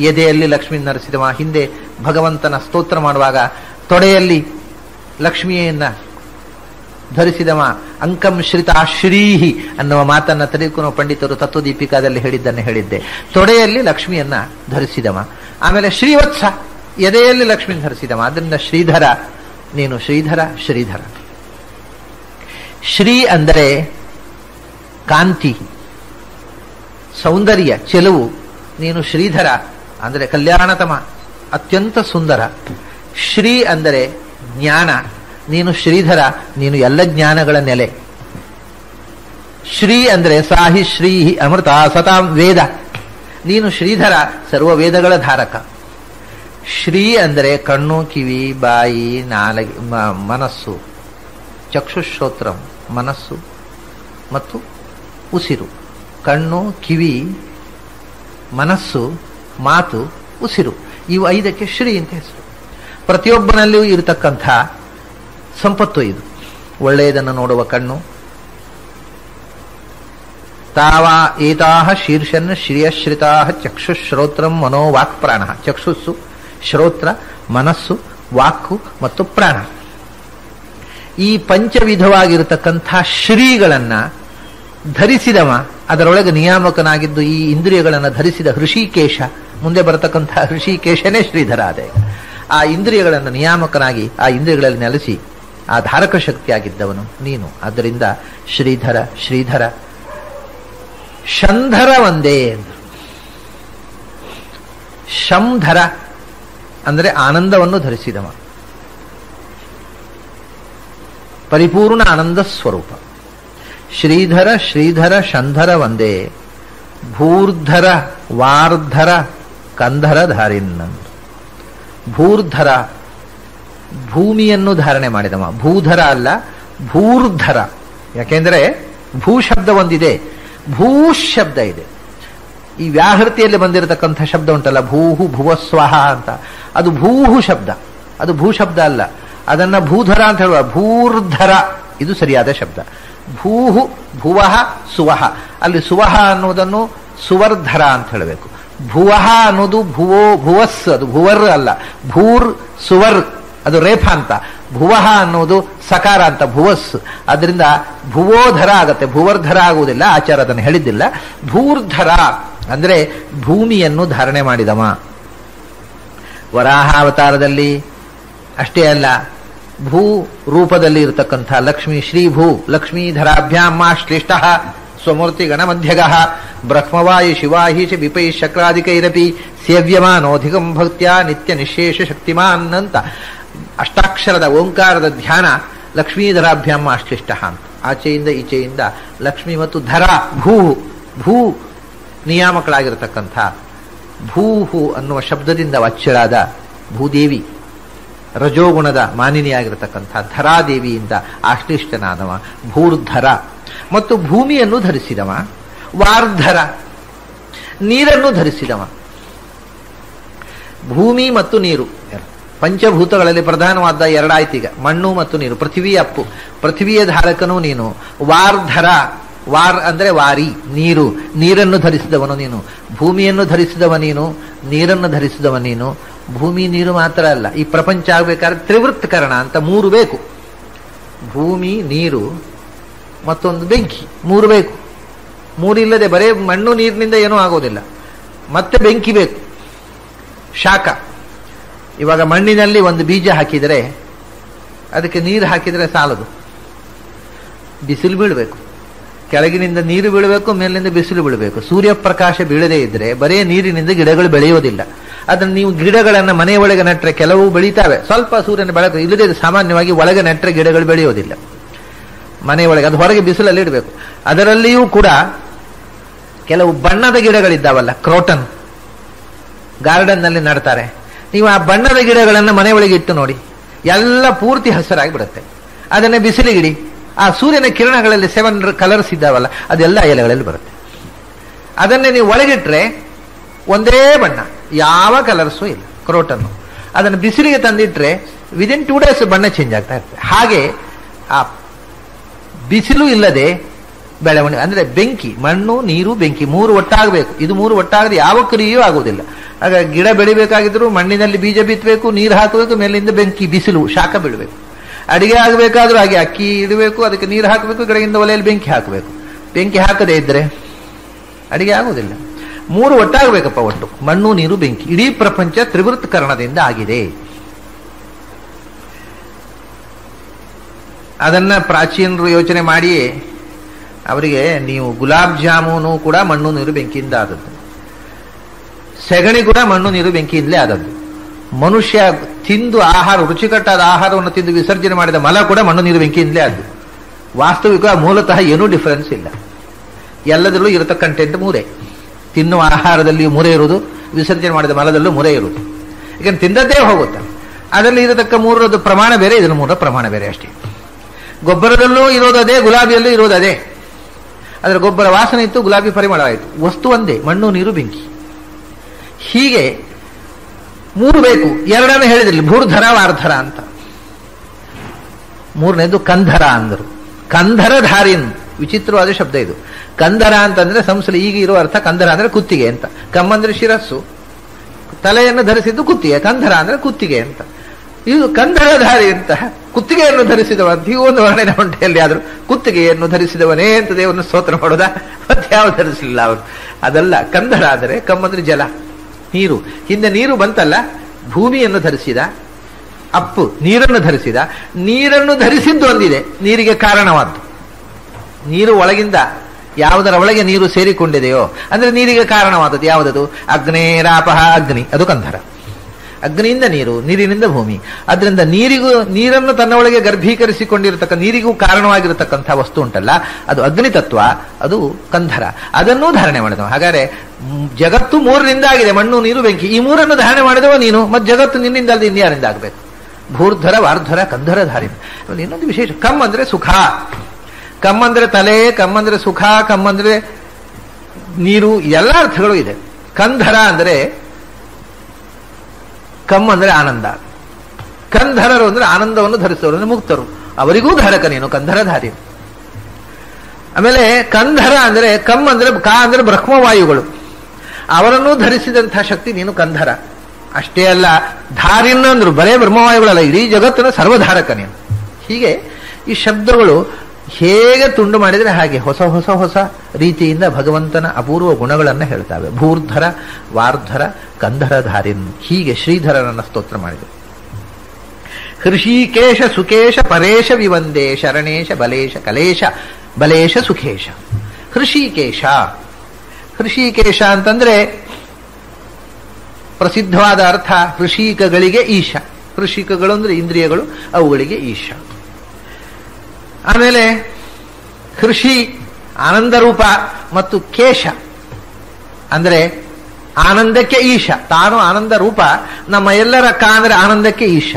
ಎದೆಯಲ್ಲಿ ಲಕ್ಷ್ಮಿ ಧರಿಸಿದವ. ಹಿಂದೆ ಭಗವಂತನ ಸ್ತೋತ್ರ ಮಾಡುವಾಗ ತೊಡೆಯಲ್ಲಿ ಲಕ್ಷ್ಮಿಯನ್ನ ಧರಿಸಿದವ. ಅಂಕಂ ಶ್ರಿತಾ ಶ್ರೀಹಿ ಅನ್ನುವ ಮಾತನ್ನ ತೆಗೆದುಕೊಂಡು ಪಂಡಿತರು ತತ್ವದೀಪಿಕಾದಲ್ಲಿ ಹೇಳಿದ್ದೆ. ತೊಡೆಯಲ್ಲಿ ಲಕ್ಷ್ಮಿಯನ್ನ ಧರಿಸಿದವ. ಆಮೇಲೆ ಶ್ರೀವತ್ಸ, ಎದೆಯಲ್ಲಿ ಲಕ್ಷ್ಮಿ ಧರಿಸಿದವ. ಅದರಿಂದ ಶ್ರೀಧರ, ನೀನು ಶ್ರೀಧರ ಶ್ರೀಧರ. ಶ್ರೀ ಅಂದರೆ ಕಾಂತಿ, ಸೌಂದರ್ಯ, ಚೆಲುವು. ನೀನು ಶ್ರೀಧರ ಅಂದರೆ ಕಲ್ಯಾಣತಮ, ಅತ್ಯಂತ ಸುಂದರ. ಶ್ರೀ ಅಂದರೆ ಜ್ಞಾನ. ನೀನು ಶ್ರೀಧರ, ನೀನು ಎಲ್ಲ ಜ್ಞಾನಗಳ ನೆಲೆ. ಶ್ರೀ ಅಂದರೆ ಸಾಹಿ ಶ್ರೀ ಅಮೃತ ಸತಾಂ ವೇದ. ನೀನು ಶ್ರೀಧರ, ಸರ್ವ ವೇದಗಳ ಧಾರಕ. ಶ್ರೀ ಅಂದರೆ ಕಣ್ಣು, ಕಿವಿ, ಬಾಯಿ, ನಾಲಗೆ, ಮನಸ್ಸು, ಚಕ್ಷುಶ್ರೋತ್ರಂ ಮನಸ್ಸು ಮತ್ತು ಉಸಿರು. ಕಣ್ಣು, ಕಿವಿ, ಮನಸ್ಸು, ಮಾತು, ಉಸಿರು, ಇವು 5ಕ್ಕೆ ಶ್ರೀ ಅಂತ ಹೆಸರು. ಪ್ರತಿಯೊಬ್ಬನಲ್ಲಿಯೂ ಇರತಕ್ಕಂಥ ಸಂಪತ್ತು ಇದು. ಒಳ್ಳೆಯದನ್ನು ನೋಡುವ ಕಣ್ಣು. ತಾವಾ ಏತಾಹ ಶೀರ್ಷನ್ ಶ್ರಿಯಶ್ರಿತಾಹ ಚಕ್ಷುಶ್ರೋತ್ರಂ ಮನೋವಾಕ್ ಪ್ರಾಣ. ಚಕ್ಷುಸ್ಸು, ಶ್ರೋತ್ರ, ಮನಸ್ಸು, ವಾಕು ಮತ್ತು ಪ್ರಾಣ. ಈ ಪಂಚವಿಧವಾಗಿರತಕ್ಕಂಥ ಶ್ರೀಗಳನ್ನ ಧರಿಸಿದವ, ಅದರೊಳಗೆ ನಿಯಾಮಕನಾಗಿದ್ದು ಈ ಇಂದ್ರಿಯಗಳನ್ನು ಧರಿಸಿದ ಹೃಷಿಕೇಶ, ಮುಂದೆ ಬರತಕ್ಕಂಥ ಹೃಷಿಕೇಶನೇ ಶ್ರೀಧರ ಅದೇ. ಆ ಇಂದ್ರಿಯಗಳನ್ನು ನಿಯಾಮಕನಾಗಿ ಆ ಇಂದ್ರಿಯಗಳಲ್ಲಿ ನೆಲೆಸಿ ಆ ಧಾರಕ ಶಕ್ತಿಯಾಗಿದ್ದವನು ನೀನು. ಆದ್ದರಿಂದ ಶ್ರೀಧರ ಶ್ರೀಧರ. ಶಂಧರ ಒಂದೇ ಎಂದರು. ಶಂಧರ ಅಂದರೆ ಆನಂದವನ್ನು ಧರಿಸಿದವ, ಪರಿಪೂರ್ಣ ಆನಂದ ಸ್ವರೂಪ. ಶ್ರೀಧರ ಶ್ರೀಧರ ಶಂಧರ ಒಂದೇ. ಭೂರ್ಧರ ವಾರ್ಧರ ಕಂಧರ ಧಾರಿನ್ನಂದು. ಭೂರ್ಧರ ಭೂಮಿಯನ್ನು ಧಾರಣೆ ಮಾಡಿದವ, ಭೂಧರ ಅಲ್ಲ ಭೂರ್ಧರ. ಯಾಕೆಂದ್ರೆ ಭೂ ಶಬ್ದ ಒಂದಿದೆ, ಭೂ ಶಬ್ದ ಇದೆ. ಈ ವ್ಯಾಹೃತಿಯಲ್ಲಿ ಬಂದಿರತಕ್ಕಂಥ ಶಬ್ದ ಉಂಟಲ್ಲ, ಭೂಹು ಭುವಸ್ವಹ ಅಂತ, ಅದು ಭೂಹು ಶಬ್ದ, ಅದು ಭೂ ಶಬ್ದ ಅಲ್ಲ. ಅದನ್ನ ಭೂಧರ ಅಂತ ಹೇಳುವ. ಭೂರ್ಧರ ಇದು ಸರಿಯಾದ ಶಬ್ದ. ಭೂಹು ಭುವಃ ಸುವಹ, ಅಲ್ಲಿ ಸುವಹ ಅನ್ನುವುದನ್ನು ಸುವರ್ಧರ ಅಂತ ಹೇಳಬೇಕು. ಭುವಃ ಅನ್ನೋದು ಭುವೋ ಭುವಸ್, ಅದು ಭುವರ್ ಅಲ್ಲ. ಭೂರ್ ಸುವರ್ ಅದು ರೇಫ ಅಂತ. ಭುವಃ ಅನ್ನೋದು ಸಕಾರ ಅಂತ, ಭುವಸ್. ಅದರಿಂದ ಭುವೋಧರ ಆಗತ್ತೆ, ಭುವರ್ಧರ ಆಗುವುದಿಲ್ಲ. ಆಚಾರ ಅದನ್ನು ಹೇಳಿದ್ದಿಲ್ಲ. ಭೂರ್ಧರ ಅಂದ್ರೆ ಭೂಮಿಯನ್ನು ಧಾರಣೆ ಮಾಡಿದವ. ವರಾಹಾವತಾರದಲ್ಲಿ ಅಷ್ಟೇ ಅಲ್ಲ, ಭೂ ರೂಪದಲ್ಲಿ ಇರತಕ್ಕಂಥ ಲಕ್ಷ್ಮೀ, ಶ್ರೀಭೂ ಲಕ್ಷ್ಮೀಧರಾಭ್ಯಾಮ ಶ್ಲಿಷ್ಟ ಸ್ವಮೂರ್ತಿ ಗಣಮಧ್ಯಗ ಬ್ರಹ್ಮವಾಯು ಶಿವಾಹಿ ಚ ವಿಪೈ ಶಕ್ರಾದಿಕೈರಪಿ ಸೇವ್ಯಮಾನೋಧಿಕಂ ಭಕ್ತ್ಯಾ ನಿತ್ಯ ನಿಶೇಷ ಶಕ್ತಿಮಾನ್ ಅಂತ ಅಷ್ಟಾಕ್ಷರದ ಓಂಕಾರದ ಧ್ಯಾನ ಲಕ್ಷ್ಮೀಧರಾಭ್ಯಾಮ ಶ್ಲಿಷ್ಟ ಅಂತ. ಆಚೆಯಿಂದ ಈಚೆಯಿಂದ ಲಕ್ಷ್ಮಿ ಮತ್ತು ಧರ ಭೂ, ಭೂ ನಿಯಾಮಕಳಾಗಿರತಕ್ಕಂಥ ಭೂಹು ಅನ್ನುವ ಶಬ್ದದಿಂದ ವಾಚ್ಯರಾದ ಭೂದೇವಿ, ರಜೋಗುಣದ ಮಾನಿನಿಯಾಗಿರತಕ್ಕಂಥ ಧರಾದೇವಿಯಿಂದ ಆಶ್ಲಿಷ್ಟನಾದವ ಭೂರ್ಧರ. ಮತ್ತು ಭೂಮಿಯನ್ನು ಧರಿಸಿದವ. ವಾರ್ಧರ ನೀರನ್ನು ಧರಿಸಿದವ. ಭೂಮಿ ಮತ್ತು ನೀರು ಪಂಚಭೂತಗಳಲ್ಲಿ ಪ್ರಧಾನವಾದ ಎರಡಾಯ್ತೀಗ, ಮಣ್ಣು ಮತ್ತು ನೀರು. ಪೃಥ್ವಿ ಅಪ್ಪು, ಪೃಥ್ವಿಯ ಧಾರಕನೂ ನೀನು. ವಾರ್ಧರ, ವಾರ್ ಅಂದ್ರೆ ವಾರಿ, ನೀರು, ನೀರನ್ನು ಧರಿಸಿದವನು ನೀನು. ಭೂಮಿಯನ್ನು ಧರಿಸಿದವ ನೀನು, ನೀರನ್ನು ಧರಿಸಿದವ ನೀನು. ಭೂಮಿ ನೀರು ಮಾತ್ರ ಅಲ್ಲ, ಈ ಪ್ರಪಂಚ ಆಗಬೇಕಾದ್ರೆ ತ್ರಿವೃತ್ಕರಣ ಅಂತ 3 ಬೇಕು. ಭೂಮಿ, ನೀರು ಮತ್ತೊಂದು ಬೆಂಕಿ, 3 ಬೇಕು. 3 ಇಲ್ಲದೆ ಬರೇ ಮಣ್ಣು ನೀರಿನಿಂದ ಏನೂ ಆಗೋದಿಲ್ಲ. ಮತ್ತೆ ಬೆಂಕಿ ಬೇಕು, ಶಾಖ. ಇವಾಗ ಮಣ್ಣಿನಲ್ಲಿ ಒಂದು ಬೀಜ ಹಾಕಿದರೆ ಅದಕ್ಕೆ ನೀರು ಹಾಕಿದರೆ ಸಾಲದು, ಬಿಸಿಲು ಬೀಳಬೇಕು. ಕೆಳಗಿನಿಂದ ನೀರು ಬೀಳಬೇಕು, ಮೇಲಿನಿಂದ ಬಿಸಿಲು ಬೀಳಬೇಕು. ಸೂರ್ಯಪ್ರಕಾಶ ಬೀಳದೇ ಇದ್ರೆ ಬರೇ ನೀರಿನಿಂದ ಗಿಡಗಳು ಬೆಳೆಯೋದಿಲ್ಲ. ಅದನ್ನು ನೀವು ಗಿಡಗಳನ್ನು ಮನೆಯ ಒಳಗೆ ನೆಟ್ಟರೆ ಕೆಲವು ಬೆಳೀತಾವೆ, ಸ್ವಲ್ಪ ಸೂರ್ಯನ ಬೆಳಕು ಇಲ್ಲದೆ ಸಾಮಾನ್ಯವಾಗಿ ಒಳಗೆ ನೆಟ್ಟರೆ ಗಿಡಗಳು ಬೆಳೆಯೋದಿಲ್ಲ. ಮನೆಯೊಳಗೆ ಅದು ಹೊರಗೆ ಬಿಸಿಲಲ್ಲಿ ಇಡಬೇಕು. ಅದರಲ್ಲಿಯೂ ಕೂಡ ಕೆಲವು ಬಣ್ಣದ ಗಿಡಗಳಿದ್ದಾವಲ್ಲ, ಕ್ರೋಟನ್ ಗಾರ್ಡನ್ನಲ್ಲಿ ನಡ್ತಾರೆ. ನೀವು ಆ ಬಣ್ಣದ ಗಿಡಗಳನ್ನು ಮನೆಯೊಳಗೆ ಇಟ್ಟು ನೋಡಿ, ಎಲ್ಲ ಪೂರ್ತಿ ಹಸಿರಾಗಿ ಬಿಡುತ್ತೆ. ಅದನ್ನೇ ಬಿಸಿಲಿಗಿಡಿ, ಆ ಸೂರ್ಯನ ಕಿರಣಗಳಲ್ಲಿ 7 ಕಲರ್ಸ್ ಇದ್ದಾವಲ್ಲ, ಅದೆಲ್ಲ ಎಲೆಗಳಲ್ಲಿ ಬರುತ್ತೆ. ಅದನ್ನೇ ನೀವು ಒಳಗಿಟ್ರೆ ಒಂದೇ ಬಣ್ಣ, ಯಾವ ಕಲರ್ಸು ಇಲ್ಲ, ಕ್ರೋಟನ್ನು. ಅದನ್ನು ಬಿಸಿಲಿಗೆ ತಂದಿಟ್ರೆ ವಿದಿನ್ 2 ಡೇಸ್ ಬಣ್ಣ ಚೇಂಜ್ ಆಗ್ತಾ ಇರ್ತದೆ. ಹಾಗೆ ಆ ಬಿಸಿಲು ಇಲ್ಲದೆ ಬೆಳವಣಿಗೆ ಅಂದ್ರೆ ಬೆಂಕಿ, ಮಣ್ಣು, ನೀರು, ಬೆಂಕಿ 3 ಒಟ್ಟಾಗಬೇಕು. ಇದು 3 ಒಟ್ಟಾಗದೆ ಯಾವ ಕ್ರಿಯೆಯೂ ಆಗುವುದಿಲ್ಲ. ಆಗ ಗಿಡ ಬೆಳಿಬೇಕಾಗಿದ್ರು ಮಣ್ಣಿನಲ್ಲಿ ಬೀಜ ಬಿತ್ತಬೇಕು, ನೀರು ಹಾಕಬೇಕು, ಮೇಲಿಂದ ಬೆಂಕಿ, ಬಿಸಿಲು, ಶಾಖ ಬೀಳಬೇಕು. ಅಡಿಗೆ ಆಗಬೇಕಾದ್ರೂ ಹಾಗೆ ಅಕ್ಕಿ ಇಡಬೇಕು, ಅದಕ್ಕೆ ನೀರು ಹಾಕಬೇಕು, ಗಿಡದಿಂದ ಒಲೆಯಲ್ಲಿ ಬೆಂಕಿ ಹಾಕಬೇಕು. ಬೆಂಕಿ ಹಾಕದೇ ಇದ್ರೆ ಅಡಿಗೆ ಆಗುವುದಿಲ್ಲ. 3 ಒಟ್ಟಾಗಬೇಕಪ್ಪ, ಒಟ್ಟು ಮಣ್ಣು, ನೀರು, ಬೆಂಕಿ. ಇಡೀ ಪ್ರಪಂಚ ತ್ರಿವೃತ್ಕರಣದಿಂದ ಆಗಿದೆ. ಅದನ್ನ ಪ್ರಾಚೀನರು ಯೋಚನೆ ಮಾಡಿ ಅವರಿಗೆ, ನೀವು ಗುಲಾಬ್ ಜಾಮೂನು ಕೂಡ ಮಣ್ಣು, ನೀರು, ಬೆಂಕಿಯಿಂದ ಆದದ್ದು. ಸೆಗಣಿ ಕೂಡ ಮಣ್ಣು, ನೀರು, ಬೆಂಕಿಯಿಂದಲೇ ಆದದ್ದು. ಮನುಷ್ಯ ತಿಂದು ಆಹಾರ, ರುಚಿಕಟ್ಟಾದ ಆಹಾರವನ್ನು ತಿಂದು ವಿಸರ್ಜನೆ ಮಾಡಿದ ಮಲ ಕೂಡ ಮಣ್ಣು, ನೀರು, ಬೆಂಕಿಯಿಂದಲೇ ಆದ್ದು. ವಾಸ್ತವಿಕ ಮೂಲತಃ ಏನೂ ಡಿಫರೆನ್ಸ್ ಇಲ್ಲ. ಎಲ್ಲದರಲ್ಲೂ ಇರತಕ್ಕ ಕಂಟೆಂಟ್ 3. ತಿನ್ನುವ ಆಹಾರದಲ್ಲಿಯೂ ಮುರೆ ಇರುವುದು, ವಿಸರ್ಜನೆ ಮಾಡಿದ ಮಲದಲ್ಲೂ ಮುರೆ ಇರುವುದು. ಈಗ ತಿಂದದ್ದೇ ಹೋಗುತ್ತೆ. ಅದರಲ್ಲಿ ಇರತಕ್ಕ ಮೂರರದ್ದು ಪ್ರಮಾಣ ಬೇರೆ, ಇದರ ಮೂರರ ಪ್ರಮಾಣ ಬೇರೆ ಅಷ್ಟೇ. ಗೊಬ್ಬರದಲ್ಲೂ ಇರೋದದೇ, ಗುಲಾಬಿಯಲ್ಲೂ ಇರೋದದೇ. ಅದರ ಗೊಬ್ಬರ ವಾಸನೆ ಇತ್ತು, ಗುಲಾಬಿ ಪರಿಮಳವಾಯಿತು. ವಸ್ತು ಒಂದೇ, ಮಣ್ಣು ನೀರು ಬೆಂಕಿ. ಹೀಗೆ ಮೂರು ಬೇಕು. ಎರಡನ್ನು ಹೇಳಿದ್ರಲ್ಲಿ ಭೂರ್ಧರ ವಾರ್ಧರ ಅಂತ. ಮೂರನೇದು ಕಂಧರ ಅಂದರು. ಕಂಧರಧಾರಿನ್, ವಿಚಿತ್ರವಾದ ಶಬ್ದ ಇದು. ಕಂಧರ ಅಂತಂದ್ರೆ ಸಂಸಲ ಈಗ ಇರುವ ಅರ್ಥ. ಕಂಧರ ಅಂದ್ರೆ ಕುತ್ತಿಗೆ ಅಂತ. ಕಮ್ಮಂದ್ರೆ ಶಿರಸ್ಸು, ತಲೆಯನ್ನು ಧರಿಸಿದ್ದು ಕುತ್ತಿಗೆ. ಕಂಧರ ಅಂದ್ರೆ ಕುತ್ತಿಗೆ ಅಂತ. ಇದು ಕಂಧರಧಾರಿ ಅಂತ, ಕುತ್ತಿಗೆಯನ್ನು ಧರಿಸಿದವ ಅಂತ. ಈ ಒಂದು ವರ್ಣನೆ ಉಂಟು ಎಲ್ಲಿಯಾದ್ರೂ. ಕುತ್ತಿಗೆಯನ್ನು ಧರಿಸಿದವನೇ ಅಂತ ದೇವರನ್ನು ಸ್ತೋತ್ರ ಮಾಡೋದ? ಮತ್ತೆ ಯಾವ ಧರಿಸಲಿಲ್ಲ ಅವರು. ಅದಲ್ಲ. ಕಂಧರ ಅಂದರೆ ಕಮ್ಮಂದ್ರೆ ಜಲ, ನೀರು. ಹಿಂದೆ ನೀರು ಬಂತಲ್ಲ, ಭೂಮಿಯನ್ನು ಧರಿಸಿದ, ಅಪ್ಪು ನೀರನ್ನು ಧರಿಸಿದ. ನೀರನ್ನು ಧರಿಸಿದ್ದು ಒಂದಿದೆ, ನೀರಿಗೆ ಕಾರಣವಾದ್ದು. ನೀರು ಒಳಗಿಂದ ಯಾವುದರ ಒಳಗೆ ನೀರು ಸೇರಿಕೊಂಡಿದೆಯೋ ಅಂದ್ರೆ ನೀರಿಗೆ ಕಾರಣವಾದದ್ದು ಯಾವುದದು? ಅಗ್ನೇರಾಪಹ, ಅಗ್ನಿ, ಅದು ಕಂಧರ. ಅಗ್ನಿಯಿಂದ ನೀರು, ನೀರಿನಿಂದ ಭೂಮಿ. ಅದರಿಂದ ನೀರನ್ನು ತನ್ನ ಒಳಗೆ ಗರ್ಭೀಕರಿಸಿಕೊಂಡಿರತಕ್ಕ, ನೀರಿಗೂ ಕಾರಣವಾಗಿರತಕ್ಕಂಥ ವಸ್ತು ಉಂಟಲ್ಲ, ಅದು ಅಗ್ನಿ ತತ್ವ, ಅದು ಕಂಧರ. ಅದನ್ನೂ ಧಾರಣೆ ಮಾಡಿದವ. ಹಾಗಾದ್ರೆ ಜಗತ್ತು ಮೂರರಿಂದ ಆಗಿದೆ, ಮಣ್ಣು ನೀರು ಬೆಂಕಿ. ಈ ಮೂರನ್ನು ಧಾರಣೆ ಮಾಡಿದವ ನೀನು. ಮತ್ತೆ ಜಗತ್ತು ನಿನ್ನಿಂದ ಅಲ್ಲದೆ ಇನ್ಯಾರಿಂದ ಆಗಬೇಕು? ಭೂರ್ಧರ ವಾರ್ಧರ ಕಂಧರಧಾರಿ. ಇನ್ನೊಂದು ವಿಶೇಷ, ಕಮ್ ಅಂದ್ರೆ ಸುಖ. ಕಮ್ ಅಂದ್ರೆ ತಲೆ, ಕಮ್ ಅಂದ್ರೆ ಸುಖ, ಕಮ್ ಅಂದ್ರೆ ನೀರು, ಎಲ್ಲ ಅರ್ಥಗಳು ಇದೆ. ಕಂಧರ ಅಂದ್ರೆ, ಕಮ್ ಅಂದ್ರೆ ಆನಂದ. ಕಂಧರರು ಅಂದ್ರೆ ಆನಂದವನ್ನು ಧರಿಸುವವರು ಅಂದ್ರೆ ಮುಕ್ತರು. ಅವರಿಗೂ ಧಾರಕ ನೀನು, ಕಂಧರಧಾರಿ. ಆಮೇಲೆ ಕಂಧರ ಅಂದ್ರೆ, ಕಮ್ ಅಂದ್ರೆ, ಕಾ ಅಂದ್ರೆ ಬ್ರಹ್ಮವಾಯುಗಳು, ಅವರನ್ನು ಧರಿಸಿದಂತಹ ಶಕ್ತಿ ನೀನು ಕಂಧರ. ಅಷ್ಟೇ ಅಲ್ಲ, ಧಾರಿನ ಅಂದ್ರು ಬರೇ ಬ್ರಹ್ಮವಾಯುಗಳಲ್ಲ, ಇಡೀ ಜಗತ್ತಿನ ಸರ್ವಧಾರಕ ನೀನು. ಹೀಗೆ ಈ ಶಬ್ದಗಳು ಹೇಗೆ ತುಂಡು ಮಾಡಿದರೆ ಹಾಗೆ ಹೊಸ ಹೊಸ ಹೊಸ ರೀತಿಯಿಂದ ಭಗವಂತನ ಅಪೂರ್ವ ಗುಣಗಳನ್ನು ಹೇಳ್ತಾವೆ. ಭೂರ್ಧರ ವಾರ್ಧರ ಕಂಧರಧಾರಿನ್. ಹೀಗೆ ಶ್ರೀಧರನನ್ನ ಸ್ತೋತ್ರ ಮಾಡಿದರು. ಹೃಷಿಕೇಶ ಸುಕೇಶ ಪರೇಶ ವಿವಂದೇ ಶರಣೇಶ ಬಲೇಶ ಕಲೇಶ ಬಲೇಶ ಸುಖೇಶ. ಹೃಷಿಕೇಶ, ಹೃಷಿಕೇಶ ಅಂತಂದ್ರೆ ಪ್ರಸಿದ್ಧವಾದ ಅರ್ಥ ಹೃಷಿಕಗಳಿಗೆ ಈಶ. ಹೃಷಿಕಗಳು ಅಂದ್ರೆ ಇಂದ್ರಿಯಗಳು, ಅವುಗಳಿಗೆ ಈಶ. ಆಮೇಲೆ ಹೃಷಿ ಆನಂದ ರೂಪ, ಮತ್ತು ಕೇಶ ಅಂದ್ರೆ ಆನಂದಕ್ಕೆ ಈಶ. ತಾನು ಆನಂದ ರೂಪ, ನಮ್ಮ ಎಲ್ಲರ ಕ ಅಂದ್ರೆ ಆನಂದಕ್ಕೆ ಈಶ.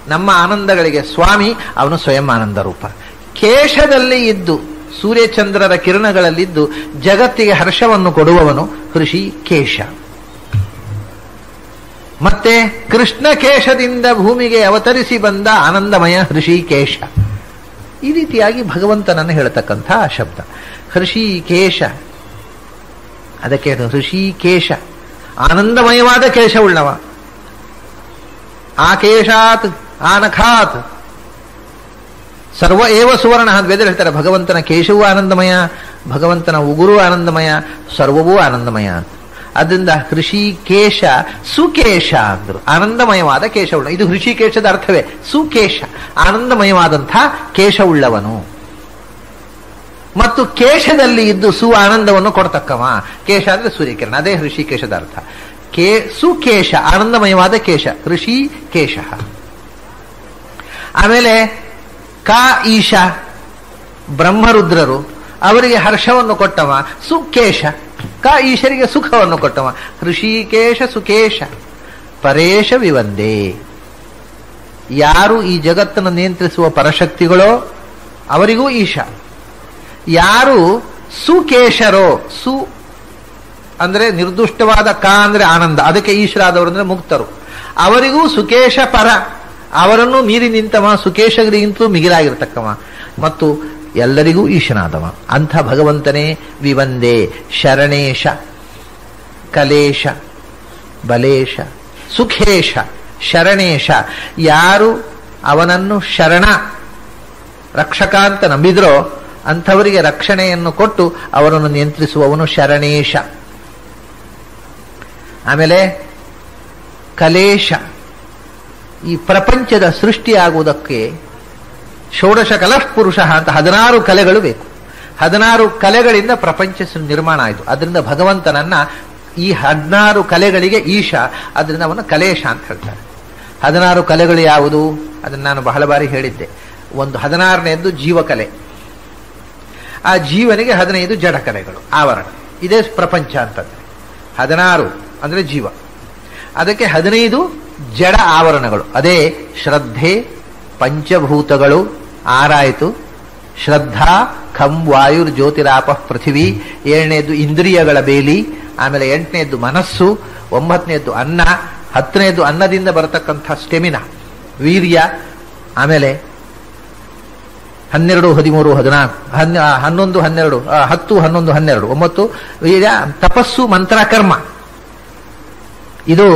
ನಮ್ಮ ಆನಂದಗಳಿಗೆ ಸ್ವಾಮಿ, ಅವನು ಸ್ವಯಂ ಆನಂದ ರೂಪ. ಕೇಶದಲ್ಲಿ ಇದ್ದು, ಸೂರ್ಯಚಂದ್ರರ ಕಿರಣಗಳಲ್ಲಿದ್ದು ಜಗತ್ತಿಗೆ ಹರ್ಷವನ್ನು ಕೊಡುವವನು ಹೃಷಿ ಕೇಶ. ಮತ್ತೆ ಕೃಷ್ಣ ಕೇಶದಿಂದ ಭೂಮಿಗೆ ಅವತರಿಸಿ ಬಂದ ಆನಂದಮಯ ಹೃಷಿಕೇಶ. ಈ ರೀತಿಯಾಗಿ ಭಗವಂತನನ್ನು ಹೇಳತಕ್ಕಂಥ ಶಬ್ದ ಹೃಷಿಕೇಶ. ಅದಕ್ಕೆ ಹೃಷಿಕೇಶ ಆನಂದಮಯವಾದ ಕೇಶವುಳ್ಳವ. ಆಕೇಶಾತ್ ಆನಖಾತ್ ಸರ್ವ ಏವ ಸುವರ್ಣ ಅಂತ ವೇದ ಹೇಳ್ತಾರೆ. ಭಗವಂತನ ಕೇಶವೂ ಆನಂದಮಯ, ಭಗವಂತನ ಉಗುರು ಆನಂದಮಯ, ಸರ್ವವೂ ಆನಂದಮಯ ಅಂತ. ಅದರಿಂದ ಹೃಷಿಕೇಶ ಸುಕೇಶ ಅಂದ್ರು. ಆನಂದಮಯವಾದ ಕೇಶವುಳ್ಳ. ಇದು ಹೃಷಿಕೇಶದ ಅರ್ಥವೇ. ಸುಕೇಶ ಆನಂದಮಯವಾದಂಥ ಕೇಶವುಳ್ಳವನು. ಮತ್ತು ಕೇಶದಲ್ಲಿ ಇದ್ದು ಸು ಆನಂದವನ್ನು ಕೊಡ್ತಕ್ಕವ. ಕೇಶ ಅಂದ್ರೆ ಸೂರ್ಯಕಿರಣ, ಅದೇ ಹೃಷಿಕೇಶದ ಅರ್ಥ. ಸುಕೇಶ ಆನಂದಮಯವಾದ ಕೇಶ, ಹೃಷಿಕೇಶ. ಆಮೇಲೆ ಕಾ ಈಶ ಬ್ರಹ್ಮರುದ್ರರು, ಅವರಿಗೆ ಹರ್ಷವನ್ನು ಕೊಟ್ಟವ ಸುಕೇಶ. ಕ ಈಶರಿಗೆ ಸುಖವನ್ನು ಕೊಟ್ಟವ ಹೃಷಿಕೇಶ ಸುಕೇಶ. ಪರೇಶ ವಿವಂದೇ, ಯಾರು ಈ ಜಗತ್ತನ್ನು ನಿಯಂತ್ರಿಸುವ ಪರಶಕ್ತಿಗಳೋ ಅವರಿಗೂ ಈಶ. ಯಾರು ಸುಕೇಶರೋ, ಸು ಅಂದ್ರೆ ನಿರ್ದುಷ್ಟವಾದ, ಕ ಅಂದ್ರೆ ಆನಂದ, ಅದಕ್ಕೆ ಈಶರಾದವರು ಅಂದ್ರೆ ಮುಕ್ತರು, ಅವರಿಗೂ ಸುಕೇಶ ಪರ. ಅವರನ್ನು ಮೀರಿ ನಿಂತವ, ಸುಕೇಶರಿಗಿಂತಲೂ ಮಿಗಿಲಾಗಿರ್ತಕ್ಕವ ಮತ್ತು ಎಲ್ಲರಿಗೂ ಈಶನಾದವ. ಅಂಥ ಭಗವಂತನೇ ವಿವಂದೇ ಶರಣೇಶ ಕಲೇಶ ಬಲೇಶ ಸುಖೇಶ. ಶರಣೇಶ, ಯಾರು ಅವನನ್ನು ಶರಣ ರಕ್ಷಕ ಅಂತ ನಂಬಿದ್ರೋ ಅಂಥವರಿಗೆ ರಕ್ಷಣೆಯನ್ನು ಕೊಟ್ಟು ಅವರನ್ನು ನಿಯಂತ್ರಿಸುವವನು ಶರಣೇಶ. ಆಮೇಲೆ ಕಲೇಶ, ಈ ಪ್ರಪಂಚದ ಸೃಷ್ಟಿಯಾಗುವುದಕ್ಕೆ ಷೋಡಶ ಕಲಃ ಪುರುಷ ಅಂತ 16 ಕಲೆಗಳು ಬೇಕು. 16 ಕಲೆಗಳಿಂದ ಪ್ರಪಂಚ ನಿರ್ಮಾಣ ಆಯಿತು. ಅದರಿಂದ ಭಗವಂತನನ್ನ ಈ 16 ಕಲೆಗಳಿಗೆ ಈಶ, ಅದರಿಂದ ಅವನ ಕಲೇಶ ಅಂತ ಹೇಳ್ತಾರೆ. 16 ಕಲೆಗಳು ಯಾವುದು? ಅದನ್ನು ನಾನು ಬಹಳ ಬಾರಿ ಹೇಳಿದ್ದೆ. ಒಂದು 16ನೇದ್ದು ಜೀವಕಲೆ, ಆ ಜೀವನಿಗೆ 15 ಜಡ ಕಲೆಗಳು, ಆವರಣ. ಇದೇ ಪ್ರಪಂಚ ಅಂತಂದ್ರೆ 16 ಅಂದರೆ ಜೀವ. ಅದಕ್ಕೆ 15 ಜಡ ಆವರಣಗಳು. ಅದೇ ಶ್ರದ್ಧೆ, ಪಂಚಭೂತಗಳು 6 ಆಯಿತು. ಶ್ರದ್ಧಾ, ಖಂ, ವಾಯುರ್, ಜ್ಯೋತಿರಾಪ, ಪೃಥಿವಿ. 7ನೇದು ಇಂದ್ರಿಯಗಳ ಬೇಲಿ. ಆಮೇಲೆ 8ನೇದು ಮನಸ್ಸು. 9ನೇದು ಅನ್ನ. 10ನೇದು ಅನ್ನದಿಂದ ಬರತಕ್ಕಂಥ ಸ್ಟೆಮಿನಾ, ವೀರ್ಯ. ಆಮೇಲೆ 12, 13, 14, 11, 12, 10, 11, 12, 9 ವೀರ್ಯ, ತಪಸ್ಸು, ಮಂತ್ರ, ಕರ್ಮ. ಇದು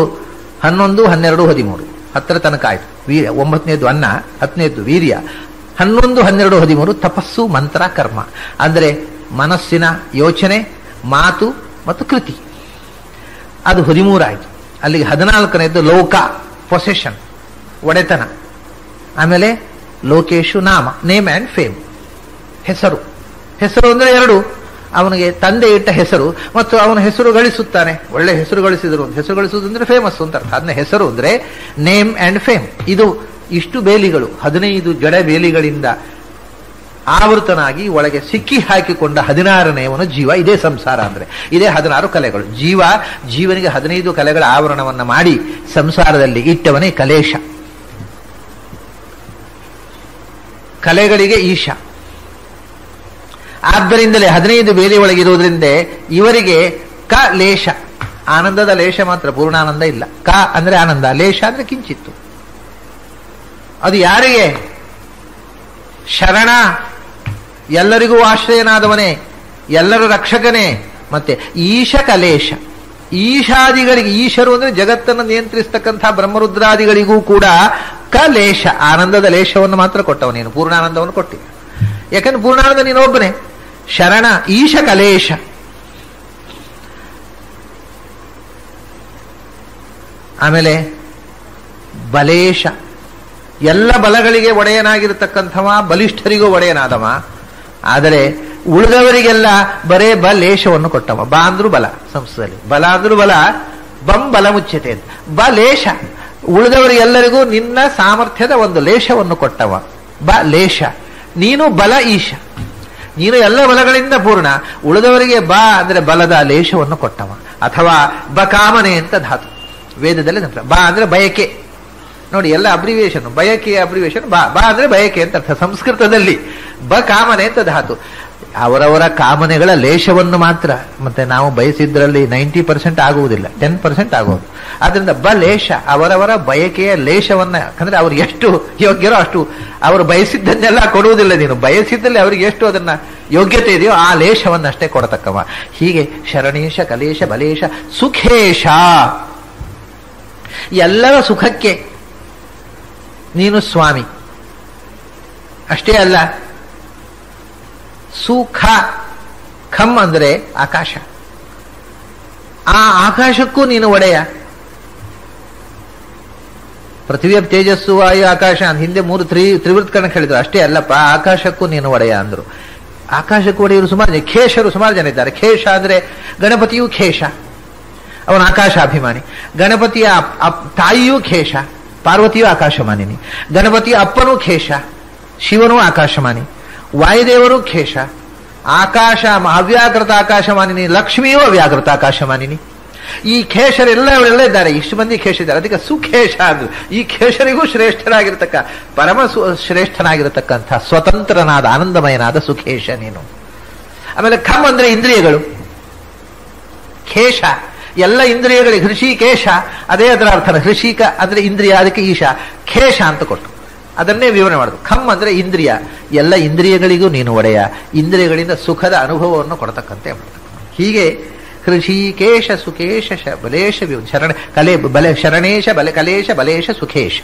11, 12, 13 10ರ ತನಕ ಆಯ್ತು. ವೀರ್ಯ 9ನೇದು ಅನ್ನ, 10ನೇದು ವೀರ್ಯ, 11, 12, 13 ತಪಸ್ಸು, ಮಂತ್ರ, ಕರ್ಮ. ಅಂದರೆ ಮನಸ್ಸಿನ ಯೋಚನೆ, ಮಾತು ಮತ್ತು ಕೃತಿ. ಅದು 13 ಆಯಿತು. ಅಲ್ಲಿಗೆ 14ನೇದು ಲೋಕ, ಪೊಸೆಷನ್, ಒಡೆತನ. ಆಮೇಲೆ ಲೋಕೇಶು ನಾಮ, ನೇಮ್ ಆ್ಯಂಡ್ ಫೇಮ್, ಹೆಸರು. ಹೆಸರು ಅಂದರೆ 2, ಅವನಿಗೆ ತಂದೆ ಇಟ್ಟ ಹೆಸರು ಮತ್ತು ಅವನ ಹೆಸರು ಗಳಿಸುತ್ತಾನೆ. ಒಳ್ಳೆ ಹೆಸರು ಗಳಿಸಿದರು. ಹೆಸರು ಗಳಿಸುವುದು ಅಂದರೆ ಫೇಮಸ್ ಅಂತ ಅರ್ಥ. ಅದನ್ನ ಹೆಸರು ಅಂದರೆ ನೇಮ್ ಆ್ಯಂಡ್ ಫೇಮ್. ಇದು ಇಷ್ಟು ಬೇಲಿಗಳು, 15 ಜಡ ಬೇಲಿಗಳಿಂದ ಆವೃತನಾಗಿ ಒಳಗೆ ಸಿಕ್ಕಿ ಹಾಕಿಕೊಂಡ 16ನೇವನು ಜೀವ. ಇದೇ ಸಂಸಾರ ಅಂದರೆ, ಇದೇ 16 ಕಲೆಗಳು. ಜೀವನಿಗೆ 15 ಕಲೆಗಳ ಆವರಣವನ್ನು ಮಾಡಿ ಸಂಸಾರದಲ್ಲಿ ಇಟ್ಟವನೇ ಕಲೇಶ. ಕಲೆಗಳಿಗೆ ಈಶ. ಆದ್ದರಿಂದಲೇ 15 ಬೇಲಿ ಒಳಗಿರುವುದರಿಂದ ಇವರಿಗೆ ಕ ಲೇಷ, ಆನಂದದ ಲೇಷ ಮಾತ್ರ, ಪೂರ್ಣಾನಂದ ಇಲ್ಲ. ಕ ಅಂದ್ರೆ ಆನಂದ, ಲೇಷ ಅಂದ್ರೆ ಕಿಂಚಿತ್ತು. ಅದು ಯಾರಿಗೆ? ಶರಣ, ಎಲ್ಲರಿಗೂ ಆಶ್ರಯನಾದವನೇ, ಎಲ್ಲರ ರಕ್ಷಕನೇ. ಮತ್ತೆ ಈಶ ಕಲೇಶ, ಈಶಾದಿಗಳಿಗೆ, ಈಶರು ಅಂದ್ರೆ ಜಗತ್ತನ್ನು ನಿಯಂತ್ರಿಸ್ತಕ್ಕಂಥ ಬ್ರಹ್ಮರುದ್ರಾದಿಗಳಿಗೂ ಕೂಡ ಕಲೇಶ, ಆನಂದದ ಲೇಷವನ್ನು ಮಾತ್ರ ಕೊಟ್ಟವ ನೀನು, ಪೂರ್ಣಾನಂದವನ್ನು ಕೊಟ್ಟಿಲ್ಲ. ಯಾಕಂದ್ರೆ ಪೂರ್ಣಾನಂದ ನೀನು ಒಬ್ಬನೇ. ಶರಣ, ಈಶ ಕಲೇಶ. ಆಮೇಲೆ ಬಲೇಶ, ಎಲ್ಲ ಬಲಗಳಿಗೆ ಒಡೆಯನಾಗಿರತಕ್ಕಂಥವ, ಬಲಿಷ್ಠರಿಗೂ ಒಡೆಯನಾದವ. ಆದರೆ ಉಳಿದವರಿಗೆಲ್ಲ ಬರೇ ಬಲೇಶವನ್ನು ಕೊಟ್ಟವ. ಬ ಅಂದ್ರೂ ಬಲ, ಸಂಸ್ಕೃತದಲ್ಲಿ ಬಲ ಅಂದ್ರೂ ಬಲ, ಬಂ ಬಲ ಮುಚ್ಚತೆ ಅಂತ. ಬಲೇಶ, ಉಳಿದವರಿಗೆಲ್ಲರಿಗೂ ನಿನ್ನ ಸಾಮರ್ಥ್ಯದ ಒಂದು ಲೇಷವನ್ನು ಕೊಟ್ಟವ. ಬ ಲೇಷ. ನೀನು ಬಲ ಈಶ, ನೀನು ಎಲ್ಲ ಬಲಗಳಿಂದ ಪೂರ್ಣ. ಉಳಿದವರಿಗೆ ಬ ಅಂದ್ರೆ ಬಲದ ಲೇಷವನ್ನು ಕೊಟ್ಟವ. ಅಥವಾ ಬಕಾಮನೆ ಅಂತ ಧಾತು ವೇದದಲ್ಲಿ ನಂತರ. ಬ ಅಂದ್ರೆ ಬಯಕೆ. ನೋಡಿ, ಎಲ್ಲ ಅಬ್ರಿವೇಶನ್, ಬಯಕೆಯ ಅಬ್ರಿವೇಶನ್ ಬ. ಬ ಅಂದ್ರೆ ಬಯಕೆ ಅಂತ ಅರ್ಥ ಸಂಸ್ಕೃತದಲ್ಲಿ. ಬ ಕಾಮನೆ ಅಂತ ಧಾತು. ಅವರವರ ಕಾಮನೆಗಳ ಲೇಷವನ್ನು ಮಾತ್ರ. ಮತ್ತೆ ನಾವು ಬಯಸಿದ್ರಲ್ಲಿ 90% ಆಗುವುದಿಲ್ಲ, 10% ಆಗುವುದು. ಆದ್ರಿಂದ ಬ ಲೇಷ, ಅವರವರ ಬಯಕೆಯ ಲೇಷವನ್ನ, ಯಾಕಂದ್ರೆ ಅವ್ರು ಎಷ್ಟು ಯೋಗ್ಯರೋ ಅಷ್ಟು. ಅವರು ಬಯಸಿದ್ದನ್ನೆಲ್ಲ ಕೊಡುವುದಿಲ್ಲ ನೀನು. ಬಯಸಿದ್ದಲ್ಲಿ ಅವರಿಗೆ ಎಷ್ಟು ಅದನ್ನ ಯೋಗ್ಯತೆ ಇದೆಯೋ ಆ ಲೇಷವನ್ನಷ್ಟೇ ಕೊಡತಕ್ಕವ. ಹೀಗೆ ಶರಣೇಶ, ಕಲೇಶ, ಬಲೇಶ, ಸುಖೇಶ. ಎಲ್ಲರ ಸುಖಕ್ಕೆ ನೀನು ಸ್ವಾಮಿ. ಅಷ್ಟೇ ಅಲ್ಲ, ಸುಖ, ಖಮ್ ಅಂದ್ರೆ ಆಕಾಶ. ಆ ಆಕಾಶಕ್ಕೂ ನೀನು ಒಡೆಯ. ಪೃಥ್ವಿಯ ತೇಜಸ್ಸು, ವಾಯು, ಆಕಾಶ ಅಂತ ಹಿಂದೆ 3 ತ್ರಿವೃತ್ಕರಣ ಹೇಳಿದ್ರು. ಅಷ್ಟೇ ಅಲ್ಲಪ್ಪ, ಆಕಾಶಕ್ಕೂ ನೀನು ಒಡೆಯ ಅಂದ್ರು. ಆಕಾಶಕ್ಕೂ ಒಡೆಯರು ಸುಮಾರು ಜನ, ಖೇಶರು ಸುಮಾರು ಜನ ಇದ್ದಾರೆ. ಖೇಶ ಅಂದ್ರೆ ಗಣಪತಿಯೂ ಖೇಶ, ಅವನ ಆಕಾಶಾಭಿಮಾನಿ. ಗಣಪತಿಯ ತಾಯಿಯೂ ಖೇಶ, ಪಾರ್ವತಿಯೂ ಆಕಾಶಮಾನಿನಿ. ಗಣಪತಿಯ ಅಪ್ಪನೂ ಖೇಶ, ಶಿವನೂ ಆಕಾಶಮಾನಿ. ವಾಯುದೇವರು ಖೇಶ, ಆಕಾಶ ಅವ್ಯಾಕೃತ ಆಕಾಶಮಾನಿನಿ. ಲಕ್ಷ್ಮಿಯೂ ಅವ್ಯಾಕೃತ ಆಕಾಶಮಾನಿನಿ. ಈ ಖೇಶರೆಲ್ಲ ಅವರೆಲ್ಲ ಇದ್ದಾರೆ. ಇಷ್ಟು ಮಂದಿ ಖೇಶ ಇದ್ದಾರೆ. ಅದಕ್ಕೆ ಸುಖೇಶ ಅಂದ್ರು. ಈ ಖೇಶರಿಗೂ ಶ್ರೇಷ್ಠನಾಗಿರತಕ್ಕ, ಪರಮ ಶ್ರೇಷ್ಠನಾಗಿರತಕ್ಕಂಥ ಸ್ವತಂತ್ರನಾದ ಆನಂದಮಯನಾದ ಸುಖೇಶ ನೀನು. ಆಮೇಲೆ ಖಮ್ ಅಂದ್ರೆ ಇಂದ್ರಿಯಗಳು. ಖೇಶ ಎಲ್ಲ ಇಂದ್ರಿಯಗಳಿಗೆ, ಹೃಷಿಕೇಶ ಅದೇ ಅದರ ಅರ್ಥ. ಹೃಷಿಕ ಅಂದ್ರೆ ಇಂದ್ರಿಯ, ಅದಕ್ಕೆ ಈಶ. ಖೇಶ ಅಂತ ಕೊಟ್ಟು ಅದನ್ನೇ ವಿವರಣೆ ಮಾಡುದು. ಖಮ್ ಅಂದ್ರೆ ಇಂದ್ರಿಯ, ಎಲ್ಲ ಇಂದ್ರಿಯಗಳಿಗೂ ನೀನು ಒಡೆಯ. ಇಂದ್ರಿಯಗಳಿಂದ ಸುಖದ ಅನುಭವವನ್ನು ಕೊಡತಕ್ಕಂತೆ ಮಾಡ್ತಕ್ಕ. ಹೀಗೆ ಹೃಷಿಕೇಶ, ಸುಖೇಶ, ಬಲೇಶ, ಶರಣ ಕಲೆ ಬಲೆ, ಶರಣೇಶ ಬಲೆ, ಕಲೇಶ, ಬಲೇಶ, ಸುಖೇಶ.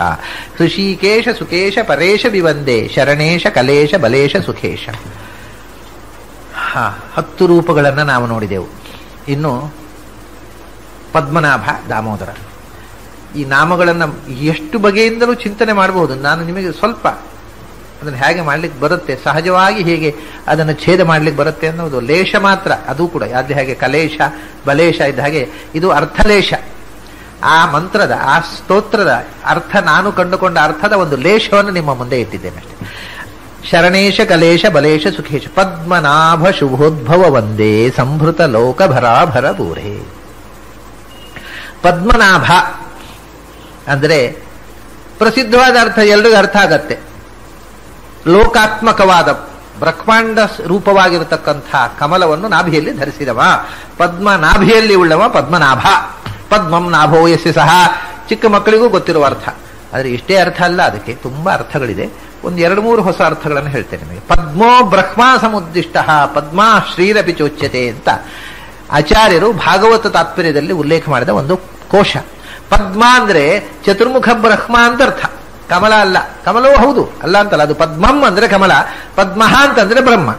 ಹೃಷಿಕೇಶ, ಸುಖೇಶ, ಪರೇಶ ವಿವಂದೇ, ಶರಣೇಶ, ಕಲೇಶ, ಬಲೇಶ, ಸುಖೇಶ. 10 ರೂಪಗಳನ್ನು ನಾವು ನೋಡಿದೆವು. ಇನ್ನು ಪದ್ಮನಾಭ, ದಾಮೋದರ, ಈ ನಾಮಗಳನ್ನು ಎಷ್ಟು ಬಗೆಯಿಂದಲೂ ಚಿಂತನೆ ಮಾಡಬಹುದು. ನಾನು ನಿಮಗೆ ಸ್ವಲ್ಪ ಅದನ್ನು ಹೇಗೆ ಮಾಡ್ಲಿಕ್ಕೆ ಬರುತ್ತೆ, ಸಹಜವಾಗಿ ಹೇಗೆ ಅದನ್ನು ಛೇದ ಮಾಡ್ಲಿಕ್ಕೆ ಬರುತ್ತೆ ಅನ್ನೋದು ಲೇಷ ಮಾತ್ರ. ಅದು ಕೂಡ ಅದು ಹೇಗೆ ಕಲೇಶ, ಬಲೇಶ ಇದ್ದ ಹಾಗೆ ಇದು ಅರ್ಥಲೇಷ. ಆ ಮಂತ್ರದ, ಆ ಸ್ತೋತ್ರದ ಅರ್ಥ, ನಾನು ಕಂಡುಕೊಂಡ ಅರ್ಥದ ಒಂದು ಲೇಷವನ್ನು ನಿಮ್ಮ ಮುಂದೆ ಇಟ್ಟಿದ್ದೇನೆ ಅಷ್ಟೇ. ಶರಣೇಶ, ಕಲೇಶ, ಬಲೇಶ, ಸುಖೇಶ, ಪದ್ಮನಾಭ ಶುಭೋದ್ಭವ ವಂದೇ, ಸಂಭೃತ ಲೋಕ ಭರಾಭರ ಬೂರೇ. ಪದ್ಮನಾಭ ಅಂದರೆ ಪ್ರಸಿದ್ಧವಾದ ಅರ್ಥ ಎಲ್ರಿಗೂ ಅರ್ಥ ಆಗತ್ತೆ. ಲೋಕಾತ್ಮಕವಾದ ಬ್ರಹ್ಮಾಂಡ ರೂಪವಾಗಿರತಕ್ಕಂಥ ಕಮಲವನ್ನು ನಾಭಿಯಲ್ಲಿ ಧರಿಸಿದವ, ಪದ್ಮ ನಾಭಿಯಲ್ಲಿ ಉಳ್ಳವ ಪದ್ಮನಾಭ. ಪದ್ಮಂ ನಾಭೋ ಯಸ್ಯ ಸಹ, ಚಿಕ್ಕ ಮಕ್ಕಳಿಗೂ ಗೊತ್ತಿರುವ ಅರ್ಥ. ಆದರೆ ಇಷ್ಟೇ ಅರ್ಥ ಅಲ್ಲ, ಅದಕ್ಕೆ ತುಂಬಾ ಅರ್ಥಗಳಿದೆ. ಒಂದು 2-3 ಹೊಸ ಅರ್ಥಗಳನ್ನು ಹೇಳ್ತೇನೆ ನಿಮಗೆ. ಪದ್ಮೋ ಬ್ರಹ್ಮ ಸಮುದ್ದಿಷ್ಟ ಪದ್ಮ ಶ್ರೀರಪಿ ಚೋಚ್ಯತೆ ಅಂತ ಆಚಾರ್ಯರು ಭಾಗವತ ತಾತ್ಪರ್ಯದಲ್ಲಿ ಉಲ್ಲೇಖ ಮಾಡಿದ ಒಂದು ಕೋಶ. ಪದ್ಮ ಅಂದ್ರೆ ಚತುರ್ಮುಖ ಬ್ರಹ್ಮ ಅಂತ ಅರ್ಥ, ಕಮಲ ಅಲ್ಲ. ಕಮಲವೂ ಹೌದು, ಅಲ್ಲ ಅಂತಲ್ಲ, ಅದು ಪದ್ಮಂ ಅಂದ್ರೆ ಕಮಲ, ಪದ್ಮಃ ಅಂತಂದ್ರೆ ಬ್ರಹ್ಮ.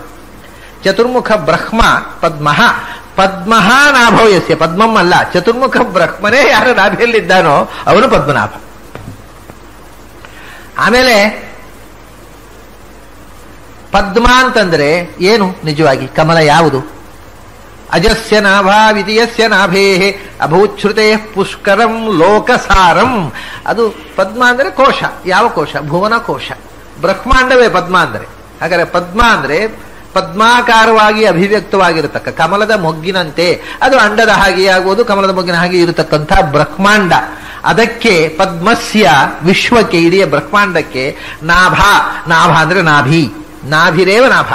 ಚತುರ್ಮುಖ ಬ್ರಹ್ಮ ಪದ್ಮಃ, ಪದ್ಮಃ ನಾಭೋ ಯಸ್ಯ, ಪದ್ಮಂ ಅಲ್ಲ, ಚತುರ್ಮುಖ ಬ್ರಹ್ಮನೇ ಯಾರು ನಾಭಿಯಲ್ಲಿದ್ದಾನೋ ಅವನು ಪದ್ಮನಾಭ. ಆಮೇಲೆ ಪದ್ಮ ಅಂತಂದ್ರೆ ಏನು ನಿಜವಾಗಿ? ಕಮಲ ಯಾವುದು? ಅಜಸ್ಯ ನಾಭಾ ವಿಧಿಯಸ್ಯ ನಾಭೇ ಅಭೂಚ್ಛ್ರುತೆ ಪುಷ್ಕರಂ ಲೋಕಸಾರಂ. ಅದು ಪದ್ಮ ಅಂದ್ರೆ ಕೋಶ. ಯಾವ ಕೋಶ? ಭುವನ ಕೋಶ, ಬ್ರಹ್ಮಾಂಡವೇ ಪದ್ಮ ಅಂದ್ರೆ. ಹಾಗಾದ್ರೆ ಪದ್ಮ ಅಂದ್ರೆ ಪದ್ಮಾಕಾರವಾಗಿ ಅಭಿವ್ಯಕ್ತವಾಗಿರತಕ್ಕ ಕಮಲದ ಮೊಗ್ಗಿನಂತೆ, ಅದು ಅಂಡದ ಹಾಗೆ ಆಗುವುದು, ಕಮಲದ ಮೊಗ್ಗಿನ ಹಾಗೆ ಇರತಕ್ಕಂಥ ಬ್ರಹ್ಮಾಂಡ. ಅದಕ್ಕೆ ಪದ್ಮಸ್ಯ, ವಿಶ್ವಕ್ಕೆ, ಇಡೀ ಬ್ರಹ್ಮಾಂಡಕ್ಕೆ ನಾಭ. ನಾಭ ಅಂದ್ರೆ ನಾಭಿ, ನಾಭಿರೇವ ನಾಭ.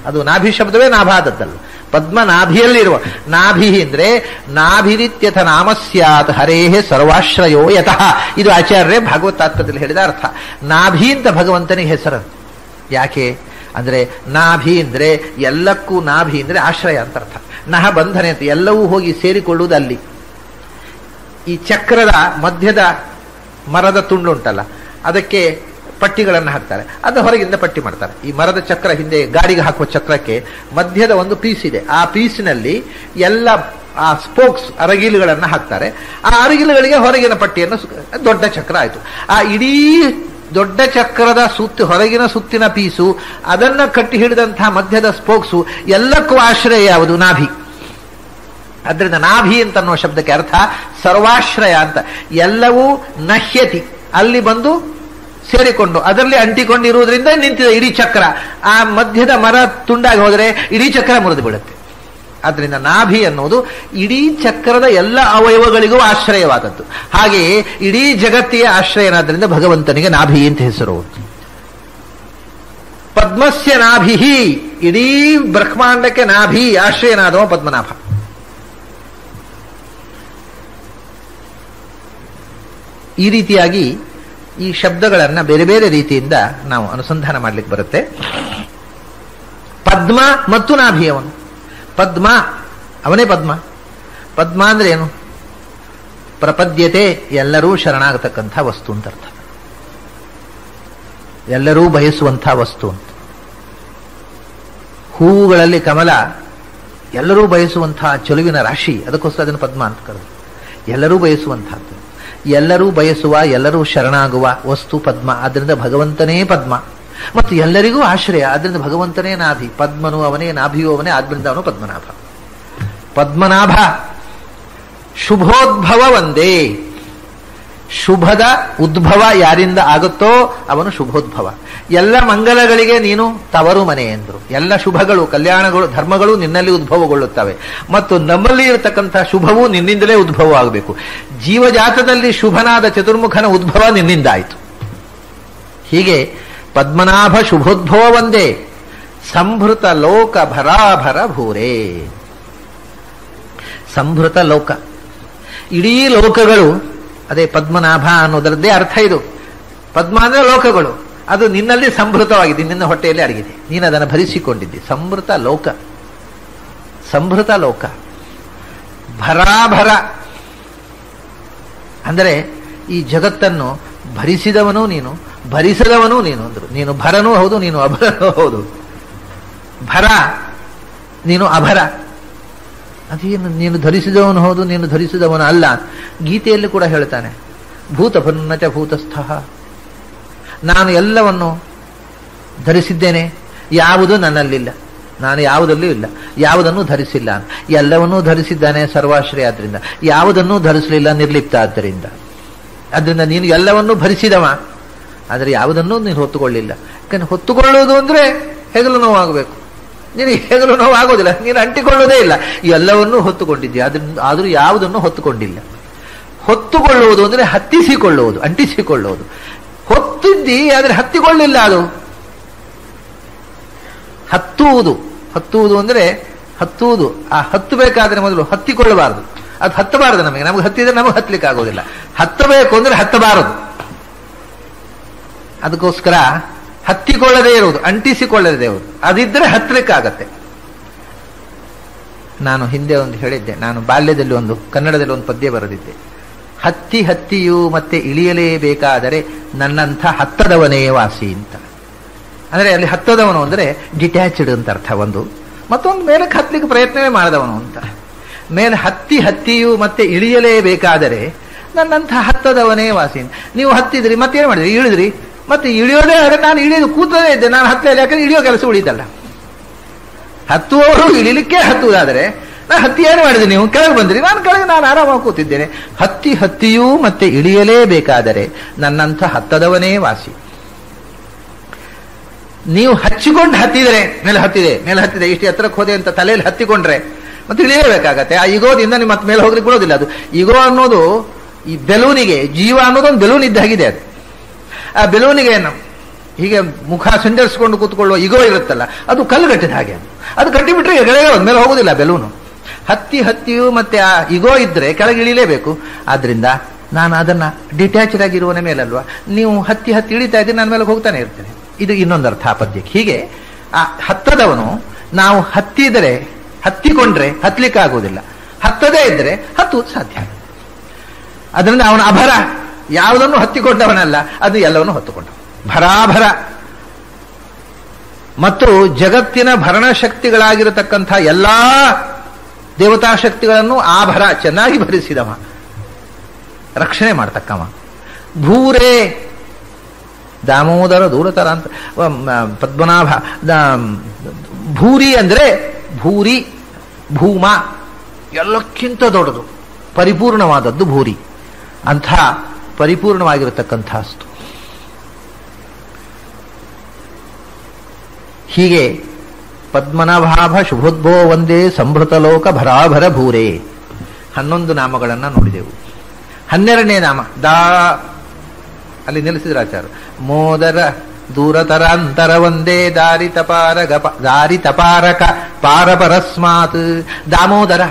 ಅದು ನಾಭಿ ಶಬ್ದವೇ ನಾಭ ಆದದ್ದಲ್ಲ, ಪದ್ಮ ನಾಭಿಯಲ್ಲಿರುವ. ನಾಭಿ ಅಂದ್ರೆ ನಾಭಿರಿತ್ಯಥ ನಾಮಸ್ಯಾತ್ ಹರೇಹೇ ಸರ್ವಾಶ್ರಯೋ ಯತಃ. ಇದು ಆಚಾರ್ಯರೇ ಭಾಗವತ ತಾತ್ಪರ್ಯದಲ್ಲಿ ಹೇಳಿದ ಅರ್ಥ. ನಾಭಿ ಅಂತ ಭಗವಂತನಿಗೆ ಹೆಸರು. ಯಾಕೆ ಅಂದ್ರೆ ನಾಭಿ ಅಂದ್ರೆ ಎಲ್ಲಕ್ಕೂ, ನಾಭಿ ಅಂದ್ರೆ ಆಶ್ರಯ ಅಂತ ಅರ್ಥ. ನಹ ಬಂಧನೆ ಅಂತ, ಎಲ್ಲವೂ ಹೋಗಿ ಸೇರಿಕೊಳ್ಳುವುದು ಅಲ್ಲಿ. ಈ ಚಕ್ರದ ಮಧ್ಯದ ಮರದ ತುಂಡುಂಟಲ್ಲ, ಅದಕ್ಕೆ ಪಟ್ಟಿಗಳನ್ನು ಹಾಕ್ತಾರೆ, ಅದು ಹೊರಗಿಂದ ಪಟ್ಟಿ ಮಾಡ್ತಾರೆ. ಈ ಮರದ ಚಕ್ರ ಹಿಂದೆ ಗಾಡಿಗೆ ಹಾಕುವ ಚಕ್ರಕ್ಕೆ ಮಧ್ಯದ ಒಂದು ಪೀಸ್ ಇದೆ, ಆ ಪೀಸಿನಲ್ಲಿ ಎಲ್ಲ ಆ ಸ್ಪೋಕ್ಸ್ ಅರಗಿಲುಗಳನ್ನು ಹಾಕ್ತಾರೆ. ಆ ಅರಗಿಲುಗಳಿಗೆ ಹೊರಗಿನ ಪಟ್ಟಿಯನ್ನು, ದೊಡ್ಡ ಚಕ್ರ ಆಯಿತು. ಆ ಇಡೀ ದೊಡ್ಡ ಚಕ್ರದ ಹೊರಗಿನ ಸುತ್ತಿನ ಪೀಸು, ಅದನ್ನ ಕಟ್ಟಿ ಹಿಡಿದಂತಹ ಮಧ್ಯದ ಸ್ಪೋಕ್ಸು, ಎಲ್ಲಕ್ಕೂ ಆಶ್ರಯ ಯಾವುದು? ನಾಭಿ. ಅದರಿಂದ ನಾಭಿ ಅಂತ ಅನ್ನೋ ಶಬ್ದಕ್ಕೆ ಅರ್ಥ ಸರ್ವಾಶ್ರಯ ಅಂತ. ಎಲ್ಲವೂ ನಹ್ಯತಿ, ಅಲ್ಲಿ ಬಂದು ಸೇರಿಕೊಂಡು ಅದರಲ್ಲಿ ಅಂಟಿಕೊಂಡಿರುವುದರಿಂದ ನಿಂತಿದೆ ಇಡೀ ಚಕ್ರ. ಆ ಮಧ್ಯದ ಮರ ತುಂಡಾಗಿ ಹೋದರೆ ಇಡೀ ಚಕ್ರ ಮುರಿದು ಬಿಡುತ್ತೆ. ಆದ್ರಿಂದ ನಾಭಿ ಅನ್ನೋದು ಇಡೀ ಚಕ್ರದ ಎಲ್ಲ ಅವಯವಗಳಿಗೂ ಆಶ್ರಯವಾದದ್ದು. ಹಾಗೆಯೇ ಇಡೀ ಜಗತ್ತಿಗೆ ಆಶ್ರಯನಾದ್ರಿಂದ ಭಗವಂತನಿಗೆ ನಾಭಿ ಅಂತ ಹೆಸರು. ಪದ್ಮಸ್ಯ ನಾಭಿ, ಇಡೀ ಬ್ರಹ್ಮಾಂಡಕ್ಕೆ ನಾಭಿ ಆಶ್ರಯನಾದವ ಪದ್ಮನಾಭ. ಈ ರೀತಿಯಾಗಿ ಈ ಶಬ್ದಗಳನ್ನ ಬೇರೆ ಬೇರೆ ರೀತಿಯಿಂದ ನಾವು ಅನುಸಂಧಾನ ಮಾಡ್ಲಿಕ್ಕೆ ಬರುತ್ತೆ. ಪದ್ಮ ಮತ್ತು ನಾಭಿ ಅವನು. ಪದ್ಮ ಅವನೇ ಪದ್ಮ. ಪದ್ಮ ಅಂದ್ರೆ ಏನು? ಪ್ರಪದ್ಯತೆ, ಎಲ್ಲರೂ ಶರಣಾಗತಕ್ಕಂಥ ವಸ್ತು ಅಂತ ಅರ್ಥ. ಎಲ್ಲರೂ ಬಯಸುವಂಥ ವಸ್ತು ಅಂತ. ಹೂವುಗಳಲ್ಲಿ ಕಮಲ ಎಲ್ಲರೂ ಬಯಸುವಂತಹ ಚೆಲುವಿನ ರಾಶಿ, ಅದಕ್ಕೋಸ್ಕರ ಅದನ್ನು ಪದ್ಮ ಅಂತ ಕರೆದು. ಎಲ್ಲರೂ ಬಯಸುವಂತಹದ್ದು, ಎಲ್ಲರೂ ಬಯಸುವ, ಎಲ್ಲರೂ ಶರಣಾಗುವ ವಸ್ತು ಪದ್ಮ. ಆದ್ರಿಂದ ಭಗವಂತನೇ ಪದ್ಮ ಮತ್ತು ಎಲ್ಲರಿಗೂ ಆಶ್ರಯ. ಆದ್ರಿಂದ ಭಗವಂತನೇ ನಾಭಿ. ಪದ್ಮನು ಅವನೇ, ನಾಭಿಯು ಅವನೇ, ಆದ್ರಿಂದ ಅವನು ಪದ್ಮನಾಭ. ಪದ್ಮನಾಭ ಶುಭೋದ್ಭವ ಒಂದೇ. ಶುಭದ ಉದ್ಭವ ಯಾರಿಂದ ಆಗುತ್ತೋ ಅವನು ಶುಭೋದ್ಭವ. ಎಲ್ಲ ಮಂಗಲಗಳಿಗೆ ನೀನು ತವರು ಮನೆ ಎಂದರು. ಎಲ್ಲ ಶುಭಗಳು, ಕಲ್ಯಾಣಗಳು, ಧರ್ಮಗಳು ನಿನ್ನಲ್ಲಿ ಉದ್ಭವಗೊಳ್ಳುತ್ತವೆ. ಮತ್ತು ನಮ್ಮಲ್ಲಿ ಇರತಕ್ಕಂಥ ಶುಭವೂ ನಿನ್ನಿಂದಲೇ ಉದ್ಭವ ಆಗಬೇಕು. ಜೀವಜಾತದಲ್ಲಿ ಶುಭನಾದ ಚತುರ್ಮುಖನ ಉದ್ಭವ ನಿನ್ನಿಂದ ಆಯಿತು. ಹೀಗೆ ಪದ್ಮನಾಭ ಶುಭೋದ್ಭವ ಒಂದೇ. ಸಂಭೃತ ಲೋಕ ಭರಾಭರ ಭೂರೇ. ಸಂಭೃತ ಲೋಕ, ಇಡೀ ಲೋಕಗಳು ಅದೇ ಪದ್ಮನಾಭ ಅನ್ನೋದರದ್ದೇ ಅರ್ಥ ಇದು. ಪದ್ಮ ಅಂದ್ರೆ ಲೋಕಗಳು, ಅದು ನಿನ್ನಲ್ಲಿ ಸಂಭೃತವಾಗಿದೆ, ನಿನ್ನ ಹೊಟ್ಟೆಯಲ್ಲಿ ಅಡಗಿದೆ, ನೀನು ಅದನ್ನು ಭರಿಸಿಕೊಂಡಿದ್ದಿ. ಸಂಭೃತ ಲೋಕ, ಸಂಭೃತ ಲೋಕ. ಭರಾಭರ ಅಂದರೆ ಈ ಜಗತ್ತನ್ನು ಭರಿಸಿದವನು ನೀನು, ಭರಿಸದವನು ನೀನು ಅಂದ್ರು. ನೀನು ಭರನೂ ಹೌದು, ನೀನು ಅಭರನೂ ಹೌದು. ಭರ, ನೀನು ಅಭರ. ಅದೇನು, ನೀನು ಧರಿಸಿದವನು ಹೌದು, ನೀನು ಧರಿಸಿದವನು ಅಲ್ಲ. ಗೀತೆಯಲ್ಲಿ ಕೂಡ ಹೇಳ್ತಾನೆ, ಭೂತಭನ್ನಚ ಭೂತಸ್ಥ. ನಾನು ಎಲ್ಲವನ್ನು ಧರಿಸಿದ್ದೇನೆ, ಯಾವುದು ನನ್ನಲ್ಲಿಲ್ಲ, ನಾನು ಯಾವುದಲ್ಲೂ ಇಲ್ಲ, ಯಾವುದನ್ನು ಧರಿಸಿಲ್ಲ. ಎಲ್ಲವನ್ನೂ ಧರಿಸಿದ್ದಾನೆ ಸರ್ವಾಶ್ರಯ. ಆದ್ರಿಂದ ಯಾವುದನ್ನೂ ಧರಿಸಲಿಲ್ಲ ನಿರ್ಲಿಪ್ತ. ಆದ್ದರಿಂದ ಅದರಿಂದ ನೀನು ಎಲ್ಲವನ್ನೂ ಭರಿಸಿದವ, ಆದರೆ ಯಾವುದನ್ನೂ ನೀನು ಹೊತ್ತುಕೊಳ್ಳಿಲ್ಲ. ಯಾಕಂದ್ರೆ ಹೊತ್ತುಕೊಳ್ಳುವುದು ಅಂದ್ರೆ ಹೆಗಲು ನೋವಾಗಬೇಕು. ನೀನು ಹೆಗಲು ನೋವು ಆಗೋದಿಲ್ಲ, ನೀನು ಅಂಟಿಕೊಳ್ಳೋದೇ ಇಲ್ಲ. ಎಲ್ಲವನ್ನೂ ಹೊತ್ತುಕೊಂಡಿದ್ದೀಯ, ಆದ್ರೂ ಯಾವುದನ್ನು ಹೊತ್ತುಕೊಂಡಿಲ್ಲ. ಹೊತ್ತುಕೊಳ್ಳುವುದು ಅಂದರೆ ಹತ್ತಿಸಿಕೊಳ್ಳುವುದು, ಅಂಟಿಸಿಕೊಳ್ಳುವುದು. ಹೊತ್ತಿದ್ದಿ ಆದರೆ ಹತ್ತಿಕೊಳ್ಳಿಲ್ಲ. ಅದು ಹತ್ತುವುದು ಅಂದರೆ ಹತ್ತುವುದು. ಆ ಹತ್ತಬೇಕಾದ್ರೆ ಮೊದಲು ಹತ್ತಿಕೊಳ್ಳಬಾರದು, ಅದು ಹತ್ತಬಾರದು. ನಮಗೆ ಹತ್ತಿದ್ರೆ ನಮಗೆ ಹತ್ತಲಿಕ್ಕೆ ಆಗೋದಿಲ್ಲ. ಹತ್ತಬೇಕು ಅಂದ್ರೆ ಹತ್ತಬಾರದು. ಅದಕ್ಕೋಸ್ಕರ ಹತ್ತಿಕೊಳ್ಳದೇ ಇರುವುದು, ಅಂಟಿಸಿಕೊಳ್ಳದೇ ಇರುವುದು, ಅದಿದ್ದರೆ ಹತ್ತಲಿಕ್ಕಾಗತ್ತೆ. ನಾನು ಹಿಂದೆ ಒಂದು ಹೇಳಿದ್ದೆ, ನಾನು ಬಾಲ್ಯದಲ್ಲಿ ಕನ್ನಡದಲ್ಲಿ ಒಂದು ಪದ್ಯ ಬರೆದಿದ್ದೆ. ಹತ್ತಿಯೂ ಮತ್ತೆ ಇಳಿಯಲೇಬೇಕಾದರೆ ನನ್ನಂಥ ಹತ್ತದವನೇ ವಾಸಿ ಅಂತ. ಅಂದರೆ ಅಲ್ಲಿ ಹತ್ತದವನು ಅಂದರೆ ಡಿಟ್ಯಾಚ್ಡ್ ಅಂತ ಅರ್ಥ ಒಂದು, ಮತ್ತೊಂದು ಮೇಲಕ್ಕೆ ಹತ್ತಲಿಕ್ಕೆ ಪ್ರಯತ್ನವೇ ಮಾಡಿದವನು ಅಂತ. ಮೇಲೆ ಹತ್ತಿಯೂ ಮತ್ತೆ ಇಳಿಯಲೇಬೇಕಾದರೆ ನನ್ನಂಥ ಹತ್ತದವನೇ ವಾಸಿ. ನೀವು ಹತ್ತಿದ್ರಿ, ಮತ್ತೇನು ಮಾಡಿದ್ರಿ? ಇಳಿದ್ರಿ. ಮತ್ತೆ ಇಳಿಯೋದೇ ಆದರೆ ನಾನು ಇಳಿಯೋದು ಕೂತದೇ ಇದ್ದೆ, ನಾನು ಹತ್ತಲಿಲ್ಲ. ಯಾಕಂದ್ರೆ ಇಳಿಯೋ ಕೆಲಸ ಉಳಿದಲ್ಲ. ಹತ್ತುವವರು ಇಳಿಲಿಕ್ಕೆ ಹತ್ತುವುದಾದರೆ ನಾನು ಹತ್ತಿ ಏನು ಮಾಡಿದೆ? ನೀವು ಕೆಳಗೆ ಬಂದ್ರಿ, ನಾನು ಆರಾಮಾಗಿ ಕೂತಿದ್ದೇನೆ. ಹತ್ತಿಯೂ ಮತ್ತೆ ಇಳಿಯಲೇಬೇಕಾದರೆ ನನ್ನಂಥ ಹತ್ತದವನೇ ವಾಸಿ. ನೀವು ಹಚ್ಚಿಕೊಂಡು ಹತ್ತಿದರೆ ಮೇಲೆ ಹತ್ತಿದೆ ಇಷ್ಟು ಎತ್ತರಕ್ಕೆ ಹೋದೆ ಅಂತ ತಲೆಯಲ್ಲಿ ಹತ್ತಿಕೊಂಡ್ರೆ ಮತ್ತೆ ಇಳಿಯಬೇಕಾಗತ್ತೆ. ಆ ಈಗೋದಿಂದ ನಿಮ್ಮ ಮತ್ತೆ ಮೇಲೆ ಹೋಗ್ಲಿಕ್ಕೆ ಬಿಡೋದಿಲ್ಲ. ಅದು ಈಗೋ ಅನ್ನೋದು ಈ ಬೆಲೂನಿಗೆ, ಜೀವ ಅನ್ನೋದು ಒಂದು ಬೆಲೂನ್ ಇದ್ದಾಗಿದೆ. ಅದು ಆ ಬೆಲೂನಿಗೆ ಹೀಗೆ ಮುಖ ಸಿಂಡರಿಸಿಕೊಂಡು ಕೂತ್ಕೊಳ್ಳುವ ಈಗೋ ಇರುತ್ತಲ್ಲ, ಅದು ಕಲ್ಲು ಕಟ್ಟಿದ ಹಾಗೆ. ಅದು ಕಟ್ಟಿಬಿಟ್ರೆ ಕೆಳಗೆ ಮೇಲೆ ಹೋಗೋದಿಲ್ಲ ಬೆಲೂನು. ಹತ್ತಿಯೂ ಮತ್ತೆ ಆ ಈಗೋ ಇದ್ರೆ ಕೆಳಗೆ ಇಳಿಲೇಬೇಕು. ಆದ್ರಿಂದ ನಾನು ಅದನ್ನ ಡಿಟ್ಯಾಚ್ಡ್ ಆಗಿರುವನ ಮೇಲಲ್ವಾ, ನೀವು ಹತ್ತಿ ಇಳಿತಾ ಇದ್ದೀನಿ, ನನ್ನ ಮೇಲೆ ಹೋಗ್ತಾನೆ ಇರ್ತೇನೆ. ಇದು ಇನ್ನೊಂದು ಅರ್ಥ ಆ ಪದ್ಯಕ್ಕೆ. ಹೀಗೆ ಆ ಹತ್ತದವನು ನಾವು ಹತ್ತಿಕೊಂಡ್ರೆ ಹತ್ತಲಿಕ್ಕಾಗುವುದಿಲ್ಲ, ಹತ್ತದೇ ಇದ್ರೆ ಹತ್ತುವುದು ಸಾಧ್ಯ. ಅದರಿಂದ ಅವನ ಅಭರ ಯಾವುದನ್ನು ಹತ್ತಿಕೊಂಡವನಲ್ಲ, ಅದು ಎಲ್ಲವನ್ನು ಹೊತ್ತುಕೊಂಡ ಭರಾಭರ. ಮತ್ತು ಜಗತ್ತಿನ ಭರಣ ಶಕ್ತಿಗಳಾಗಿರತಕ್ಕಂಥ ಎಲ್ಲಾ ದೇವತಾ ಶಕ್ತಿಗಳನ್ನು ಆಭರ ಚೆನ್ನಾಗಿ ಭರಿಸಿದವ, ರಕ್ಷಣೆ ಮಾಡ್ತಕ್ಕವ. ಭೂರೇ ದಾಮೋದರ ದೂರತರ ಅಂತ ಪದ್ಮನಾಭ. ಭೂರಿ ಅಂದ್ರೆ ಭೂರಿ, ಭೂಮ ಎಲ್ಲಕ್ಕಿಂತ ದೊಡ್ಡದು, ಪರಿಪೂರ್ಣವಾದದ್ದು ಭೂರಿ. ಅಂಥ ಪರಿಪೂರ್ಣವಾಗಿರತಕ್ಕಂಥ ಅಸ್ತು. ಹೀಗೆ ಪದ್ಮನಾಭಾಭ ಶುಭೋದ್ಭೋ ಒಂದೇ ಸಂಭೃತ ಲೋಕ ಭರಾಭರ ಭೂರೇ 11 ನಾಮಗಳನ್ನು ನೋಡಿದೆವು. 12ನೇ ನಾಮ ಅಲ್ಲಿ ನಿಲ್ಲಿಸಿದ್ರಾಚಾರ್ಯ. ಮೋದರ ದೂರತರಾಂತರ ಒಂದೇ ದಾರಿ ತಪಾರಕ ಪಾರಪರಸ್ಮಾತ್. ದಾಮೋದರ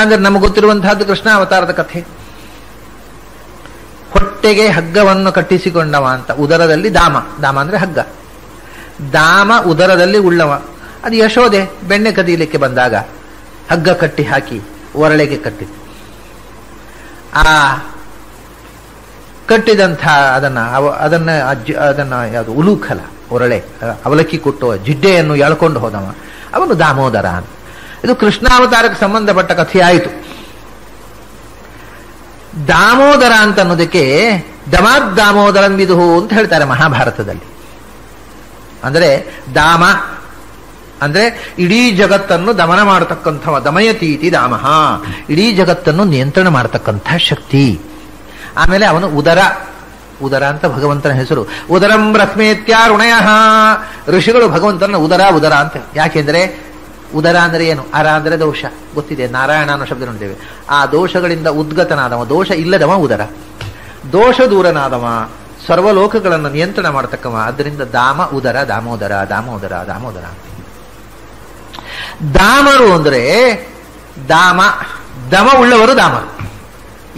ಅಂದ್ರೆ ನಮಗೆ ಗೊತ್ತಿರುವಂತಹದ್ದು ಕೃಷ್ಣ ಅವತಾರದ ಕಥೆ. ಹೊಟ್ಟೆಗೆ ಹಗ್ಗವನ್ನು ಕಟ್ಟಿಸಿಕೊಂಡವ ಅಂತ. ಉದರದಲ್ಲಿ ದಾಮ ಅಂದ್ರೆ ಹಗ್ಗ. ದಾಮ ಉದರದಲ್ಲಿ ಉಳ್ಳವ. ಅದು ಯಶೋದೆ ಬೆಣ್ಣೆ ಕದೀಲಿಕ್ಕೆ ಬಂದಾಗ ಹಗ್ಗ ಕಟ್ಟಿ ಹಾಕಿ ಒರಳೆಗೆ ಕಟ್ಟಿತ್ತು. ಆ ಕಟ್ಟಿದಂಥ ಅದನ್ನ ಯಾವುದು ಉಲೂಖಲ ಒರಳೆ ಅವಲಕ್ಕಿ ಕೊಟ್ಟುವ ಜಿಡ್ಡೆಯನ್ನು ಎಳ್ಕೊಂಡು ಹೋದವ, ಅವನು ದಾಮೋದರ ಅಂತ. ಇದು ಕೃಷ್ಣಾವತಾರಕ್ಕೆ ಸಂಬಂಧಪಟ್ಟ ಕಥೆಯಾಯಿತು. ದಾಮೋದರ ಅಂತ ಅನ್ನೋದಕ್ಕೆ ದಮಾದ್ದಾಮೋದರಂ ವಿದುಹು ಅಂತ ಹೇಳ್ತಾರೆ ಮಹಾಭಾರತದಲ್ಲಿ. ಅಂದರೆ ದಾಮ ಅಂದ್ರೆ ಇಡೀ ಜಗತ್ತನ್ನು ದಮನ ಮಾಡತಕ್ಕಂಥವ. ದಮಯತೀತಿ ದಾಮಃ, ಇಡೀ ಜಗತ್ತನ್ನು ನಿಯಂತ್ರಣ ಮಾಡತಕ್ಕಂಥ ಶಕ್ತಿ. ಆಮೇಲೆ ಅವನು ಉದರ ಅಂತ ಭಗವಂತನ ಹೆಸರು. ಉದರಂ ಬ್ರಹ್ಮೇತ್ಯಾರುಣಯ. ಋಷಿಗಳು ಭಗವಂತನ ಉದರ ಅಂತ. ಯಾಕೆಂದ್ರೆ ಉದರ ಅಂದ್ರೆ ಏನು? ಅರ ಅಂದ್ರೆ ದೋಷ, ಗೊತ್ತಿದೆ, ನಾರಾಯಣ ಅನ್ನೋ ಶಬ್ದ ನೋಡಿದ್ದೇವೆ. ಆ ದೋಷಗಳಿಂದ ಉದ್ಗತನಾದವ, ದೋಷ ಇಲ್ಲದವ ಉದರ. ದೋಷ ದೂರನಾದವ, ಸರ್ವಲೋಕಗಳನ್ನು ನಿಯಂತ್ರಣ ಮಾಡತಕ್ಕವ. ಆದ್ದರಿಂದ ದಾಮ ಉದರ, ದಾಮೋದರ. ದಾಮರು ಅಂದ್ರೆ ದಮ ಉಳ್ಳವರು ದಾಮರು.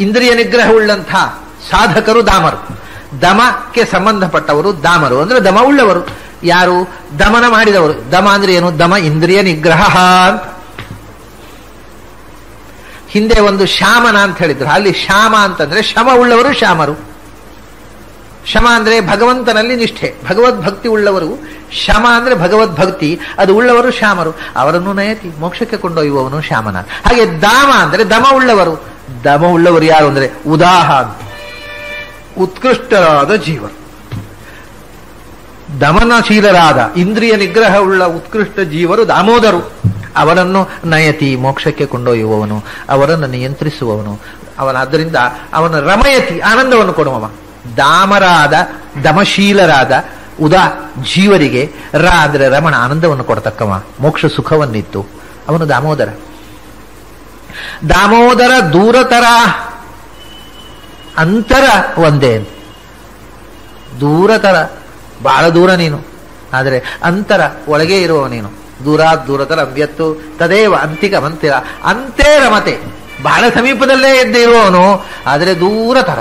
ಇಂದ್ರಿಯ ನಿಗ್ರಹ ಉಳ್ಳಂಥ ಸಾಧಕರು ದಾಮರು. ದಮಕ್ಕೆ ಸಂಬಂಧಪಟ್ಟವರು ದಾಮರು ಅಂದ್ರೆ ದಮ ಉಳ್ಳವರು. ಯಾರು? ದಮನ ಮಾಡಿದವರು. ದಮ ಅಂದ್ರೆ ಏನು? ದಮ ಇಂದ್ರಿಯ ನಿಗ್ರಹ ಅಂತ. ಹಿಂದೆ ಒಂದು ಶಾಮನ ಅಂತ ಹೇಳಿದ್ರು. ಅಲ್ಲಿ ಶಾಮ ಅಂತಂದ್ರೆ ಶಮ ಉಳ್ಳವರು ಶಾಮರು. ಶಮ ಅಂದ್ರೆ ಭಗವಂತನಲ್ಲಿ ನಿಷ್ಠೆ, ಭಗವದ್ಭಕ್ತಿ ಉಳ್ಳವರು. ಶಮ ಅಂದ್ರೆ ಭಗವದ್ಭಕ್ತಿ, ಅದು ಉಳ್ಳವರು ಶಾಮರು. ಅವರನ್ನು ನಯತಿ ಮೋಕ್ಷಕ್ಕೆ ಕೊಂಡೊಯ್ಯುವವನು ಶಾಮನ. ಹಾಗೆ ದಾಮ ಅಂದ್ರೆ ದಮ ಉಳ್ಳವರು. ದಮ ಉಳ್ಳವರು ಯಾರು ಅಂದ್ರೆ ಉದಾಹ ಅಂತ, ಉತ್ಕೃಷ್ಟರಾದ ಜೀವರು. ದಮನಶೀಲರಾದ ಇಂದ್ರಿಯ ನಿಗ್ರಹ ಉಳ್ಳ ಉತ್ಕೃಷ್ಟ ಜೀವರು ದಾಮೋದರು. ಅವರನ್ನು ನಯತಿ ಮೋಕ್ಷಕ್ಕೆ ಕೊಂಡೊಯ್ಯುವವನು, ಅವರನ್ನು ನಿಯಂತ್ರಿಸುವವನು ಅವನಾದ್ದರಿಂದ ಅವನ ರಮಯತಿ ಆನಂದವನ್ನು ಕೊಡುವವ. ದಾಮರಾದ ದಮಶೀಲರಾದ ಜೀವರಿಗೆ ಅಂದ್ರೆ ರಮಣ ಆನಂದವನ್ನು ಕೊಡತಕ್ಕವ, ಮೋಕ್ಷ ಸುಖವನ್ನಿತ್ತು, ಅವನು ದಾಮೋದರ. ದಾಮೋದರ ದೂರತರ ಅಂತರ ಒಂದೇ. ದೂರತರ ಬಹಳ ದೂರ ನೀನು, ಆದರೆ ಅಂತರ ಒಳಗೆ ಇರುವ ನೀನು. ದೂರತರ ಅವ್ಯತ್ತು ತದೇವ ಅಂತಿಕ ಮಂತಿರ ಅಂತೇ ರಮತೆ. ಬಹಳ ಸಮೀಪದಲ್ಲೇ ಎದ್ದು ಇರುವವನು, ಆದರೆ ದೂರತರ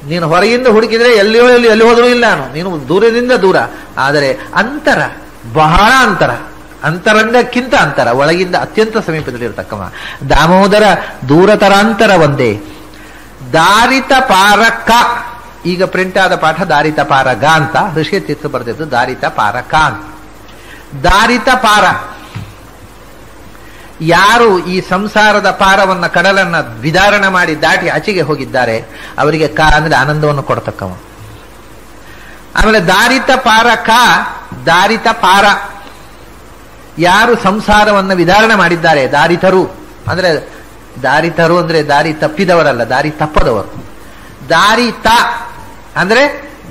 ನೀನು ಹೊರಗಿಂದ ಹುಡುಕಿದ್ರೆ ಎಲ್ಲಿ ಹೋದರೂ ಇಲ್ಲ, ನೀನು ದೂರದಿಂದ ದೂರ. ಆದರೆ ಅಂತರ ಬಹಳ ಅಂತರಂಗಕ್ಕಿಂತ ಅಂತರ, ಒಳಗಿಂದ ಅತ್ಯಂತ ಸಮೀಪದಲ್ಲಿರತಕ್ಕವ. ದಾಮೋದರ ದೂರತರಾಂತರ ಒಂದೇ. ದಾರಿತ ಪಾರಕ, ಈಗ ಪ್ರಿಂಟ್ ಆದ ಪಾಠ ದಾರಿತ ಪಾರಗ ಅಂತ ಋಷಿ ತೀರ್ಥ ಬರೆದಿದ್ದು ದಾರಿತ ಪಾರಕ ಅಂತ. ದಾರಿತ ಪಾರ, ಯಾರು ಈ ಸಂಸಾರದ ಪಾರವನ್ನ ಕಡಲನ್ನ ವಿದಾರಣ ಮಾಡಿ ದಾಟಿ ಆಚೆಗೆ ಹೋಗಿದ್ದಾರೆ ಅವರಿಗೆ ಕ ಅಂದ್ರೆ ಆನಂದವನ್ನು ಕೊಡ್ತಕ್ಕವ. ಆಮೇಲೆ ದಾರಿತ ಪಾರಕ, ದಾರಿತ ಪಾರ, ಯಾರು ಸಂಸಾರವನ್ನು ವಿದಾರಣ ಮಾಡಿದ್ದಾರೆ, ದಾರಿತರು ಅಂದ್ರೆ ದಾರಿ ತಪ್ಪಿದವರಲ್ಲ, ದಾರಿ ತಪ್ಪದವರು. ದಾರಿತ ಅಂದ್ರೆ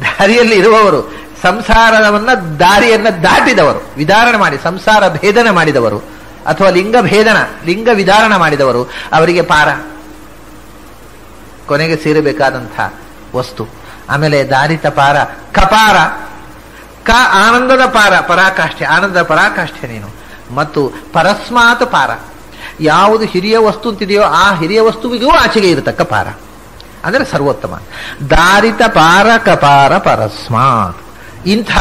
ದಾರಿಯಲ್ಲಿ ಇರುವವರು, ಸಂಸಾರವನ್ನ ದಾರಿಯನ್ನ ದಾಟಿದವರು, ವಿದಾರಣ ಮಾಡಿ ಸಂಸಾರ ಭೇದನ ಮಾಡಿದವರು ಅಥವಾ ಲಿಂಗ ವಿದಾರಣ ಮಾಡಿದವರು, ಅವರಿಗೆ ಪಾರ, ಕೊನೆಗೆ ಸೇರಬೇಕಾದಂಥ ವಸ್ತು. ಆಮೇಲೆ ದಾರಿತ ಪಾರ ಕಪಾರ, ಆನಂದದ ಪಾರ, ಪರಾಕಾಷ್ಠೆ, ಆನಂದದ ಪರಾಕಾಷ್ಠೆ ನೀನು. ಮತ್ತು ಪರಸ್ಮಾತ್ ಪಾರ, ಯಾವುದು ಹಿರಿಯ ವಸ್ತು ಅಂತಿದೆಯೋ ಆ ಹಿರಿಯ ವಸ್ತುವಿಗೂ ಆಚೆಗೆ ಇರತಕ್ಕ ಪಾರ ಅಂದರೆ ಸರ್ವೋತ್ತಮ. ದಾರಿತ ಪಾರ ಕಪಾರ ಪರಸ್ಮಾತ್. ಇಂಥ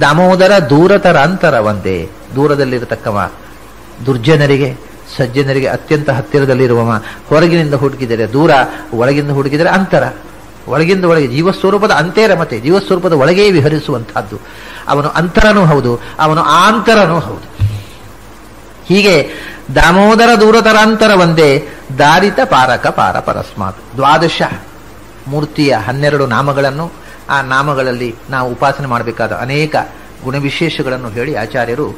ದಾಮೋದರ ದೂರತರ ಅಂತರ ಒಂದೇ. ದೂರದಲ್ಲಿರತಕ್ಕವ ದುರ್ಜನರಿಗೆ, ಸಜ್ಜನರಿಗೆ ಅತ್ಯಂತ ಹತ್ತಿರದಲ್ಲಿರುವವ. ಹೊರಗಿನಿಂದ ಹುಡುಕಿದರೆ ದೂರ, ಒಳಗಿಂದ ಹುಡುಕಿದರೆ ಅಂತರ. ಒಳಗಿಂದ ಒಳಗೆ ಜೀವಸ್ವರೂಪದ ಅಂತೇರ ಮತ್ತೆ ಜೀವಸ್ವರೂಪದ ಒಳಗೇ ವಿಹರಿಸುವಂತಹದ್ದು. ಅವನು ಅಂತರನೂ ಹೌದು, ಅವನು ಆಂತರನೂ ಹೌದು. ಹೀಗೆ ದಾಮೋದರ ದೂರತರಾಂತರ ಒಂದೇ. ದಾರಿತ ಪಾರಕ ಪಾರ ಪರಸ್ಮಾತ್. ದ್ವಾದಶ ಮೂರ್ತಿಯ 12 ನಾಮಗಳನ್ನು, ಆ ನಾಮಗಳಲ್ಲಿ ನಾವು ಉಪಾಸನೆ ಮಾಡಬೇಕಾದ ಅನೇಕ ಗುಣವಿಶೇಷಗಳನ್ನು ಹೇಳಿ ಆಚಾರ್ಯರು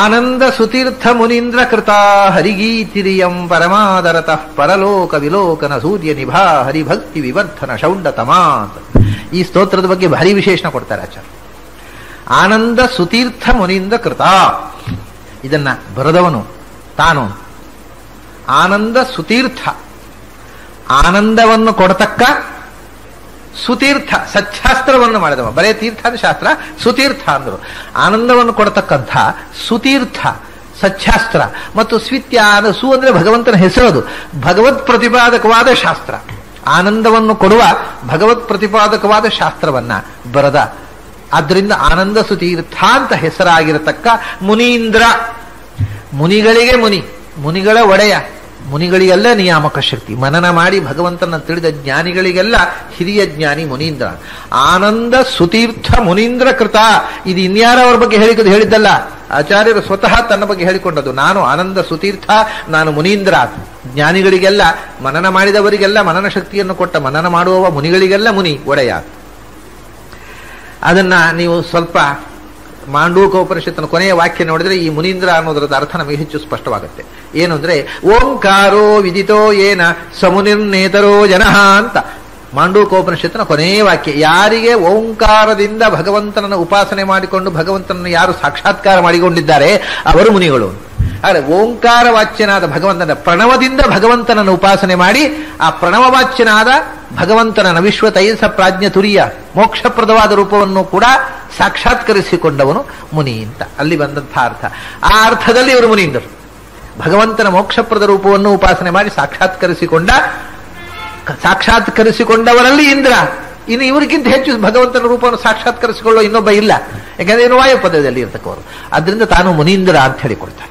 ಆನಂದ ಸುತೀರ್ಥ ಮುನೀಂದ್ರ ಕೃತಾ ಹರಿಗೀತಿರಿಯಂ ಪರಮಾದರತಃ ಪರಲೋಕ ವಿಲೋಕನ ಸೂರ್ಯ ನಿಭಾ ಹರಿಭಕ್ತಿ ವಿವರ್ಧನ ಶೌಂಡತಮಾತ್. ಈ ಸ್ತೋತ್ರದ ಬಗ್ಗೆ ಭಾರಿ ವಿಶೇಷಣ ಕೊಡ್ತಾರೆ ಆಚಾರ್ಯ. ಆನಂದ ಸುತೀರ್ಥ ಮುನೀಂದ್ರ ಕೃತ, ಇದನ್ನ ಬರೆದವನು ತಾನು. ಆನಂದ ಸುತೀರ್ಥ, ಆನಂದವನ್ನು ಕೊಡತಕ್ಕ ಸುತೀರ್ಥ, ಸಚ್ಛಾಸ್ತ್ರವನ್ನು ಮಾಡಿದವ. ಬರೇ ತೀರ್ಥ ಅಂದ್ರೆ ಶಾಸ್ತ್ರ, ಸುತೀರ್ಥ ಅಂದರು. ಆನಂದವನ್ನು ಕೊಡತಕ್ಕಂಥ ಸುತೀರ್ಥ ಸಚ್ಛಾಸ್ತ್ರ. ಮತ್ತು ಸ್ವಿತ್ಯ ಸು ಅಂದ್ರೆ ಭಗವಂತನ ಹೆಸರದು, ಭಗವತ್ ಪ್ರತಿಪಾದಕವಾದ ಶಾಸ್ತ್ರ. ಆನಂದವನ್ನು ಕೊಡುವ ಭಗವತ್ ಪ್ರತಿಪಾದಕವಾದ ಶಾಸ್ತ್ರವನ್ನ ಬರದ. ಆದ್ದರಿಂದ ಆನಂದ ಸುತೀರ್ಥ ಅಂತ ಹೆಸರಾಗಿರತಕ್ಕ ಮುನೀಂದ್ರ, ಮುನಿಗಳಿಗೆ ಮುನಿಗಳ ಒಡೆಯ, ಮುನಿಗಳಿಗೆಲ್ಲ ನಿಯಾಮಕ ಶಕ್ತಿ. ಮನನ ಮಾಡಿ ಭಗವಂತನ ತಿಳಿದ ಜ್ಞಾನಿಗಳಿಗೆಲ್ಲ ಹಿರಿಯ ಜ್ಞಾನಿ ಮುನೀಂದ್ರ. ಆನಂದ ಸುತೀರ್ಥ ಮುನೀಂದ್ರ ಕೃತ. ಇದು ಇನ್ಯಾರವರ ಬಗ್ಗೆ ಹೇಳಿದ್ದಲ್ಲ, ಆಚಾರ್ಯರು ಸ್ವತಃ ತನ್ನ ಬಗ್ಗೆ ಹೇಳಿಕೊಂಡದ್ದು. ನಾನು ಆನಂದ ಸುತೀರ್ಥ, ನಾನು ಮುನೀಂದ್ರ. ಜ್ಞಾನಿಗಳಿಗೆಲ್ಲ, ಮನನ ಮಾಡಿದವರಿಗೆಲ್ಲ ಮನನ ಶಕ್ತಿಯನ್ನು ಕೊಟ್ಟ, ಮನನ ಮಾಡುವವ ಮುನಿಗಳಿಗೆಲ್ಲ ಮುನಿ ಒಡೆಯ. ಅದನ್ನ ನೀವು ಸ್ವಲ್ಪ ಮಾಂಡೂಕ ಉಪನಿಷತ್ತಿನ ಕೊನೆಯ ವಾಕ್ಯ ನೋಡಿದ್ರೆ ಈ ಮುನೀಂದ್ರ ಅನ್ನೋದರದ ಅರ್ಥ ನಮಗೆ ಹೆಚ್ಚು ಸ್ಪಷ್ಟವಾಗುತ್ತೆ. ಏನು ಅಂದ್ರೆ ಓಂಕಾರೋ ವಿದಿತೋ ಏನ ಸಮುನಿರ್ನೇತರೋ ಜನಃ ಅಂತ ಮಾಂಡೂಕೋಪನಿಷತ್ತಿನ ಕೊನೆಯ ವಾಕ್ಯ. ಯಾರಿಗೆ ಓಂಕಾರದಿಂದ ಭಗವಂತನನ್ನು ಉಪಾಸನೆ ಮಾಡಿಕೊಂಡು ಭಗವಂತನನ್ನು ಯಾರು ಸಾಕ್ಷಾತ್ಕಾರ ಮಾಡಿಕೊಂಡಿದ್ದಾರೆ ಅವರು ಮುನಿಗಳು. ಆದರೆ ಓಂಕಾರ ವಾಚ್ಯನಾದ ಭಗವಂತನ ಪ್ರಣವದಿಂದ ಭಗವಂತನನ್ನು ಉಪಾಸನೆ ಮಾಡಿ ಆ ಪ್ರಣವ ವಾಚ್ಯನಾದ ಭಗವಂತನ ವಿಶ್ವ ತೈಜಸ ಪ್ರಾಜ್ಞ ತುರಿಯ ಮೋಕ್ಷಪ್ರದವಾದ ರೂಪವನ್ನು ಕೂಡ ಸಾಕ್ಷಾತ್ಕರಿಸಿಕೊಂಡವನು ಮುನಿ ಅಂತ ಅಲ್ಲಿ ಬಂದಂತಹ ಅರ್ಥ. ಆ ಅರ್ಥದಲ್ಲಿ ಇವರು ಮುನೀಂದರು. ಭಗವಂತನ ಮೋಕ್ಷಪ್ರದ ರೂಪವನ್ನು ಉಪಾಸನೆ ಮಾಡಿ ಸಾಕ್ಷಾತ್ಕರಿಸಿಕೊಂಡವರಲ್ಲಿ ಇಂದ್ರ. ಇನ್ನು ಇವರಿಗಿಂತ ಹೆಚ್ಚು ಭಗವಂತನ ರೂಪವನ್ನು ಸಾಕ್ಷಾತ್ಕರಿಸಿಕೊಳ್ಳೋ ಇನ್ನೊಬ್ಬ ಇಲ್ಲ. ಯಾಕಂದ್ರೆ ಇನ್ನು ವಾಯುಪದದಲ್ಲಿ ಇರ್ತಕ್ಕವರು. ಅದರಿಂದ ತಾನು ಮುನೀಂದ್ರ ಅಂತ ಹೇಳಿಕೊಡ್ತಾರೆ.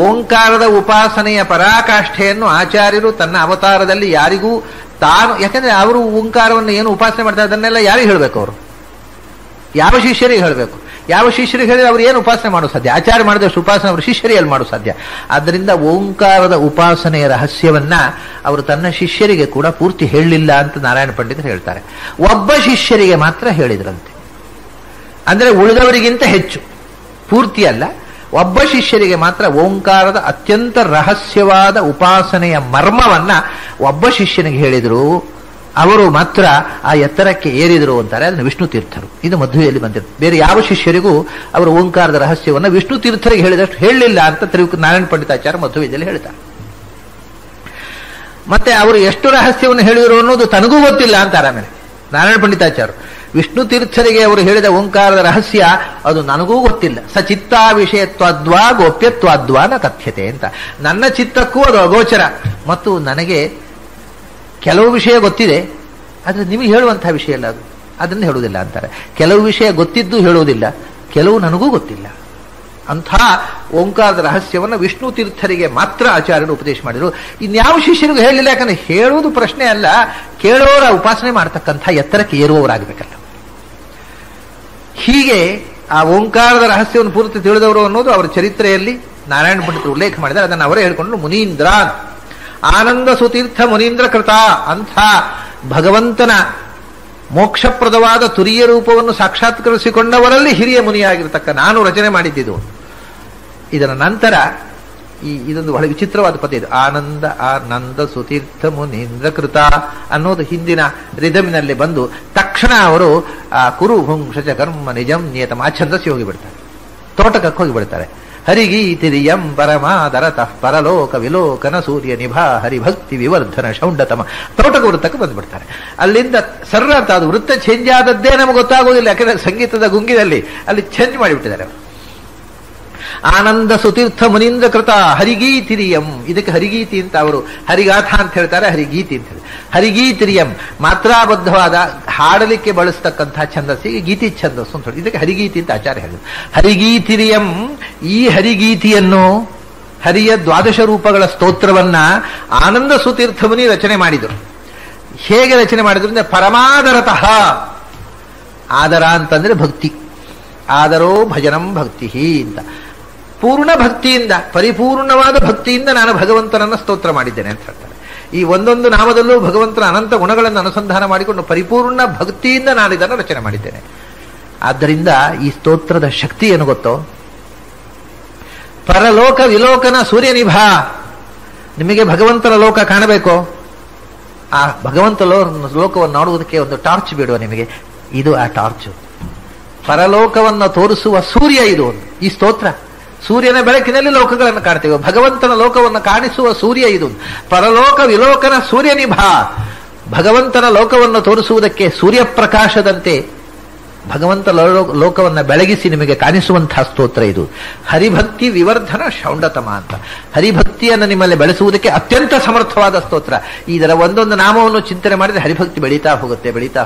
ಓಂಕಾರದ ಉಪಾಸನೆಯ ಪರಾಕಾಷ್ಠೆಯನ್ನು ಆಚಾರ್ಯರು ತನ್ನ ಅವತಾರದಲ್ಲಿ ಯಾರಿಗೂ ತಾನು, ಯಾಕಂದ್ರೆ ಅವರು ಓಂಕಾರವನ್ನು ಏನು ಉಪಾಸನೆ ಮಾಡ್ತಾರೆ ಅದನ್ನೆಲ್ಲ ಯಾರಿಗೆ ಹೇಳಬೇಕು? ಅವರು ಯಾವ ಶಿಷ್ಯರಿಗೆ ಹೇಳಬೇಕು? ಯಾವ ಶಿಷ್ಯರಿಗೆ ಹೇಳಿದ್ರೆ ಅವ್ರು ಏನು ಉಪಾಸನೆ ಮಾಡೋ ಸಾಧ್ಯ? ಆಚಾರ್ಯ ಮಾಡಿದಷ್ಟು ಉಪಾಸನೆ ಅವರು ಶಿಷ್ಯರಿಗೆ ಮಾಡೋ ಸಾಧ್ಯ? ಆದ್ದರಿಂದ ಓಂಕಾರದ ಉಪಾಸನೆಯ ರಹಸ್ಯವನ್ನ ಅವರು ತನ್ನ ಶಿಷ್ಯರಿಗೆ ಕೂಡ ಪೂರ್ತಿ ಹೇಳಲಿಲ್ಲ ಅಂತ ನಾರಾಯಣ ಪಂಡಿತರು ಹೇಳ್ತಾರೆ. ಒಬ್ಬ ಶಿಷ್ಯರಿಗೆ ಮಾತ್ರ ಹೇಳಿದ್ರಂತೆ. ಅಂದ್ರೆ ಉಳಿದವರಿಗಿಂತ ಹೆಚ್ಚು, ಪೂರ್ತಿ ಅಲ್ಲ, ಒಬ್ಬ ಶಿಷ್ಯರಿಗೆ ಮಾತ್ರ ಓಂಕಾರದ ಅತ್ಯಂತ ರಹಸ್ಯವಾದ ಉಪಾಸನೆಯ ಮರ್ಮವನ್ನ ಒಬ್ಬ ಶಿಷ್ಯನಿಗೆ ಹೇಳಿದ್ರು. ಅವರು ಮಾತ್ರ ಆ ಎತ್ತರಕ್ಕೆ ಏರಿದರು ಅಂತಾರೆ. ಅದನ್ನು ವಿಷ್ಣು ತೀರ್ಥರು. ಇದು ಮಧ್ವೆಯಲ್ಲಿ ಬಂದಿರುತ್ತೆ. ಬೇರೆ ಯಾವ ಶಿಷ್ಯರಿಗೂ ಅವರು ಓಂಕಾರದ ರಹಸ್ಯವನ್ನು ವಿಷ್ಣು ತೀರ್ಥರಿಗೆ ಹೇಳಿದಷ್ಟು ಹೇಳಲಿಲ್ಲ ಅಂತ ನಾರಾಯಣ ಪಂಡಿತಾಚಾರ್ಯ ಮಧ್ವೆಯಲ್ಲಿ ಹೇಳ್ತಾರೆ. ಮತ್ತೆ ಅವರು ಎಷ್ಟು ರಹಸ್ಯವನ್ನು ಹೇಳಿದರು ಅನ್ನೋದು ತನಗೂ ಗೊತ್ತಿಲ್ಲ ಅಂತಾರೆ. ಆಮೇಲೆ ನಾರಾಯಣ ಪಂಡಿತಾಚಾರ್ಯರು ವಿಷ್ಣು ತೀರ್ಥರಿಗೆ ಅವರು ಹೇಳಿದ ಓಂಕಾರದ ರಹಸ್ಯ ಅದು ನನಗೂ ಗೊತ್ತಿಲ್ಲ. ಸಚಿತ್ತ ವಿಷಯತ್ವಾದ್ವಾ ಗೋಪ್ಯತ್ವಾದ್ವಾ ನ ಕಥ್ಯತೆ ಅಂತ. ನನ್ನ ಚಿತ್ತಕ್ಕೂ ಅದು ಅಗೋಚರ ಮತ್ತು ನನಗೆ ಕೆಲವು ವಿಷಯ ಗೊತ್ತಿದೆ, ಆದರೆ ನಿಮಗೆ ಹೇಳುವಂತಹ ವಿಷಯ ಅಲ್ಲ, ಅದನ್ನು ಹೇಳುವುದಿಲ್ಲ ಅಂತಾರೆ. ಕೆಲವು ವಿಷಯ ಗೊತ್ತಿದ್ದು ಹೇಳುವುದಿಲ್ಲ, ಕೆಲವು ನನಗೂ ಗೊತ್ತಿಲ್ಲ. ಅಂಥ ಓಂಕಾರದ ರಹಸ್ಯವನ್ನು ವಿಷ್ಣು ತೀರ್ಥರಿಗೆ ಮಾತ್ರ ಆಚಾರ್ಯರು ಉಪದೇಶ ಮಾಡಿದರು. ಇನ್ಯಾವ ಶಿಷ್ಯರಿಗೂ ಹೇಳಲಿಲ್ಲ. ಯಾಕಂದ್ರೆ ಹೇಳುವುದು ಪ್ರಶ್ನೆ ಅಲ್ಲ, ಕೇಳೋರ ಉಪಾಸನೆ ಮಾಡ್ತಕ್ಕಂಥ ಎತ್ತರಕ್ಕೆ ಏರುವವರಾಗಬೇಕಲ್ಲ. ಹೀಗೆ ಆ ಓಂಕಾರದ ರಹಸ್ಯವನ್ನು ಪೂರ್ತಿ ತಿಳಿದವರು ಅನ್ನೋದು ಅವರ ಚರಿತ್ರೆಯಲ್ಲಿ ನಾರಾಯಣ ಪಂಡಿತರು ಉಲ್ಲೇಖ ಮಾಡಿದರೆ ಅದನ್ನು ಅವರೇ ಹೇಳಿಕೊಂಡು ಮುನೀಂದ್ರ ಆನಂದ ಸುತೀರ್ಥ ಮುನೀಂದ್ರ ಕೃತ. ಅಂಥ ಭಗವಂತನ ಮೋಕ್ಷಪ್ರದವಾದ ತುರಿಯ ರೂಪವನ್ನು ಸಾಕ್ಷಾತ್ಕರಿಸಿಕೊಂಡವರಲ್ಲಿ ಹಿರಿಯ ಮುನಿಯಾಗಿರ್ತಕ್ಕ ನಾನು ರಚನೆ ಮಾಡಿದ್ದಿದ್ದು. ಇದರ ನಂತರ ಇದೊಂದು ಬಹಳ ವಿಚಿತ್ರವಾದ ಪದ ಇದು. ಆನಂದ ಸುತೀರ್ಥ ಮುನೀಂದ್ರ ಕೃತ ಅನ್ನೋದು ಹಿಂದಿನ ರಿದಮಿನಲ್ಲಿ ಬಂದು ತಕ್ಷಣ ಅವರು ಕುರು ಹುಂಶಚ ಕರ್ಮ ನಿಜಂ ನಿಯತಂ ಆ ಛಂದಸ್ಸಿ ಹೋಗಿಬಿಡ್ತಾರೆ, ತೋಟಕಕ್ಕೆ ಹೋಗಿಬಿಡ್ತಾರೆ. ಹರಿಗೀತಿರಿಯಂ ಪರಮಾದರತಃ ಪರಲೋಕ ವಿಲೋಕನ ಸೂರ್ಯ ನಿಭಾ ಹರಿಭಕ್ತಿ ವಿವರ್ಧನ ಶೌಂಡತಮ ತೋಟಕ ವೃತ್ತಕ್ಕೆ ಬಂದ್ಬಿಡ್ತಾರೆ. ಅಲ್ಲಿಂದ ಸರ್ರಾರ್ಥ ಅದು ವೃತ್ತ ಚೇಂಜ್ ಆದದ್ದೇ ನಮಗೆ ಗೊತ್ತಾಗೋದಿಲ್ಲ. ಯಾಕಂದ್ರೆ ಸಂಗೀತದ ಗುಂಗಿನಲ್ಲಿ ಅಲ್ಲಿ ಚೇಂಜ್ ಮಾಡಿಬಿಟ್ಟಿದ್ದಾರೆ. ಆನಂದ ಸುತೀರ್ಥ ಮುನೀಂದ್ರ ಕೃತ ಹರಿಗೀತಿರಿಯಂ. ಇದಕ್ಕೆ ಹರಿಗೀತಿ ಅಂತ ಅವರು ಹರಿಗಾಥ ಅಂತ ಹೇಳ್ತಾರೆ, ಹರಿಗೀತಿ ಅಂತ ಹೇಳಿ. ಹರಿಗೀತಿರಿಯಂ ಮಾತ್ರಾಬದ್ಧವಾದ ಹಾಡಲಿಕ್ಕೆ ಬಳಸ್ತಕ್ಕಂಥ ಛಂದಸ್ಸಿಗೆ ಗೀತಿ ಛಂದಸ್ಸು ಅಂತ ಹೇಳಿ ಇದಕ್ಕೆ ಹರಿಗೀತಿ ಅಂತ ಆಚಾರ್ಯ ಹೇಳಿದರು. ಹರಿಗೀತಿರಿಯಂ, ಈ ಹರಿಗೀತಿಯನ್ನು ಹರಿಯ ದ್ವಾದಶ ರೂಪಗಳ ಸ್ತೋತ್ರವನ್ನ ಆನಂದ ಸುತೀರ್ಥ ಮುನಿ ರಚನೆ ಮಾಡಿದರು. ಹೇಗೆ ರಚನೆ ಮಾಡಿದ್ರು ಅಂದ್ರೆ ಪರಮಾದರತಃ. ಆದರ ಅಂತಂದ್ರೆ ಭಕ್ತಿ, ಆದರೋ ಭಜನಂ ಭಕ್ತಿ ಅಂತ. ಪೂರ್ಣ ಭಕ್ತಿಯಿಂದ, ಪರಿಪೂರ್ಣವಾದ ಭಕ್ತಿಯಿಂದ ನಾನು ಭಗವಂತನನ್ನ ಸ್ತೋತ್ರ ಮಾಡಿದ್ದೇನೆ ಅಂತ ಹೇಳ್ತಾರೆ. ಈ ಒಂದೊಂದು ನಾಮದಲ್ಲೂ ಭಗವಂತನ ಅನಂತ ಗುಣಗಳನ್ನು ಅನುಸಂಧಾನ ಮಾಡಿಕೊಂಡು ಪರಿಪೂರ್ಣ ಭಕ್ತಿಯಿಂದ ನಾನು ಇದನ್ನು ರಚನೆ ಮಾಡಿದ್ದೇನೆ. ಆದ್ದರಿಂದ ಈ ಸ್ತೋತ್ರದ ಶಕ್ತಿ ಏನು ಗೊತ್ತೋ? ಪರಲೋಕ ವಿಲೋಕನ ಸೂರ್ಯನಿಭಾ. ನಿಮಗೆ ಭಗವಂತನ ಲೋಕ ಕಾಣಬೇಕೋ? ಆ ಭಗವಂತ ಲೋಕವನ್ನು ನೋಡುವುದಕ್ಕೆ ಒಂದು ಟಾರ್ಚ್ ಬಿಡುವ ನಿಮಗೆ. ಇದು ಆ ಟಾರ್ಚ್. ಪರಲೋಕವನ್ನು ತೋರಿಸುವ ಸೂರ್ಯ ಇದು ಈ ಸ್ತೋತ್ರ. ಸೂರ್ಯನ ಬೆಳಕಿನಲ್ಲಿ ಲೋಕಗಳನ್ನು ಕಾಣ್ತೇವೆ. ಭಗವಂತನ ಲೋಕವನ್ನು ಕಾಣಿಸುವ ಸೂರ್ಯ ಇದು. ಪರಲೋಕ ವಿಲೋಕನ ಸೂರ್ಯನಿಭಾ. ಭಗವಂತನ ಲೋಕವನ್ನು ತೋರಿಸುವುದಕ್ಕೆ ಸೂರ್ಯಪ್ರಕಾಶದಂತೆ ಭಗವಂತ ಲೋಕವನ್ನು ಬೆಳಗಿಸಿ ನಿಮಗೆ ಕಾಣಿಸುವಂತಹ ಸ್ತೋತ್ರ ಇದು. ಹರಿಭಕ್ತಿ ವಿವರ್ಧನ ಶೌಂಡತಮ ಅಂತ. ಹರಿಭಕ್ತಿಯನ್ನು ನಿಮ್ಮಲ್ಲಿ ಬೆಳೆಸುವುದಕ್ಕೆ ಅತ್ಯಂತ ಸಮರ್ಥವಾದ ಸ್ತೋತ್ರ. ಇದರ ಒಂದೊಂದು ನಾಮವನ್ನು ಚಿಂತನೆ ಮಾಡಿದರೆ ಹರಿಭಕ್ತಿ ಬೆಳೀತಾ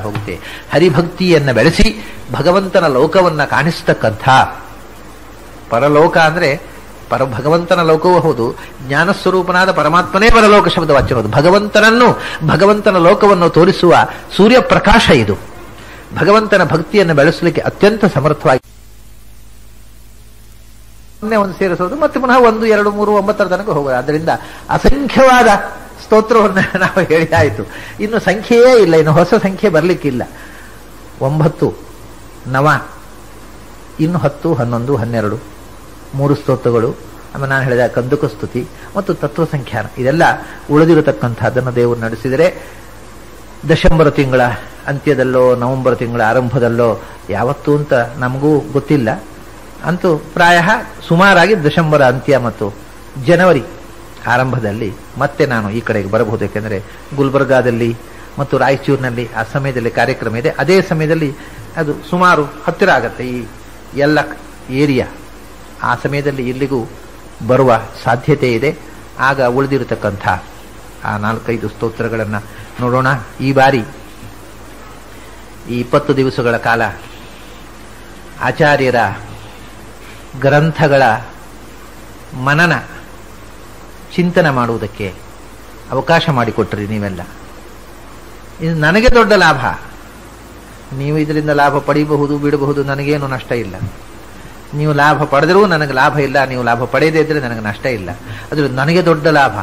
ಹೋಗುತ್ತೆ. ಹರಿಭಕ್ತಿಯನ್ನು ಬೆಳೆಸಿ ಭಗವಂತನ ಲೋಕವನ್ನ ಕಾಣಿಸ್ತಕ್ಕಂಥ ಪರಲೋಕ ಅಂದ್ರೆ ಭಗವಂತನ ಲೋಕವೂ ಹೌದು, ಜ್ಞಾನಸ್ವರೂಪನಾದ ಪರಮಾತ್ಮನೇ ಪರಲೋಕ ಶಬ್ದ ವಾಚ್ಯವಾದ ಭಗವಂತನ ಲೋಕವನ್ನು ತೋರಿಸುವ ಸೂರ್ಯಪ್ರಕಾಶ ಇದು. ಭಗವಂತನ ಭಕ್ತಿಯನ್ನು ಬೆಳೆಸಲಿಕ್ಕೆ ಅತ್ಯಂತ ಸಮರ್ಥವಾಗಿ ಒಂದು ಸೇರಿಸೋದು ಮತ್ತೆ ಪುನಃ 1, 2, 3, 9 ತನಕ ಹೋಗೋದು. ಆದ್ದರಿಂದ ಅಸಂಖ್ಯವಾದ ಸ್ತೋತ್ರವನ್ನು ನಾವು ಹೇಳಿ ಆಯಿತು. ಇನ್ನು ಸಂಖ್ಯೆಯೇ ಇಲ್ಲ, ಇನ್ನು ಹೊಸ ಸಂಖ್ಯೆ ಬರಲಿಕ್ಕಿಲ್ಲ. 9, 9, ಇನ್ನು 10, 11, 12 3 ಸ್ತೋತ್ರಗಳು. ಆಮೇಲೆ ನಾನು ಹೇಳಿದ ಕಂದುಕ ಸ್ತುತಿ ಮತ್ತು ತತ್ವ ಸಂಖ್ಯಾನ ಇದೆಲ್ಲ ಉಳಿದಿರತಕ್ಕಂಥದ್ದನ್ನು ದೇವರು ನಡೆಸಿದರೆ ಡಿಸೆಂಬರ್ ತಿಂಗಳ ಅಂತ್ಯದಲ್ಲೋ ನವೆಂಬರ್ ತಿಂಗಳ ಆರಂಭದಲ್ಲೋ ಯಾವತ್ತೂ ಅಂತ ನಮಗೂ ಗೊತ್ತಿಲ್ಲ. ಅಂತೂ ಪ್ರಾಯ ಸುಮಾರಾಗಿ ಡಿಸೆಂಬರ್ ಅಂತ್ಯ ಮತ್ತು ಜನವರಿ ಆರಂಭದಲ್ಲಿ ಮತ್ತೆ ನಾನು ಈ ಕಡೆಗೆ ಬರಬಹುದು. ಏಕೆಂದರೆ ಗುಲ್ಬರ್ಗಾದಲ್ಲಿ ಮತ್ತು ರಾಯಚೂರಿನಲ್ಲಿ ಆ ಸಮಯದಲ್ಲಿ ಕಾರ್ಯಕ್ರಮ ಇದೆ. ಅದೇ ಸಮಯದಲ್ಲಿ ಅದು ಸುಮಾರು ಹತ್ತಿರ ಆಗತ್ತೆ ಈ ಎಲ್ಲ ಏರಿಯಾ. ಆ ಸಮಯದಲ್ಲಿ ಇಲ್ಲಿಗೂ ಬರುವ ಸಾಧ್ಯತೆ ಇದೆ. ಆಗ ಉಳಿದಿರತಕ್ಕಂಥ ಆ 4-5 ಸ್ತೋತ್ರಗಳನ್ನು ನೋಡೋಣ. ಈ ಬಾರಿ ಈ 20 ದಿವಸಗಳ ಕಾಲ ಆಚಾರ್ಯರ ಗ್ರಂಥಗಳ ಮನನ ಚಿಂತನೆ ಮಾಡುವುದಕ್ಕೆ ಅವಕಾಶ ಮಾಡಿಕೊಟ್ರಿ ನೀವೆಲ್ಲ. ಇದು ನನಗೆ ದೊಡ್ಡ ಲಾಭ. ನೀವು ಇದರಿಂದ ಲಾಭ ಪಡೆಯಬಹುದು, ಬಿಡಬಹುದು, ನನಗೇನು ನಷ್ಟ ಇಲ್ಲ. ನೀವು ಲಾಭ ಪಡೆದರೂ ನನಗೆ ಲಾಭ ಇಲ್ಲ, ನೀವು ಲಾಭ ಪಡೆಯದೇ ಇದ್ರೆ ನನಗೆ ನಷ್ಟ ಇಲ್ಲ. ಅದು ನನಗೆ ದೊಡ್ಡ ಲಾಭ.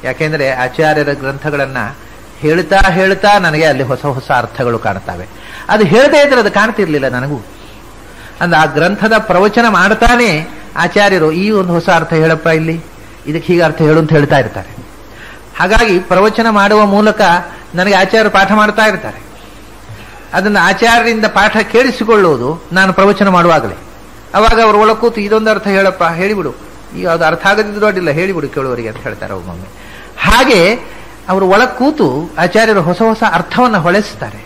ಯಾಕೆಂದ್ರೆ ಆಚಾರ್ಯರ ಗ್ರಂಥಗಳನ್ನು ಹೇಳ್ತಾ ಹೇಳ್ತಾ ನನಗೆ ಅಲ್ಲಿ ಹೊಸ ಹೊಸ ಅರ್ಥಗಳು ಕಾಣ್ತವೆ. ಅದು ಹೇಳದೇ ಇದ್ರೆ ಅದು ಕಾಣ್ತಿರ್ಲಿಲ್ಲ ನನಗೂ. ಅಂದ್ರೆ ಆ ಗ್ರಂಥದ ಪ್ರವಚನ ಮಾಡ್ತಾನೆ ಆಚಾರ್ಯರು ಈ ಒಂದು ಹೊಸ ಅರ್ಥ ಹೇಳಪ್ಪ, ಇಲ್ಲಿ ಇದಕ್ಕೆ ಹೀಗೆ ಅರ್ಥ ಹೇಳು ಅಂತ ಹೇಳ್ತಾ ಇರ್ತಾರೆ. ಹಾಗಾಗಿ ಪ್ರವಚನ ಮಾಡುವ ಮೂಲಕ ನನಗೆ ಆಚಾರ್ಯರು ಪಾಠ ಮಾಡ್ತಾ ಇರ್ತಾರೆ. ಅದನ್ನು ಆಚಾರ್ಯರಿಂದ ಪಾಠ ಕೇಳಿಸಿಕೊಳ್ಳುವುದು ನಾನು ಪ್ರವಚನ ಮಾಡುವಾಗಲೇ. ಅವಾಗ ಅವರು ಒಳ ಕೂತು ಇದೊಂದು ಅರ್ಥ ಹೇಳಪ್ಪ, ಹೇಳಿಬಿಡು, ಈಗ ಅದು ಅರ್ಥ ಆಗದಿದ್ದು ದೊಡ್ಡಿಲ್ಲ, ಹೇಳಿಬಿಡು ಕೇಳುವರಿಗೆ ಅಂತ ಹೇಳ್ತಾರೆ ಒಮ್ಮೊಮ್ಮೆ. ಹಾಗೆ ಅವರು ಒಳ ಕೂತು ಆಚಾರ್ಯರು ಹೊಸ ಹೊಸ ಅರ್ಥವನ್ನು ಹೊಳೆಸ್ತಾರೆ.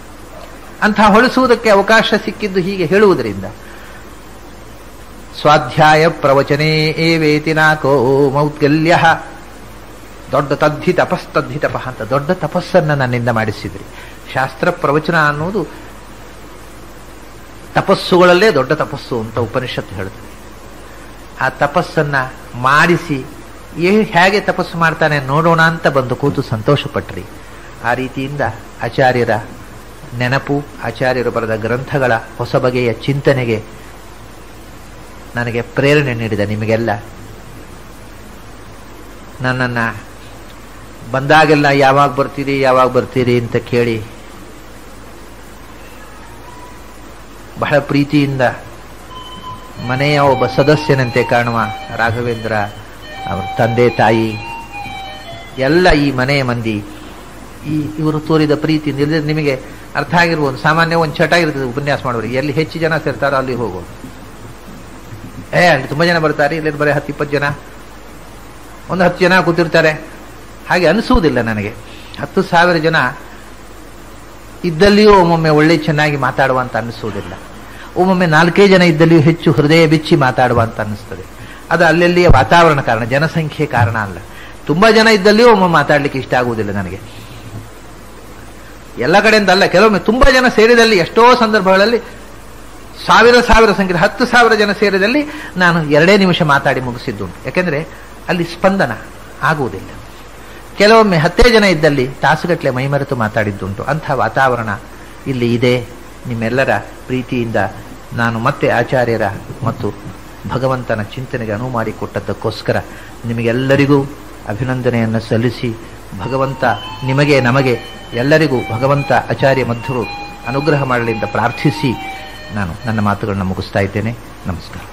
ಅಂತಹ ಹೊಳೆಸುವುದಕ್ಕೆ ಅವಕಾಶ ಸಿಕ್ಕಿದ್ದು ಹೀಗೆ ಹೇಳುವುದರಿಂದ. ಸ್ವಾಧ್ಯಾಯ ಪ್ರವಚನೇ ಏವೇತಿ ನಾಕೋ ಮೌದ್ಗಲ್ಯ, ದೊಡ್ಡ ತದ್ಧಿ ತಪಸ್ತದ್ಧಿತಪ ಅಂತ ದೊಡ್ಡ ತಪಸ್ಸನ್ನು ನನ್ನಿಂದ ಮಾಡಿಸಿದ್ರಿ. ಶಾಸ್ತ್ರ ಪ್ರವಚನ ಅನ್ನುವುದು ತಪಸ್ಸುಗಳಲ್ಲೇ ದೊಡ್ಡ ತಪಸ್ಸು ಅಂತ ಉಪನಿಷತ್ತು ಹೇಳುತ್ತದೆ. ಆ ತಪಸ್ಸನ್ನ ಮಾಡಿಸಿ ಹೇಗೆ ತಪಸ್ಸು ಮಾಡ್ತಾನೆ ನೋಡೋಣ ಅಂತ ಬಂದು ಕೂತು ಸಂತೋಷಪಟ್ರಿ. ಆ ರೀತಿಯಿಂದ ಆಚಾರ್ಯರ ನೆನಪು, ಆಚಾರ್ಯರು ಬರೆದ ಗ್ರಂಥಗಳ ಹೊಸ ಬಗೆಯ ಚಿಂತನೆಗೆ ನನಗೆ ಪ್ರೇರಣೆ ನೀಡಿದ ನಿಮಗೆಲ್ಲ ನನ್ನನ್ನು ಬಂದಾಗೆಲ್ಲ ಯಾವಾಗ ಬರ್ತೀರಿ ಅಂತ ಕೇಳಿ ಬಹಳ ಪ್ರೀತಿಯಿಂದ ಮನೆಯ ಒಬ್ಬ ಸದಸ್ಯನಂತೆ ಕಾಣುವ ರಾಘವೇಂದ್ರ, ಅವರ ತಂದೆ ತಾಯಿ ಎಲ್ಲ ಈ ಮನೆಯ ಮಂದಿ, ಇವರು ತೋರಿದ ಪ್ರೀತಿ ನಿಮಗೆ ಅರ್ಥ ಆಗಿರುವ ಒಂದು ಸಾಮಾನ್ಯ ಒಂದು ಚಟ ಇರ್ತದೆ ಉಪನ್ಯಾಸ ಮಾಡೋರಿಗೆ. ಎಲ್ಲಿ ಹೆಚ್ಚು ಜನ ಸೇರ್ತಾರೋ ಅಲ್ಲಿ ಹೋಗೋದು. ಅಲ್ಲಿ ತುಂಬ ಜನ ಬರ್ತಾರೆ, ಇಲ್ಲಿ ಬರೀ 10-20 ಜನ, ಒಂದು 10 ಜನ ಕೂತಿರ್ತಾರೆ. ಹಾಗೆ ಅನಿಸುವುದಿಲ್ಲ ನನಗೆ. 10,000 ಜನ ಇದ್ದಲ್ಲಿಯೂ ಒಮ್ಮೊಮ್ಮೆ ಒಳ್ಳೆ ಚೆನ್ನಾಗಿ ಮಾತಾಡುವಂತ ಅನಿಸುವುದಿಲ್ಲ. ಒಮ್ಮೊಮ್ಮೆ 4 ಜನ ಇದ್ದಲ್ಲಿಯೂ ಹೆಚ್ಚು ಹೃದಯ ಬಿಚ್ಚಿ ಮಾತಾಡುವಂತ ಅನ್ನಿಸ್ತದೆ. ಅದು ಅಲ್ಲೆಲ್ಲಿಯ ವಾತಾವರಣ ಕಾರಣ, ಜನಸಂಖ್ಯೆ ಕಾರಣ ಅಲ್ಲ. ತುಂಬಾ ಜನ ಇದ್ದಲ್ಲಿಯೂ ಒಮ್ಮೊಮ್ಮೆ ಮಾತಾಡ್ಲಿಕ್ಕೆ ಇಷ್ಟ ಆಗುವುದಿಲ್ಲ ನನಗೆ. ಎಲ್ಲ ಕಡೆಯಿಂದ ಅಲ್ಲ, ಕೆಲವೊಮ್ಮೆ ತುಂಬಾ ಜನ ಸೇರಿದಲ್ಲಿ ಎಷ್ಟೋ ಸಂದರ್ಭಗಳಲ್ಲಿ ಸಾವಿರ ಸಂಖ್ಯೆ 10,000 ಜನ ಸೇರಿದಲ್ಲಿ ನಾನು 2 ನಿಮಿಷ ಮಾತಾಡಿ ಮುಗಿಸಿದ್ದುಂಟು. ಯಾಕೆಂದ್ರೆ ಅಲ್ಲಿ ಸ್ಪಂದನ ಆಗುವುದಿಲ್ಲ. ಕೆಲವೊಮ್ಮೆ 10 ಜನ ಇದ್ದಲ್ಲಿ ತಾಸುಗಟ್ಟಲೆ ಮೈಮರೆತು ಮಾತಾಡಿದ್ದುಂಟು. ಅಂಥ ವಾತಾವರಣ ಇಲ್ಲಿ ಇದೆ. ನಿಮ್ಮೆಲ್ಲರ ಪ್ರೀತಿಯಿಂದ ನಾನು ಮತ್ತೆ ಆಚಾರ್ಯರ ಮತ್ತು ಭಗವಂತನ ಚಿಂತನೆಗೆ ಅನುವು ಮಾಡಿಕೊಟ್ಟದ್ದಕ್ಕೋಸ್ಕರ ನಿಮಗೆಲ್ಲರಿಗೂ ಅಭಿನಂದನೆಯನ್ನು ಸಲ್ಲಿಸಿ, ಭಗವಂತ ನಿಮಗೆ ನಮಗೆ ಎಲ್ಲರಿಗೂ ಭಗವಂತ ಆಚಾರ್ಯ ಮಧ್ವರು ಅನುಗ್ರಹ ಮಾಡಲಿ ಅಂತ ಪ್ರಾರ್ಥಿಸಿ ನಾನು ನನ್ನ ಮಾತುಗಳನ್ನು ಮುಗಿಸ್ತಾ ಇದ್ದೇನೆ. ನಮಸ್ಕಾರ.